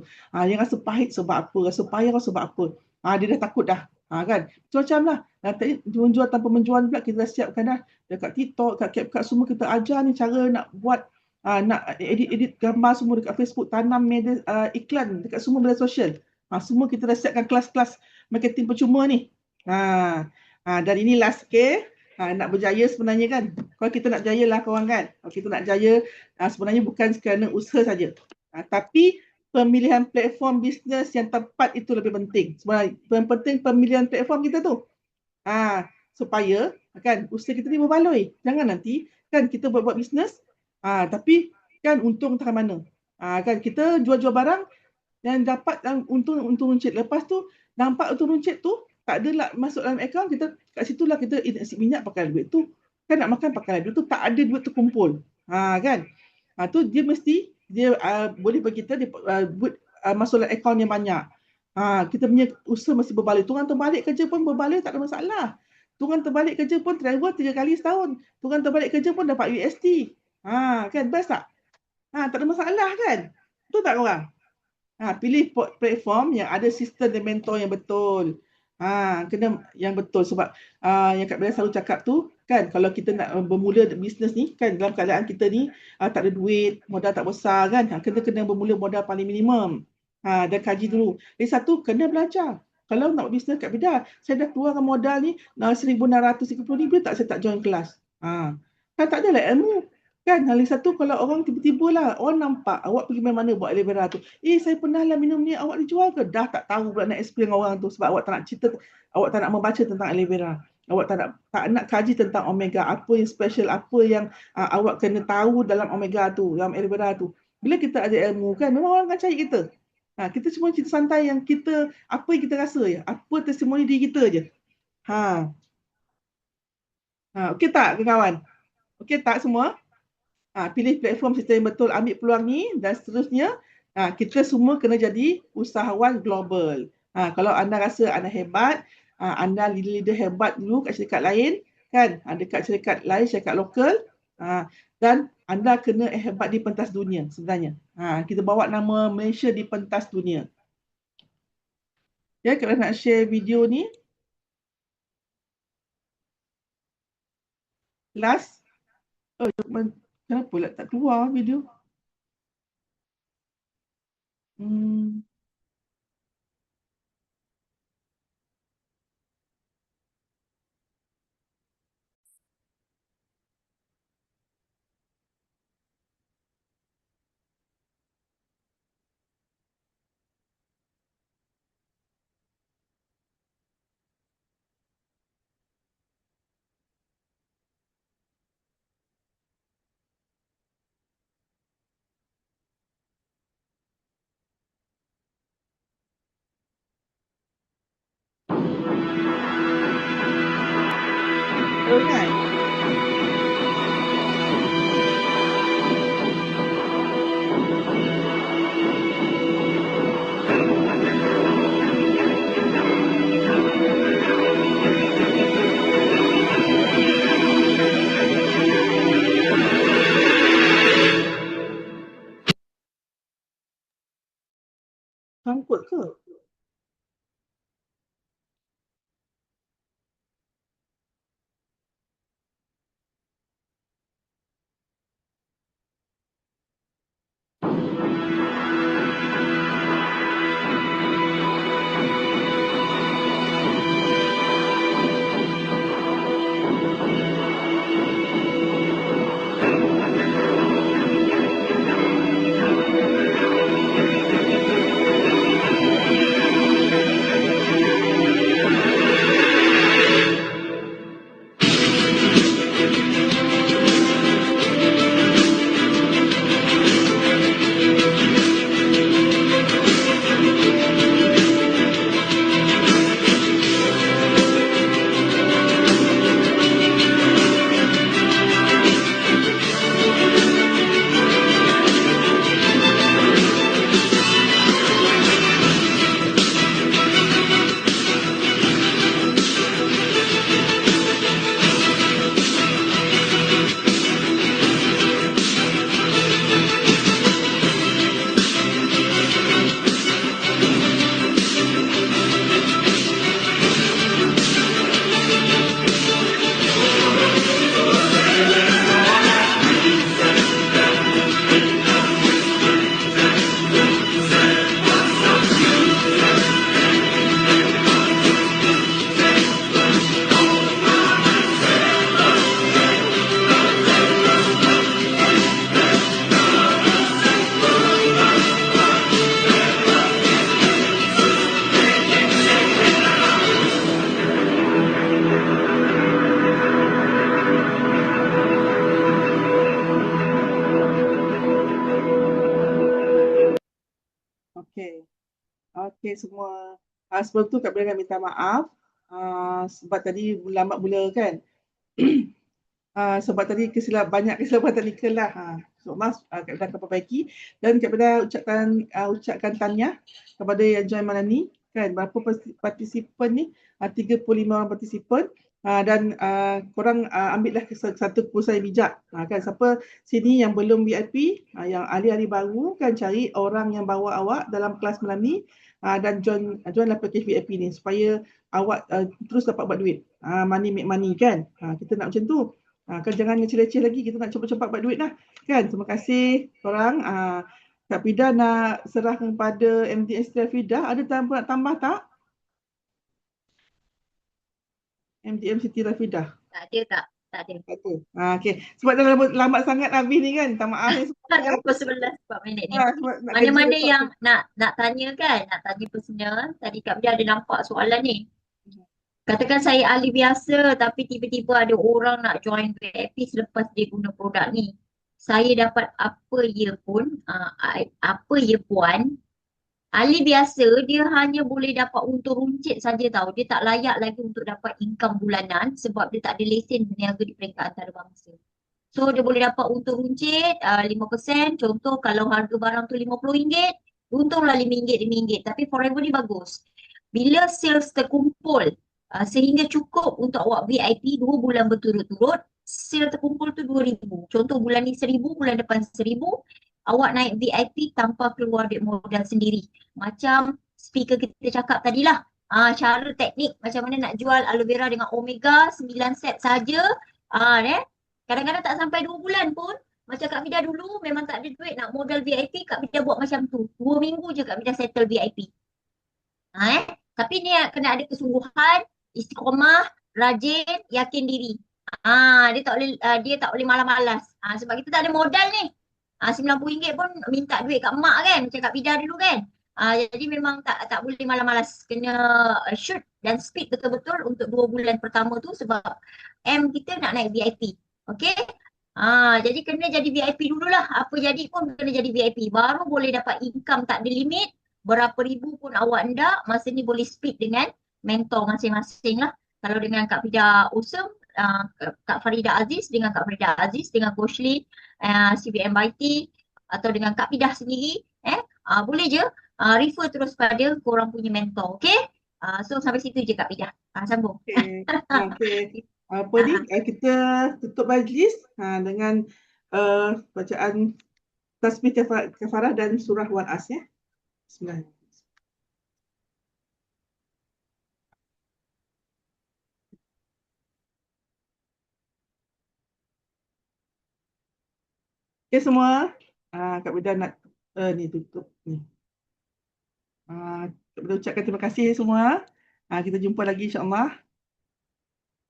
Dia rasa pahit sebab apa, rasa payah sebab apa. Dia dah takut dah. Kan. Macam-macam lah. Tadi menjual tanpa menjual pula kita dah siapkan dah. Dekat TikTok, kat CapCut semua kita ajar ni cara nak buat nak edit gambar semua dekat Facebook, tanam media iklan dekat semua media sosial. Semua kita dah siapkan kelas-kelas marketing percuma ni. Dan ini last, okay? Nak berjaya sebenarnya kan. Kalau kita nak jaya lah korang kan. Kalau kita nak jaya sebenarnya bukan kerana usaha saja. Tapi pemilihan platform bisnes yang tepat itu lebih penting. Sebenarnya yang penting pemilihan platform kita tu. Supaya kan usaha kita ni berbaloi. Jangan nanti kan kita buat bisnes tapi kan untung entah mana. Kan kita jual-jual barang dan dapat untung runcit. Lepas tu nampak untung runcit tu tak adalah masuk dalam akaun kita, kat situlah kita nasi minyak pakai duit tu. Kan nak makan pakai duit tu, tak ada duit terkumpul. Kan? Tu dia mesti dia boleh bagi kita dia masuk dalam akaun yang banyak. Kita punya usaha mesti berbalik. Turun terbalik kerja pun berbalik, tak ada masalah. Turun terbalik kerja pun travel 3 kali setahun. Turun terbalik kerja pun dapat UST. Kan best tak? Tak ada masalah kan? Betul tak korang? Pilih platform yang ada sistem dan mentor yang betul. Kena yang betul sebab yang Kak Bella selalu cakap tu kan, kalau kita nak bermula bisnes ni kan, dalam keadaan kita ni tak ada duit, modal tak besar kan, kena bermula modal paling minimum. Dan kaji dulu. Lagi satu, kena belajar. Kalau nak bisnes Kak Bella, saya dah keluarkan modal ni 1,630 tak, saya tak join kelas. Kan tak adalah ilmu. Kan, lagi satu kalau orang tiba-tiba lah, orang nampak awak pergi mana buat aloe vera tu. Saya pernah lah minum ni, awak dijual ke? Dah tak tahu pula nak explain orang tu sebab awak tak nak cerita, awak tak nak membaca tentang aloe vera. Awak tak nak kaji tentang omega, apa yang special, apa yang awak kena tahu dalam omega tu, dalam aloe vera tu. Bila kita ada ilmu kan, memang orang akan cari kita. Kita cuma cerita santai yang kita, apa yang kita rasa je, apa testimoni diri kita je. Okey tak kawan? Okey tak semua? Pilih platform sistem yang betul, ambil peluang ni dan seterusnya. Kita semua kena jadi usahawan global. Kalau anda rasa anda hebat, anda leader hebat dulu kat syarikat lain, kan? Dekat syarikat lain, syarikat lokal, dan anda kena hebat di pentas dunia sebenarnya. Kita bawa nama Malaysia di pentas dunia. Ya, kalau nak share video ni. Last. Kenapa tak keluar video? Kan? Okey semua. Sebelum tu Kak Bila nak minta maaf sebab tadi lambat mula kan. Sebab tadi banyak kesilapan teknikal lah. So maaf Kak Bila akan perbaiki dan Kak Bila ucapkan tahniah kepada yang join malam ni kan. Berapa partisipan ni? 35 orang partisipan. Dan korang ambillah satu keputusan yang bijak kan. Siapa sini yang belum VIP, yang ahli-ahli baru kan, cari orang yang bawa awak dalam kelas malam ni dan joinlah package VIP ni supaya awak terus dapat buat duit. Money make money kan. Kita nak macam tu. Kan jangan leceh-leceh lagi, kita nak cepat-cepat buat duit lah kan. Terima kasih korang. Kak Fida nak serahkan kepada MD Esther Fida. Ada nak tambah tak? MDM Siti Rafidah. Tak ada tak? Tak ada. Tak ada. Okey. Sebab dah lambat sangat habis ni kan. Tak maaf ni semua. Ada pukul 11 4 minit ni. Mana-mana yang nak tanya kan, nak tanya personal. Tadi Kak Bida ada nampak soalan ni. Katakan saya ahli biasa tapi tiba-tiba ada orang nak join VIP selepas dia guna produk ni. Saya dapat apa ya pun, ahli biasa dia hanya boleh dapat untung runcit saja tahu. Dia tak layak lagi untuk dapat income bulanan sebab dia tak ada lesen berniaga di peringkat antarabangsa. So dia boleh dapat untung runcit 5%. Contoh kalau harga barang tu RM50, untunglah RM5, RM5. Tapi forever ni bagus. Bila sales terkumpul sehingga cukup untuk awak VIP 2 bulan berturut-turut, sale terkumpul tu RM2,000. Contoh bulan ni RM1,000, bulan depan RM1,000, awak naik VIP tanpa keluar duit modal sendiri. Macam speaker kita cakap tadilah. Cara teknik macam mana nak jual aloe vera dengan omega 9 set saja. Kadang-kadang tak sampai 2 bulan pun. Macam Kak Vida dulu memang tak ada duit nak modal VIP, Kak Vida buat macam tu. 2 minggu je Kak Vida settle VIP. Tapi ni kena ada kesungguhan, istiqomah, rajin, yakin diri. Dia tak boleh malas-malas. Sebab kita tak ada modal ni. RM90 pun minta duit kat mak kan, macam Kak Vida dulu kan. Jadi memang tak boleh malas-malas. Kena shoot dan speed betul-betul untuk 2 bulan pertama tu sebab M kita nak naik VIP. Okay? Jadi kena jadi VIP dululah. Apa jadi pun kena jadi VIP. Baru boleh dapat income tak ada limit. Berapa ribu pun awak hendak. Masa ni boleh speed dengan mentor masing-masing lah. Kalau dengan Kak Vida Awesome, Kak Farida Aziz dengan Kak Farida Aziz, dengan Coach Lin, CBM YT atau dengan Kak Vida sendiri, boleh je refer terus pada korang punya mentor. Okay? So sampai situ je Kak Vida. Sambung. Okay. Apa ni? Kita tutup majlis dengan bacaan tasbih kafarah dan surah Wal As ya. Bismillahirrahmanirrahim. Okay semua. Kak Vida nak ni tutup ni. Kak Vida ucapkan terima kasih semua. Kita jumpa lagi insya-Allah.